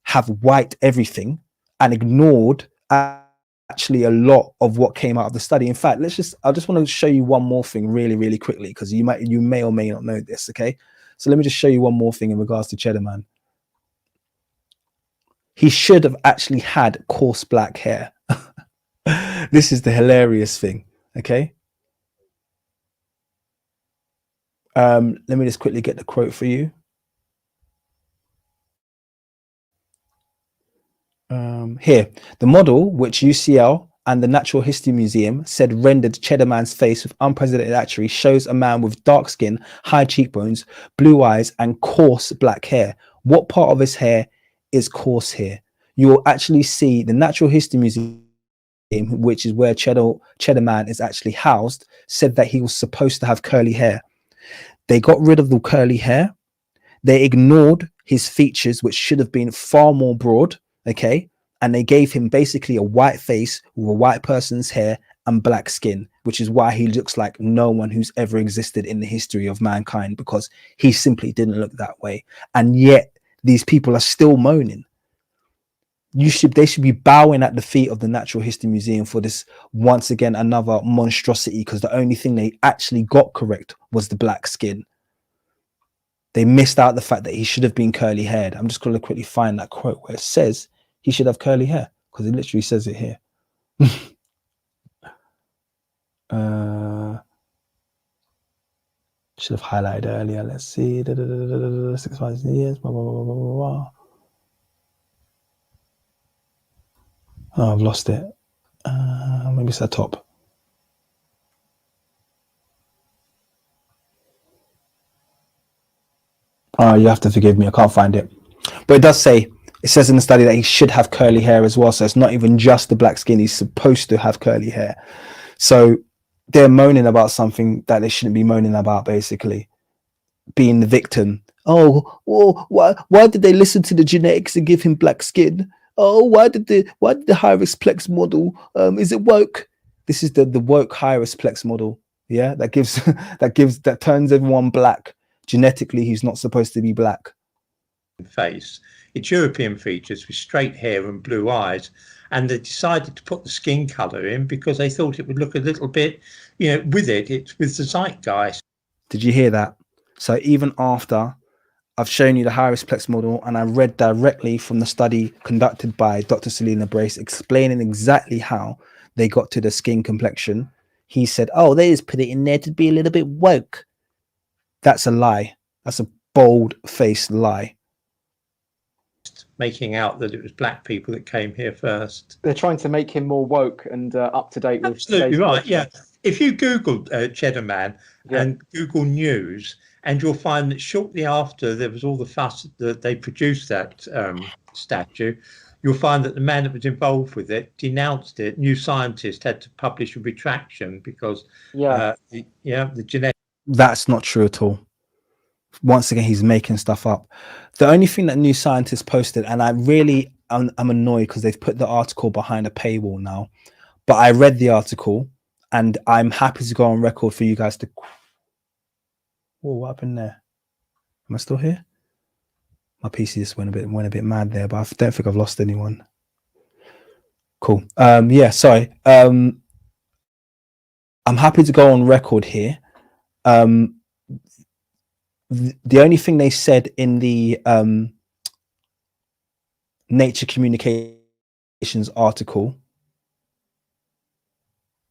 have white everything and ignored actually a lot of what came out of the study. In fact, I just want to show you one more thing really quickly, because you may or may not know this. Okay, so let me just show you one more thing in regards to Cheddar Man. He should have actually had coarse black hair. This is the hilarious thing. Okay. Let me just quickly get the quote for you. Here, the model which UCL and the Natural History Museum said rendered Cheddar Man's face with unprecedented accuracy shows a man with dark skin, high cheekbones, blue eyes, and coarse black hair. What part of his hair is coarse here? You will actually see the Natural History Museum, which is where Cheddar Man is actually housed, said that he was supposed to have curly hair. They got rid of the curly hair. They ignored his features, which should have been far more broad. Okay. And they gave him basically a white face with a white person's hair and black skin, which is why he looks like no one who's ever existed in the history of mankind, because he simply didn't look that way. And yet these people are still moaning. They should be bowing at the feet of the Natural History Museum for this, once again, another monstrosity, because the only thing they actually got correct was the black skin. They missed out the fact that he should have been curly haired. I'm just going to quickly find that quote where it says he should have curly hair, because it literally says it here. Should have highlighted earlier. Let's see. 6 5 years. Blah, blah, blah, blah, blah, blah. Oh, I've lost it. Maybe it's at the top. Oh, you have to forgive me. I can't find it. But it does say, it says in the study that he should have curly hair as well. So it's not even just the black skin. He's supposed to have curly hair. So they're moaning about something that they shouldn't be moaning about, basically. Being the victim. Oh, well, why did they listen to the genetics and give him black skin? Oh, why did the high-risk plex model, is it woke? This is the woke high-risk plex model. Yeah, that turns everyone black. Genetically, he's not supposed to be black. Face. It's European features with straight hair and blue eyes. And they decided to put the skin color in because they thought it would look a little bit, with it's with the zeitgeist. Did you hear that? So even after I've shown you the high-risk plex model, and I read directly from the study conducted by Dr. Selena Brace explaining exactly how they got to the skin complexion, he said, oh, they just put it in there to be a little bit woke. That's a lie. That's a bold-faced lie. Making out that it was black people that came here first. They're trying to make him more woke and up to date with. Absolutely right. Yeah. If you Google Cheddar Man and Google News, and you'll find that shortly after there was all the fuss that they produced that statue, you'll find that the man that was involved with it denounced it. New Scientist had to publish a retraction because the genetic. That's not true at all. Once again, he's making stuff up. The only thing that New Scientist posted, and I'm annoyed because they've put the article behind a paywall now, but I read the article and I'm happy to go on record for you guys to. Whoa, what happened there? Am I still here? My PC just went a bit mad there, but I don't think I've lost anyone. Cool. Yeah, sorry. I'm happy to go on record here. The only thing they said in the Nature Communications article,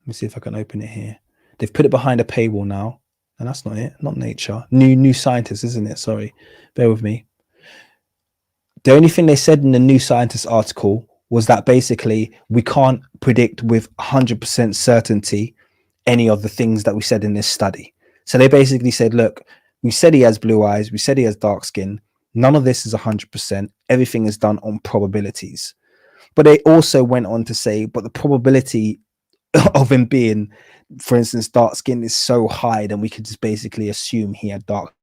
let me see if I can open it here. They've put it behind a paywall now, and that's not it. Not Nature. New Scientist, isn't it? Sorry, bear with me. The only thing they said in the New Scientist article was that basically we can't predict with 100% certainty any of the things that we said in this study. So they basically said, look, we said he has blue eyes, we said he has dark skin. None of this is 100%. Everything is done on probabilities. But they also went on to say, but the probability of him being, for instance, dark skin is so high that we could just basically assume he had dark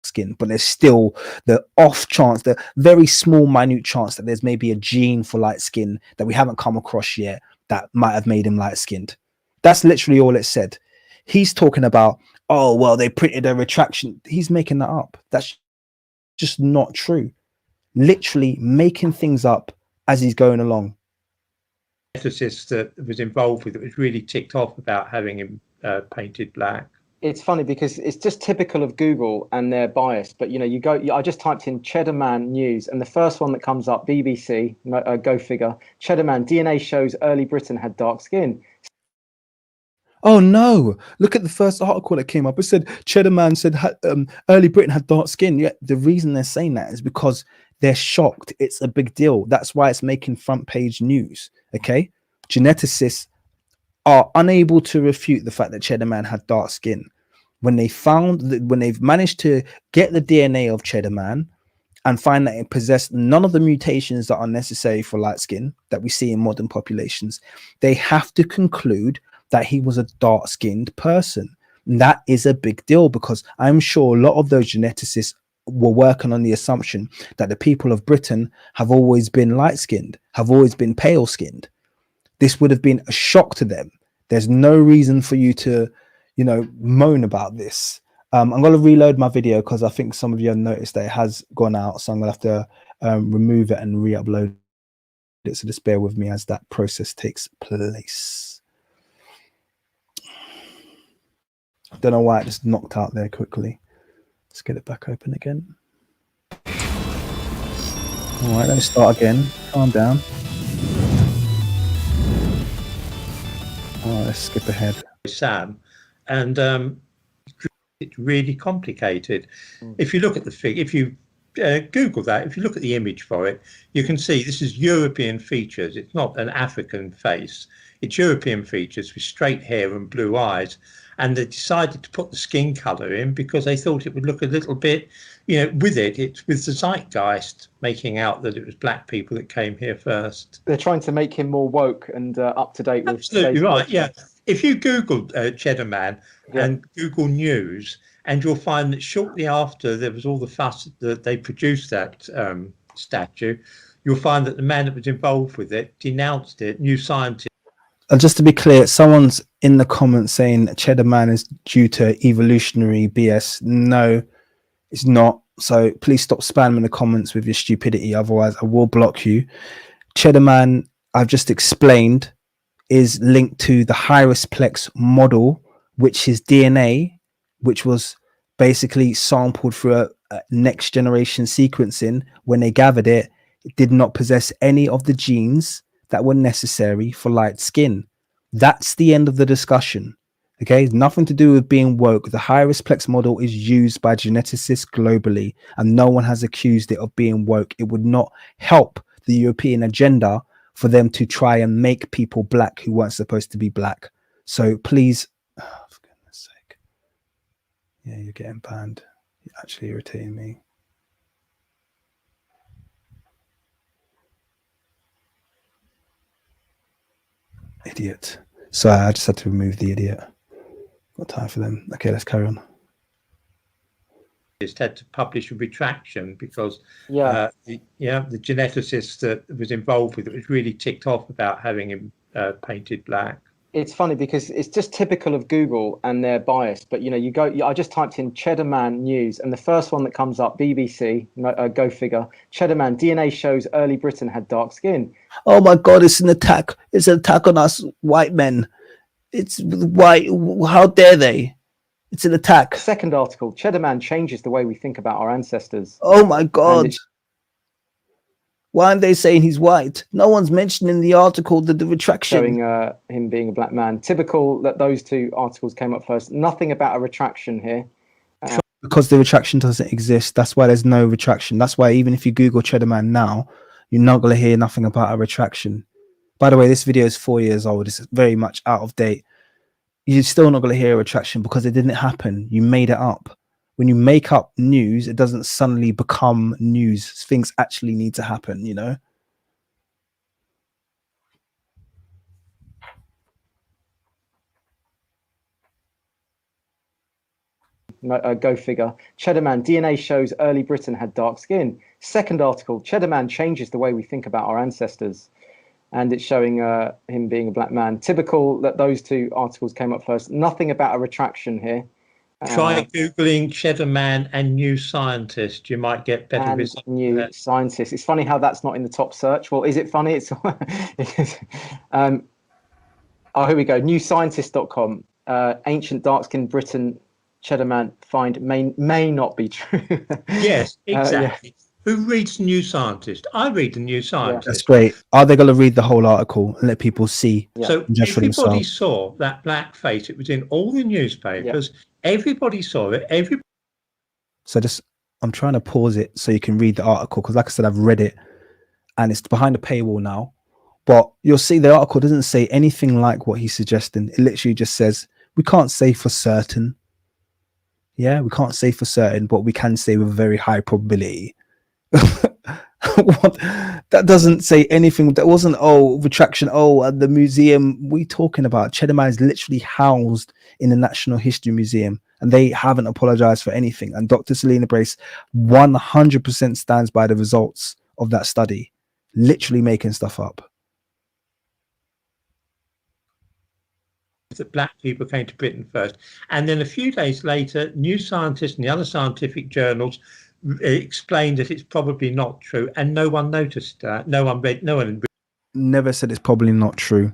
skin. But there's still the off chance, the very small, minute chance that there's maybe a gene for light skin that we haven't come across yet that might have made him light skinned. That's literally all it said. He's talking about, oh, well, they printed a retraction. He's making that up. That's just not true. Literally making things up as he's going along. Ethicist that was involved with it was really ticked off about having him painted black. It's funny because it's just typical of Google and their bias. But, you know, you go, I just typed in Cheddar Man news and the first one that comes up, BBC, go figure, Cheddar Man, DNA shows early Britain had dark skin. Oh no, look at the first article that came up. It said Cheddar Man said early Britain had dark skin. Yeah, the reason they're saying that is because they're shocked. It's a big deal. That's why it's making front page news. Okay, geneticists are unable to refute the fact that Cheddar Man had dark skin. When they found that, when they've managed to get the DNA of Cheddar Man and find that it possessed none of the mutations that are necessary for light skin that we see in modern populations, they have to conclude that he was a dark-skinned person. And that is a big deal because I'm sure a lot of those geneticists were working on the assumption that the people of Britain have always been light-skinned, have always been pale-skinned. This would have been a shock to them. There's no reason for you to, you know, moan about this. I'm going to reload my video because I think some of you have noticed that it has gone out. So I'm going to have to remove it and re-upload it. So just bear with me as that process takes place. Don't know why it just knocked out there quickly. Let's get it back open again. All right, let's start again. Calm down. All right, let's skip ahead. Sam, and it's really complicated. If you look at the figure, if you Google that, if you look at the image for it, you can see this is European features. It's not an African face. It's European features with straight hair and blue eyes. And they decided to put the skin color in because they thought it would look a little bit, you know, with it's with the zeitgeist making out that it was black people that came here first. They're trying to make him more woke and up to date with. Absolutely right. Yeah. If you Google Cheddar Man and Google News, and you'll find that shortly after there was all the fuss that they produced that statue, you'll find that the man that was involved with it denounced it. New Scientist. And just to be clear, someone's in the comments saying Cheddar Man is due to evolutionary BS. No, it's not. So please stop spamming the comments with your stupidity. Otherwise, I will block you. Cheddar Man, I've just explained, is linked to the Hirasplex model, which is DNA, which was basically sampled through a next generation sequencing. When they gathered it, it did not possess any of the genes that were necessary for light skin. That's the end of the discussion. Okay, nothing to do with being woke. The Hirasplex model is used by geneticists globally, and no one has accused it of being woke. It would not help the European agenda for them to try and make people black who weren't supposed to be black. So please, oh, for goodness sake. Yeah, you're getting banned. You're actually irritating me. Idiot. Sorry, I just had to remove the idiot. Got time for them. Okay, let's carry on. Had to publish a retraction because Yeah. the geneticist that was involved with it was really ticked off about having him painted black. It's funny because it's just typical of Google and their bias. But, you know, you go, I just typed in Cheddar Man news, and the first one that comes up, BBC, go figure, Cheddar Man, DNA shows early Britain had dark skin. Oh my God, it's an attack. It's an attack on us white men. It's white. How dare they? It's an attack. Second article, Cheddar Man changes the way we think about our ancestors. Oh my God. Why aren't they saying he's white? No one's mentioning the article the retraction. Showing him being a black man. Typical that those two articles came up first. Nothing about a retraction here. Because the retraction doesn't exist. That's why there's no retraction. That's why even if you Google Cheddar Man now, you're not going to hear nothing about a retraction. By the way, this video is 4 years old. It's very much out of date. You're still not going to hear a retraction because it didn't happen. You made it up. When you make up news, it doesn't suddenly become news. Things actually need to happen, you know? Go figure. Cheddar Man, DNA shows early Britain had dark skin. Second article, Cheddar Man changes the way we think about our ancestors. And it's showing him being a black man. Typical that those two articles came up first. Nothing about a retraction here. Try Googling Cheddar Man and New Scientist. You might get better results. New Scientist. It's funny how that's not in the top search. Well, is it funny? It's oh, here we go. Newscientist.com. Ancient dark-skinned Britain Cheddar Man find may not be true. Yes, exactly. Yeah. Who reads New Scientist? I read the New Scientist. That's great. Are they going to read the whole article and let people see? Yeah. So everybody saw that black face. It was in all the newspapers. Yeah. Everybody saw it. So I'm trying to pause it so you can read the article because, like I said, I've read it and it's behind a paywall now. But you'll see the article doesn't say anything like what he's suggesting. It literally just says we can't say for certain. Yeah, we can't say for certain, but we can say with a very high probability. What? That doesn't say anything. That wasn't retraction. At the museum. We talking about Cheddar Man is literally housed in the National History Museum, and they haven't apologized for anything. And Dr. Selena Brace 100% stands by the results of that study, literally making stuff up. That black people came to Britain first, and then a few days later, New Scientist and the other scientific journals explained that it's probably not true, and no one noticed that. No one never said it's probably not true.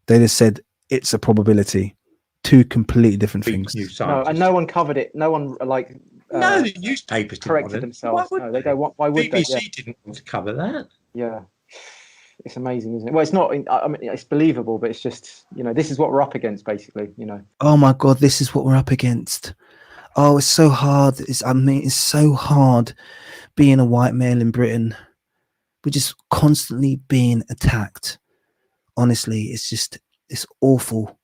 They just said it's a probability. Two completely different things. No, and no one covered it. No one no, the newspapers corrected themselves. No, they don't want. Why would BBC they? didn't want to cover that. Yeah. It's amazing, isn't it? Well, it's not. I mean, it's believable, but it's just, you know, this is what we're up against, basically. You know. Oh my God, this is what we're up against. Oh, it's so hard. It's so hard being a white male in Britain. We're just constantly being attacked. Honestly, it's awful.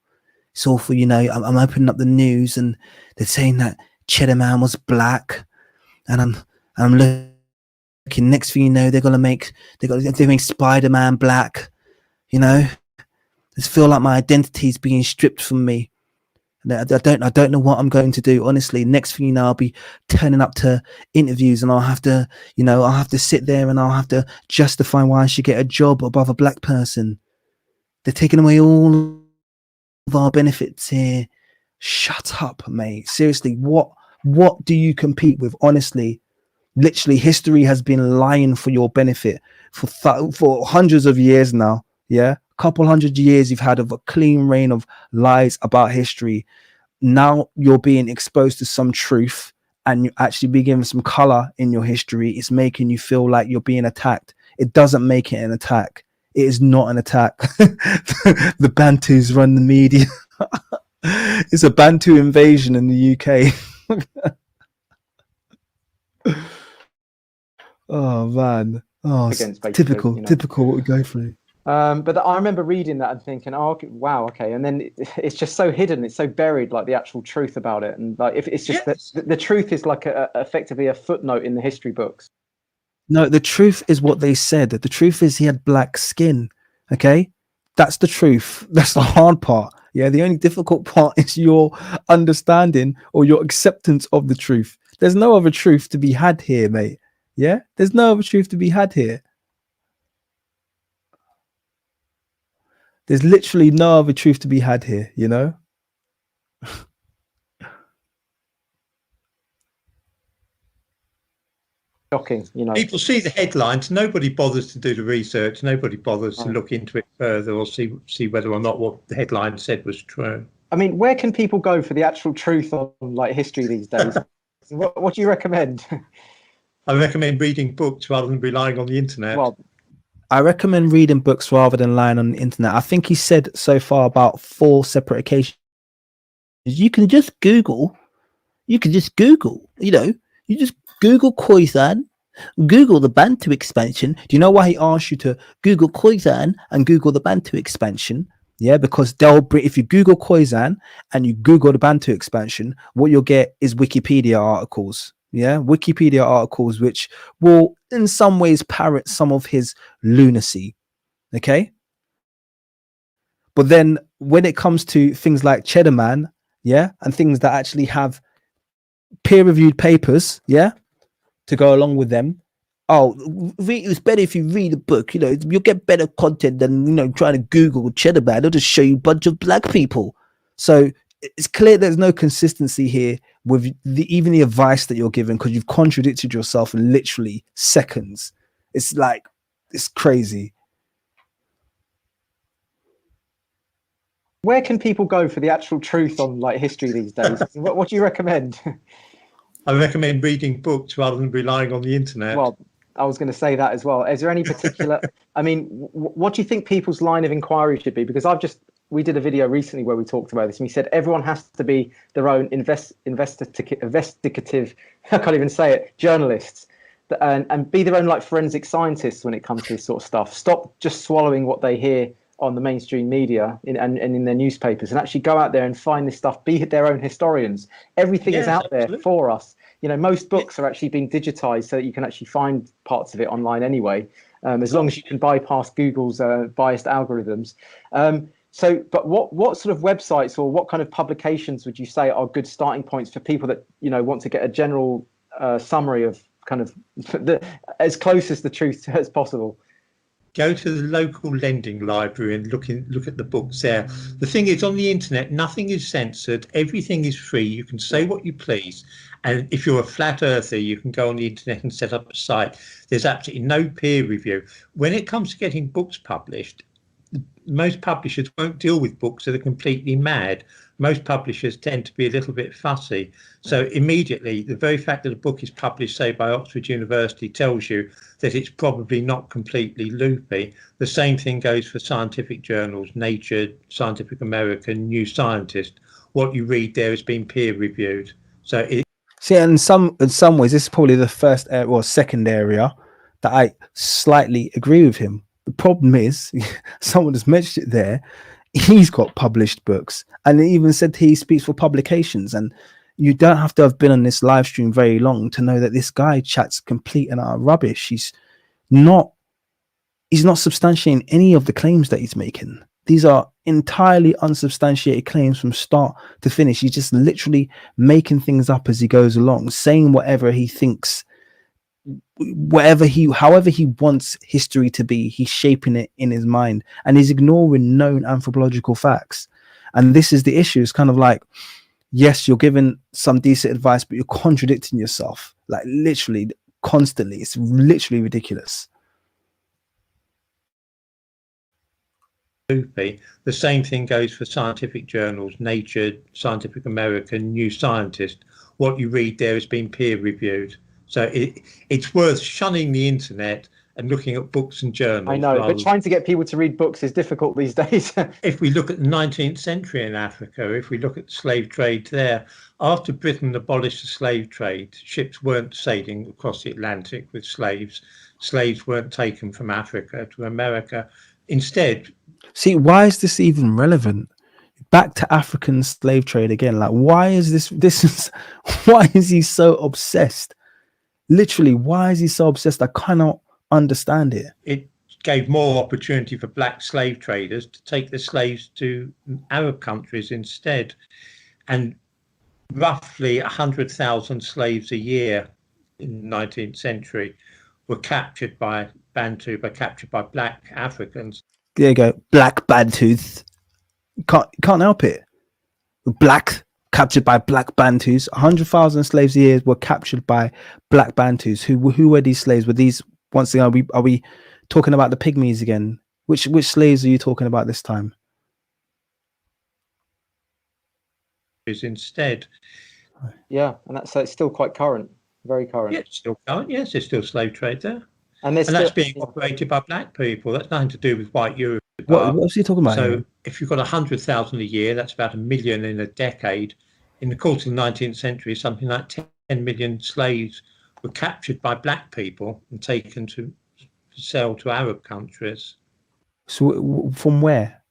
It's awful. You know, I'm opening up the news and they're saying that Cheddar Man was black, and I'm looking. Next thing you know, they make Spider Man black. You know, I just feel like my identity is being stripped from me. I don't know what I'm going to do. Honestly, next thing you know, I'll be turning up to interviews and I'll have to sit there and I'll have to justify why I should get a job above a black person. They're taking away all of our benefits here. Shut up, mate. Seriously, what do you compete with? Honestly, literally, history has been lying for your benefit for hundreds of years now. Yeah. Couple hundred years you've had of a clean reign of lies about history. Now you're being exposed to some truth and you actually be given some color in your history. It's making you feel like you're being attacked. It doesn't make it an attack. It is not an attack. The Bantus run the media. It's a Bantu invasion in the UK. Oh man. Oh, typical what we go through. But I remember reading that and thinking, oh, okay, wow, okay. And then it's just so hidden, it's so buried, like the actual truth about it. And like, if it's just Yes. that the truth is like effectively a footnote in the history books. No, the truth is what they said. The truth is he had black skin. Okay, that's the truth. That's the hard part. Yeah, the only difficult part is your understanding or your acceptance of the truth. There's no other truth to be had here, mate. Yeah, there's no other truth to be had here. There's literally no other truth to be had here, you know? Shocking, you know. People see the headlines. Nobody bothers to do the research. Nobody bothers to look into it further or see whether or not what the headline said was true. I mean, where can people go for the actual truth on like history these days? What do you recommend? I recommend reading books rather than relying on the internet. Well, I recommend reading books rather than lying on the internet. I think he said so far about 4 separate occasions. You can just Google, you know, you just Google Khoisan, Google the Bantu expansion. Do you know why he asked you to Google Khoisan and Google the Bantu expansion? Yeah, because they'll bring, if you Google Khoisan and you Google the Bantu expansion, what you'll get is Wikipedia articles. Yeah, Wikipedia articles, which will in some ways parrot some of his lunacy. Okay. But then when it comes to things like Cheddar Man, yeah, and things that actually have peer-reviewed papers, yeah, to go along with them. Oh, it's better if you read a book, you know, you'll get better content than, you know, trying to Google Cheddar Man. It'll just show you a bunch of black people. So it's clear there's no consistency here with even the advice that you're giving, because you've contradicted yourself in literally seconds. It's like, it's crazy. where can people go for the actual truth on like history these days? What do you recommend? I recommend reading books rather than relying on the internet. Well, I was going to say that as well. Is there any particular, I mean, what do you think people's line of inquiry should be? Because we did a video recently where we talked about this, and we said everyone has to be their own investigative, I can't even say it, journalists, and be their own like forensic scientists when it comes to this sort of stuff. Stop just swallowing what they hear on the mainstream media and in their newspapers, and actually go out there and find this stuff, be their own historians. Everything is out there for us. You know, most books are actually being digitized so that you can actually find parts of it online anyway, as long as you can bypass Google's biased algorithms. But what sort of websites or what kind of publications would you say are good starting points for people that, you know, want to get a general summary of kind of as close as the truth as possible? Go to the local lending library and look at the books there. The thing is, on the internet, nothing is censored. Everything is free. You can say what you please. And if you're a flat earther, you can go on the internet and set up a site. There's absolutely no peer review. When it comes to getting books published, most publishers won't deal with books that are completely mad. Most publishers tend to be a little bit fussy. So immediately, the very fact that a book is published, say, by Oxford University tells you that it's probably not completely loopy. The same thing goes for scientific journals, Nature, Scientific American, New Scientist. What you read there has been peer reviewed. So see, in some ways, this is probably the first or second area that I slightly agree with him. The problem is, someone has mentioned it there, he's got published books, and he even said he speaks for publications. And you don't have to have been on this live stream very long to know that this guy chats complete and utter rubbish. He's not substantiating any of the claims that he's making. These are entirely unsubstantiated claims from start to finish. He's just literally making things up as he goes along, saying whatever he thinks, however he wants history to be. He's shaping it in his mind, and he's ignoring known anthropological facts. And this is the issue. It's kind of like, yes, you're giving some decent advice, but you're contradicting yourself, like literally constantly. It's literally ridiculous. The same thing goes for scientific journals, Nature, Scientific American, New Scientist. What you read there has been peer reviewed. So it's worth shunning the internet and looking at books and journals. I know, but trying to get people to read books is difficult these days. If we look at the 19th century in Africa, if we look at the slave trade there, after Britain abolished the slave trade, ships weren't sailing across the Atlantic with slaves. Slaves weren't taken from Africa to America. instead, See, why is this even relevant? Back to African slave trade again. Like, why is this is why is he so obsessed? Literally, why is he so obsessed? I cannot understand it. it gave more opportunity for black slave traders to take the slaves to Arab countries instead. And roughly 100,000 slaves a year in the 19th century were captured by Bantu, captured by black Africans. There you go. Black Bantus. Can't help it. Black captured by black Bantus. 100,000 slaves a year were captured by black Bantus. Who were these slaves? Were these, once again, are we talking about the pygmies again? Which slaves are you talking about this time? Instead. Yeah, and that's, so it's still quite current, very current. Yeah, it's still current. Yes, there's still slave trade there. And that's being operated by black people. That's nothing to do with white Europe. What was he talking about? So here? if you've got 100,000 a year, that's about 1 million in a decade. In the course of the 19th century, something like 10 million slaves were captured by black people and taken to sell to Arab countries. So from where?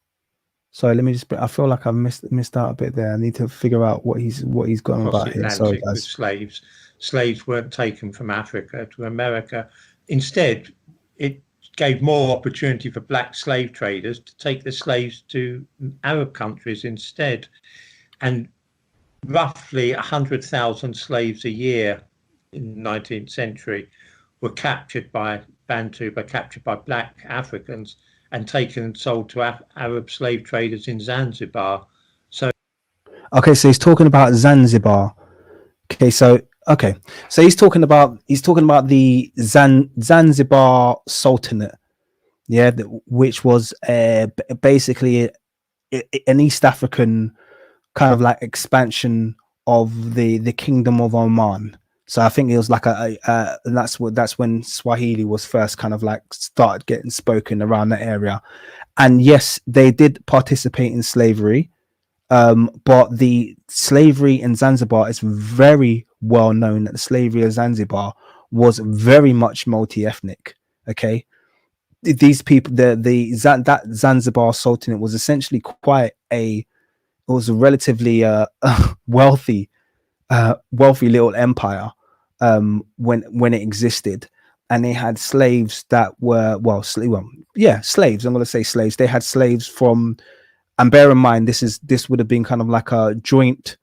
Sorry, let me just. I feel like I've missed out a bit there. I need to figure out what he's gone Across about the here. Sorry, Atlantic with slaves. Slaves weren't taken from Africa to America. Instead, it gave more opportunity for black slave traders to take the slaves to Arab countries instead. And roughly 100,000 slaves a year in the 19th century were captured by Bantu, captured by black Africans, and taken and sold to Arab slave traders in Zanzibar. So he's talking about Zanzibar. He's talking about the Zanzibar Sultanate, yeah, which was basically an East African kind of like expansion of the Kingdom of Oman. So I think it was like that's when Swahili was first kind of like started getting spoken around that area. And yes, they did participate in slavery, but the slavery in Zanzibar is very well known that the slavery of Zanzibar was very much multi-ethnic. Okay, these people, that Zanzibar Sultanate was essentially quite it was a relatively wealthy little empire when it existed, and they had slaves that were slaves. I'm going to say slaves. They had slaves from, and bear in mind this would have been kind of like a joint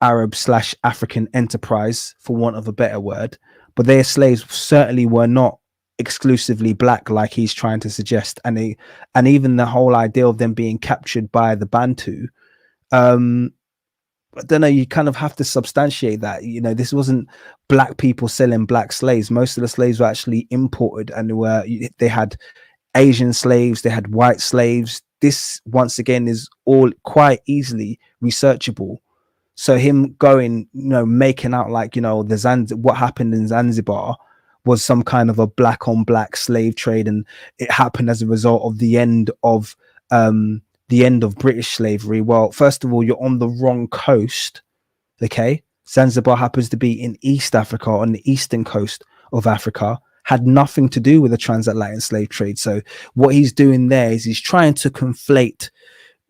Arab/African enterprise, for want of a better word, but their slaves certainly were not exclusively black like he's trying to suggest. And even the whole idea of them being captured by the Bantu, I don't know, you kind of have to substantiate that, this wasn't black people selling black slaves. Most of the slaves were actually imported, and they had Asian slaves, they had white slaves. This once again is all quite easily researchable. So him going, making out like, what happened in Zanzibar was some kind of a black on black slave trade, and it happened as a result of the end of British slavery. Well, first of all, you're on the wrong coast. Okay, Zanzibar happens to be in East Africa, on the eastern coast of Africa, had nothing to do with the transatlantic slave trade. So what he's doing there is he's trying to conflate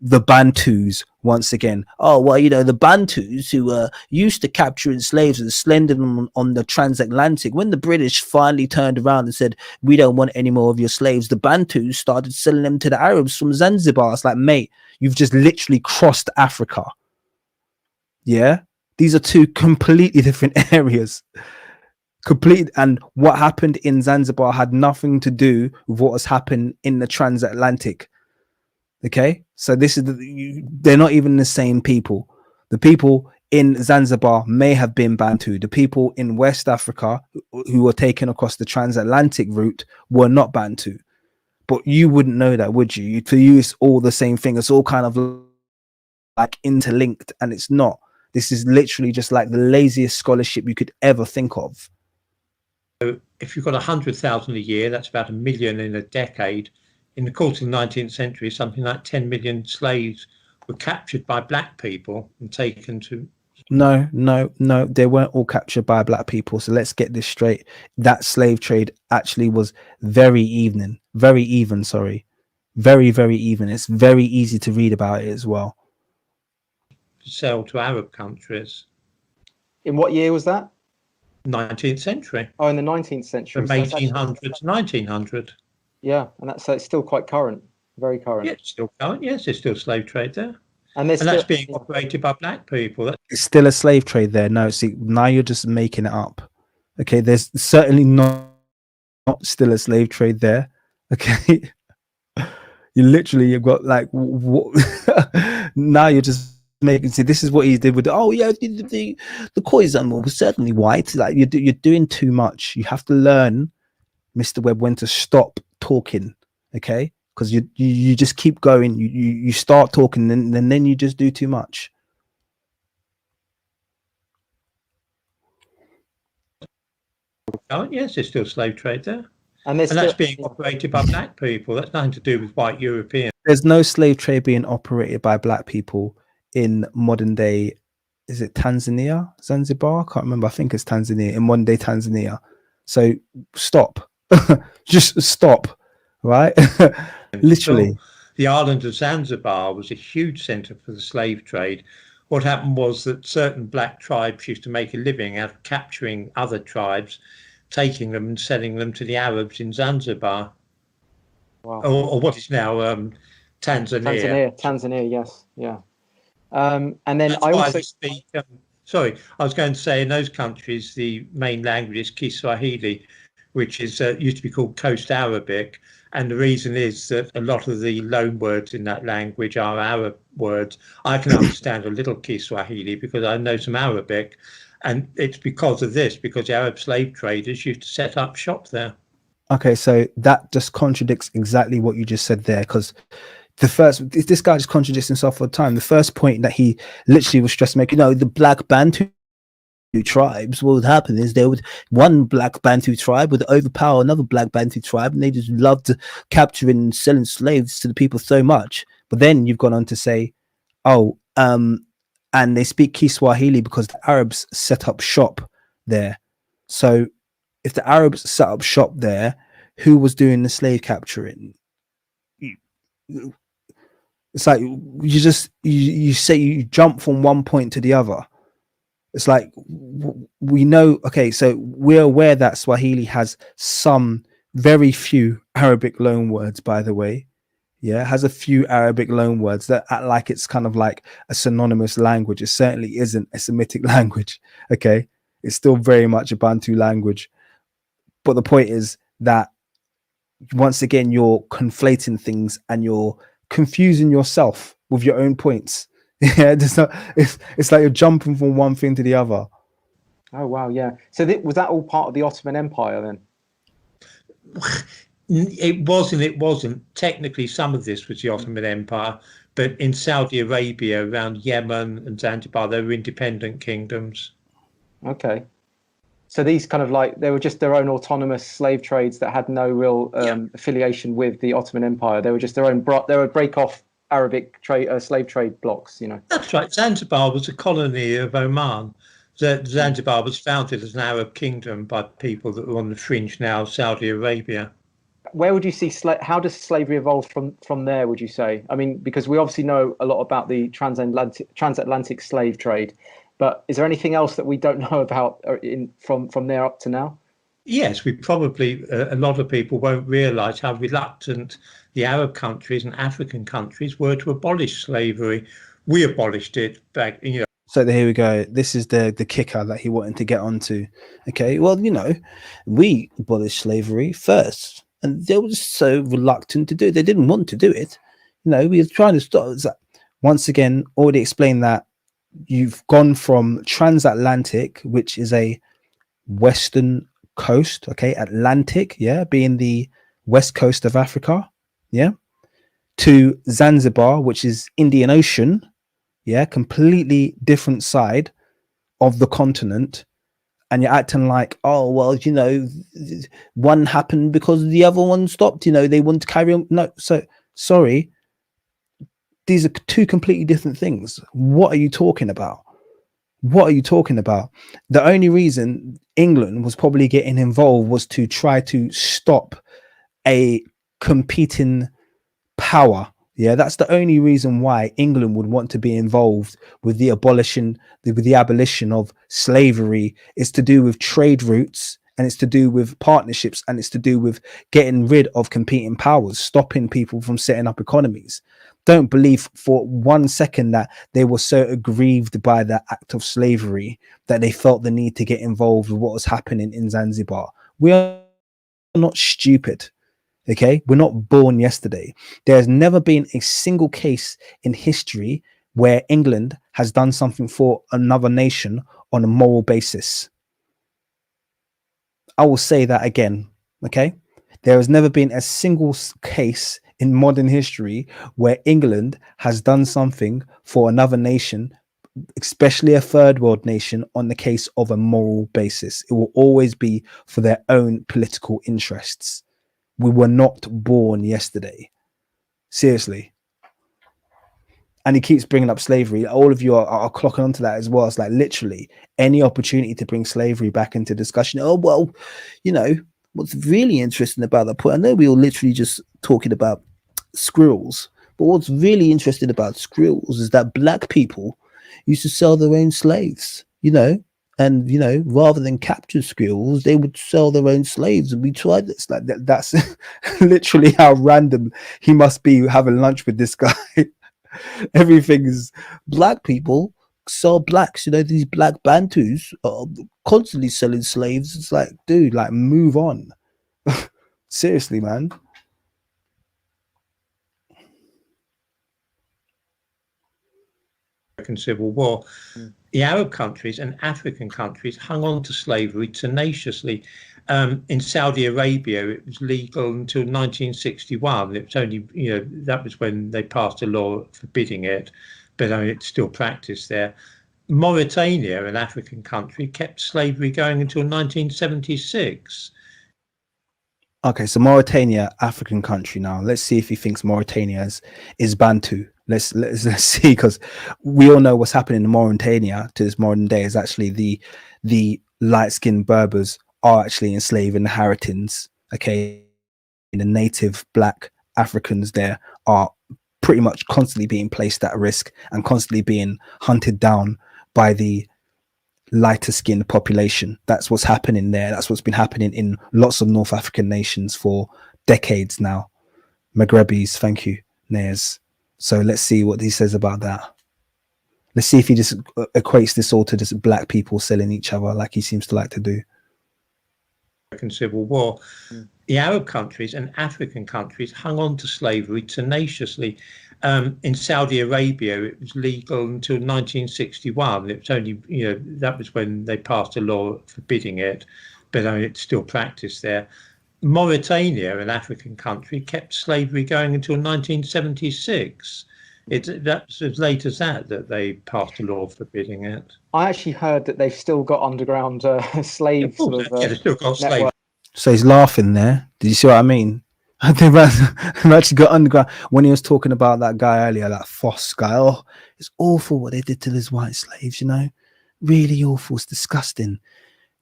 the Bantus once again. Oh, well, the Bantus who used to capturing slaves and slender them on the transatlantic, when the British finally turned around and said, we don't want any more of your slaves, the Bantus started selling them to the Arabs from Zanzibar. It's like, mate, you've just literally crossed Africa. Yeah, these are two completely different areas. And what happened in Zanzibar had nothing to do with what has happened in the transatlantic. Okay, so they're not even the same people. The people in Zanzibar may have been Bantu. The people in West Africa who were taken across the transatlantic route were not Bantu. But you wouldn't know that, would you? To you, it's all the same thing. It's all kind of like interlinked, and it's not. This is literally just like the laziest scholarship you could ever think of. So if you've got 100,000 a year, that's about 1 million in a decade. In the course of the 19th century, something like 10 million slaves were captured by black people and taken to... No, they weren't all captured by black people. So let's get this straight. That slave trade actually was very even, sorry. Very, very even. It's very easy to read about it as well. Sell to Arab countries. In what year was that? 19th century. Oh, in the 19th century. From So it's 1800 to 1900. yeah, and that's so it's still quite current, very current. Yeah, it's still going. Yes, there's still slave trade there. And that's being operated by black people. It's still a slave trade there. No, see, now you're just making it up. Okay, there's certainly not still a slave trade there. Okay, you've got like what? Now you're just making. See, this is what he did with the Khoisan was certainly white. Like you're doing too much. You have to learn, Mr. Webb, when to stop talking. Okay, because you just keep going. You start talking, and then you just do too much. Yes, there's still slave trade there. And that's being operated by black people. That's nothing to do with white Europeans. There's no slave trade being operated by black people in modern day. Is it Tanzania? Zanzibar? I can't remember. I think it's Tanzania, in modern day Tanzania. So stop. Just stop. Right? Literally. The island of Zanzibar was a huge centre for the slave trade. What happened was that certain black tribes used to make a living out of capturing other tribes, taking them and selling them to the Arabs in Zanzibar. Wow. Or what is now Tanzania. Tanzania, yes, yeah. And then That's I why also they speak. Sorry, I was going to say in those countries the main language is Kiswahili, which is used to be called Coast Arabic, and the reason is that a lot of the loan words in that language are Arab words. I can understand a little Kiswahili because I know some Arabic, and it's because of this, because the Arab slave traders used to set up shop there. Okay, so that just contradicts exactly what you just said there, because this guy just contradicts himself all the time. The first point that he literally was just making, the black Bantu tribes, what would happen is one black Bantu tribe would overpower another black Bantu tribe, and they just loved capturing and selling slaves to the people so much. But then you've gone on to say, and they speak Kiswahili because the Arabs set up shop there. So if the Arabs set up shop there, who was doing the slave capturing? It's like you say you jump from one point to the other. It's like we know, okay, so we're aware that Swahili has some very few Arabic loan words, by the way. Yeah, has a few Arabic loan words that act like it's kind of like a synonymous language. It certainly isn't a Semitic language. Okay, it's still very much a Bantu language. But the point is that once again, you're conflating things and you're confusing yourself with your own points. Yeah, it's like you're jumping from one thing to the other. Oh wow, yeah. So was that all part of the Ottoman Empire then? It wasn't. Technically, some of this was the Ottoman Empire, but in Saudi Arabia, around Yemen and Zanzibar, they were independent kingdoms. Okay. So these kind of like, they were just their own autonomous slave trades that had no real affiliation with the Ottoman Empire. They were just their own, they would break off Arabic slave trade blocks, That's right. Zanzibar was a colony of Oman. Zanzibar was founded as an Arab kingdom by people that were on the fringe now of Saudi Arabia. Where would you see how does slavery evolve from there, would you say? I mean, because we obviously know a lot about the transatlantic slave trade, but is there anything else that we don't know about from there up to now? Yes, we probably, a lot of people won't realise how reluctant the Arab countries and African countries were to abolish slavery. We abolished it back, So here we go. This is the kicker that he wanted to get onto. Okay, well, we abolished slavery first, and they were just so reluctant to do it. They didn't want to do it. We were trying to stop. Once again, already explained that you've gone from transatlantic, which is a western coast, okay, Atlantic, yeah, being the west coast of Africa, yeah, to Zanzibar, which is Indian Ocean, yeah, completely different side of the continent, and you're acting like, oh well, one happened because the other one stopped, they want to carry on. No, so sorry, these are two completely different things. What are you talking about? What are you talking about? The only reason England was probably getting involved was to try to stop a competing power. Yeah, that's the only reason why England would want to be involved with the abolition of slavery. Is to do with trade routes, and it's to do with partnerships, and it's to do with getting rid of competing powers, stopping people from setting up economies. Don't believe for 1 second that they were so aggrieved by the act of slavery that they felt the need to get involved with what was happening in Zanzibar. We are not stupid. Okay, we're not born yesterday. There's never been a single case in history where England has done something for another nation on a moral basis. I will say that again. Okay, there has never been a single case in modern history where England has done something for another nation, especially a third world nation, on the case of a moral basis. It will always be for their own political interests. We were not born yesterday. Seriously. And he keeps bringing up slavery. All of you are clocking onto that as well. It's like literally any opportunity to bring slavery back into discussion. Oh, well, you know, what's really interesting about that point, I know we were literally just talking about squirrels, but what's really interesting about squirrels is that black people used to sell their own slaves, you know, and, you know, rather than capture squirrels, they would sell their own slaves. And we tried this. Like that's literally how random he must be having lunch with this guy. Everything is black people sell blacks. You know, these black Bantus are constantly selling slaves. It's like, dude, like move on. Seriously, man. Civil War, the Arab countries and African countries hung on to slavery tenaciously. In Saudi Arabia, it was legal until 1961. It was only, you know, that was when they passed a law forbidding it, but it's still practiced there. Mauritania, an African country, kept slavery going until 1976. Okay, so Mauritania, African country. Now let's see if he thinks Mauritania is Bantu. Let's see, because we all know what's happening in Mauritania to this modern day is actually the light-skinned Berbers are actually enslaving the Haratins. Okay, the native black Africans there are pretty much constantly being placed at risk and constantly being hunted down by the lighter skinned population. That's what's happening there. That's what's been happening in lots of North African nations for decades now. Maghrebis, thank you, Nares. So let's see what he says about that. Let's see if he just equates this all to just black people selling each other like he seems to like to do. Civil War, the Arab countries and African countries hung on to slavery tenaciously. In Saudi Arabia, it was legal until 1961. It was only, you know, that was when they passed a law forbidding it, but it's still practiced there. Mauritania, an African country, kept slavery going until 1976. That's as late as that they passed a law forbidding it. I actually heard that they've still got underground slave sort of they've still got slave. So he's laughing there. Did you see what I mean? They've actually got underground. When he was talking about that guy earlier, that Foss guy, oh, it's awful what they did to these white slaves, you know? Really awful. It's disgusting.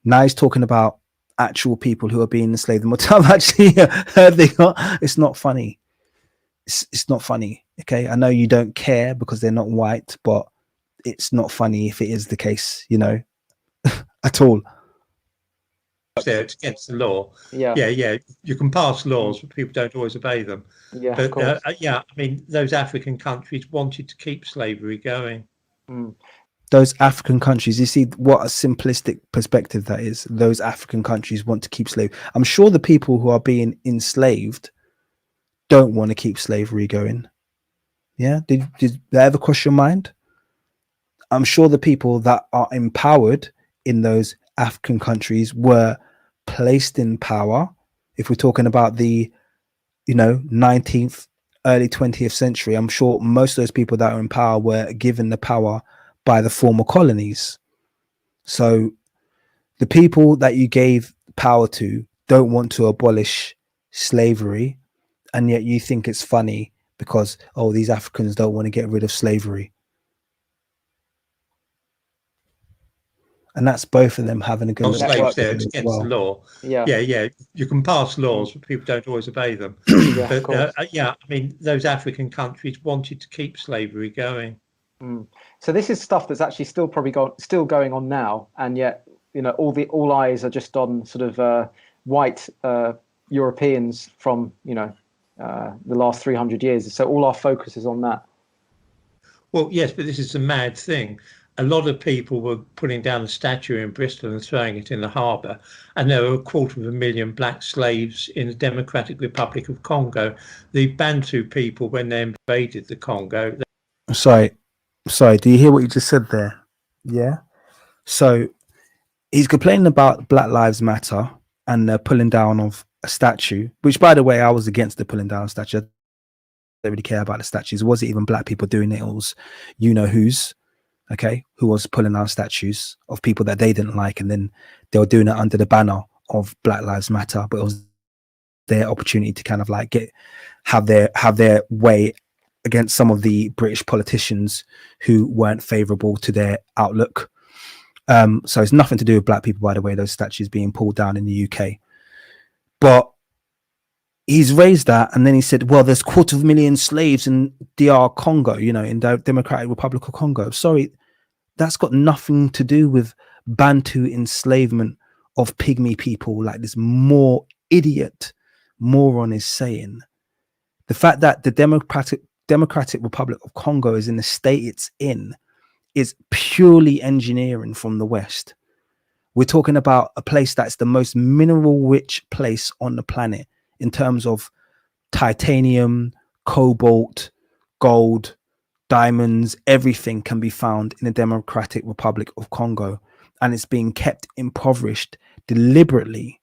Now he's talking about actual people who are being enslaved. I've actually heard they got, it's not funny. It's not funny. Okay. I know you don't care because they're not white, but it's not funny if it is the case, you know, at all. It's against the law. Yeah. You can pass laws, but people don't always obey them. Yeah, but I mean, those African countries wanted to keep slavery going. Those African countries, you see what a simplistic perspective that is. Those African countries want to keep slavery. I'm sure the people who are being enslaved don't want to keep slavery going. Yeah, did that ever cross your mind? I'm sure the people that are empowered in those African countries were placed in power. If we're talking about the, you know, 19th, early 20th century, I'm sure most of those people that are in power were given the power by the former colonies. So the people that you gave power to don't want to abolish slavery, and yet you think it's funny because, oh, these Africans don't want to get rid of slavery. and that's both of them having a good Oh, look slaves there, as it's against well. the law. Yeah. Yeah. You can pass laws, but people don't always obey them. Yeah, of But course. yeah, I mean, those African countries wanted to keep slavery going. So this is stuff that's actually still probably still going on now, and yet, you know, all eyes are just on sort of white Europeans from, you know, the last 300 years. So all our focus is on that. Well, yes, but this is a mad thing. A lot of people were putting down a statue in Bristol and throwing it in the harbour, and there were 250,000 black slaves in the Democratic Republic of Congo. The Bantu people, when they invaded the Congo, Sorry, do you hear what you just said there? Yeah. So he's complaining about Black Lives Matter and pulling down of a statue, which, by the way, I was against the pulling down statue. I don't really care about the statues. Was it even black people doing it? It was, you know, who was pulling down statues of people that they didn't like, and then they were doing it under the banner of Black Lives Matter. But it was their opportunity to kind of like have their way against some of the British politicians who weren't favorable to their outlook. So it's nothing to do with black people, by the way, those statues being pulled down in the UK. But he's raised that, and then he said, well, there's 250,000 slaves in DR Congo, you know, in the Democratic Republic of Congo. Sorry, that's got nothing to do with Bantu enslavement of pygmy people, like this moron is saying. The fact that the Democratic Republic of Congo is in the state it's in is purely engineering from the West. We're talking about a place that's the most mineral rich place on the planet in terms of titanium, cobalt, gold, diamonds. Everything can be found in the Democratic Republic of Congo, and it's being kept impoverished deliberately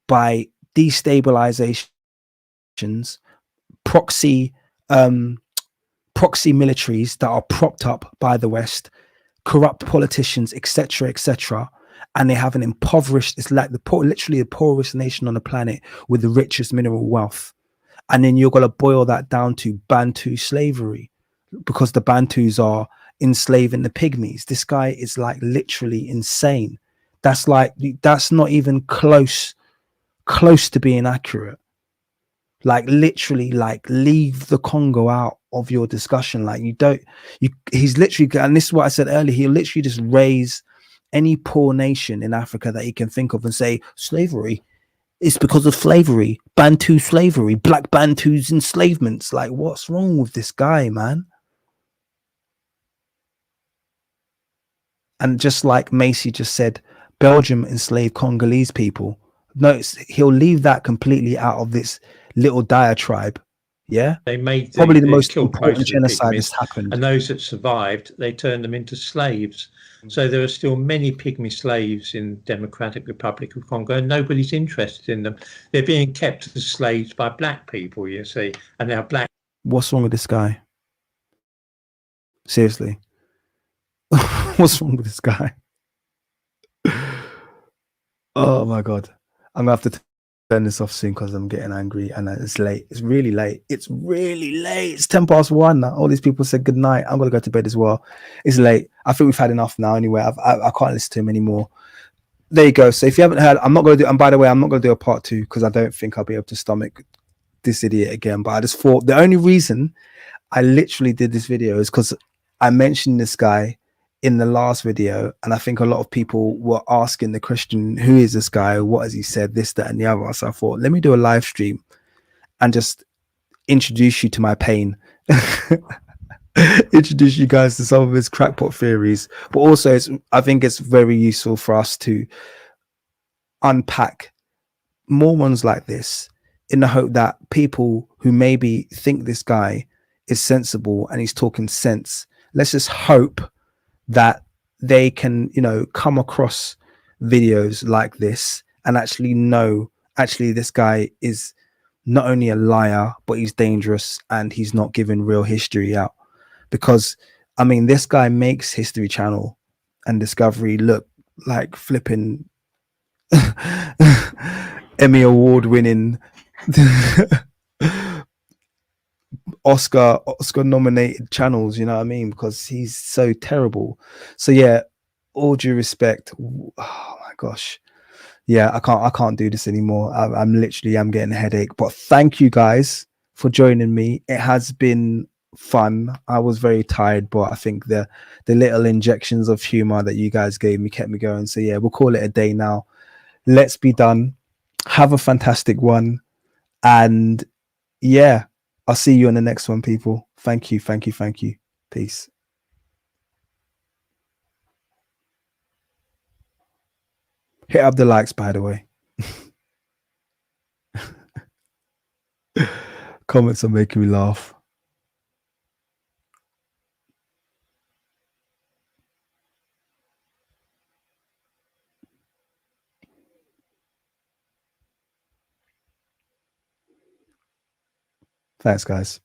by destabilizations, proxy militaries that are propped up by the West, corrupt politicians, etc., and they have an impoverished, it's like literally the poorest nation on the planet with the richest mineral wealth. And then you're going to boil that down to Bantu slavery, because the Bantus are enslaving the pygmies. This guy is like literally insane. That's not even close to being accurate. Like literally, like leave the Congo out of your discussion. Like he's literally, and this is what I said earlier, he'll literally just raise any poor nation in Africa that he can think of and say slavery, it's because of slavery, Bantu slavery, black Bantus enslavements. Like, what's wrong with this guy, man? And just like Macy just said, Belgium enslaved Congolese people. Notice he'll leave that completely out of this little diatribe. Yeah, they made probably the most important genocide that's happened. And those that survived, they turned them into slaves. So there are still many pygmy slaves in Democratic Republic of Congo, and nobody's interested in them. They're being kept as slaves by black people, you see, and now black. What's wrong with this guy? Seriously, what's wrong with this guy? Oh my God, I'm gonna have to turn this off soon because I'm getting angry and it's late. It's really late. It's 1:10 now. All these people said good night. I'm gonna go to bed as well. It's late. I think we've had enough now anyway. I can't listen to him anymore. There you go. So if you haven't heard, I'm not gonna do, and by the way, I'm not gonna do a part 2 because I don't think I'll be able to stomach this idiot again. But I just thought the only reason I literally did this video is because I mentioned this guy in the last video, and I think a lot of people were asking the question, who is this guy, what has he said, this, that, and the other. So I thought, let me do a live stream and just introduce you to my pain. Introduce you guys to some of his crackpot theories, but also I think it's very useful for us to unpack more ones like this, in the hope that people who maybe think this guy is sensible and he's talking sense, let's just hope that they can, you know, come across videos like this and actually know, actually this guy is not only a liar, but he's dangerous and he's not giving real history out. Because I mean, this guy makes History Channel and Discovery look like flipping Emmy Award winning Oscar nominated channels, you know what I mean? Because he's so terrible. So yeah, all due respect, oh my gosh, yeah, I can't do this anymore. I'm literally, I'm getting a headache. But thank you guys for joining me. It has been fun. I was very tired, but I think the little injections of humor that you guys gave me kept me going. So yeah, we'll call it a day now. Let's be done. Have a fantastic one. And yeah, I'll see you on the next one, people. Thank you. Thank you. Thank you. Peace. Hit up the likes, by the way. Comments are making me laugh. Thanks, guys.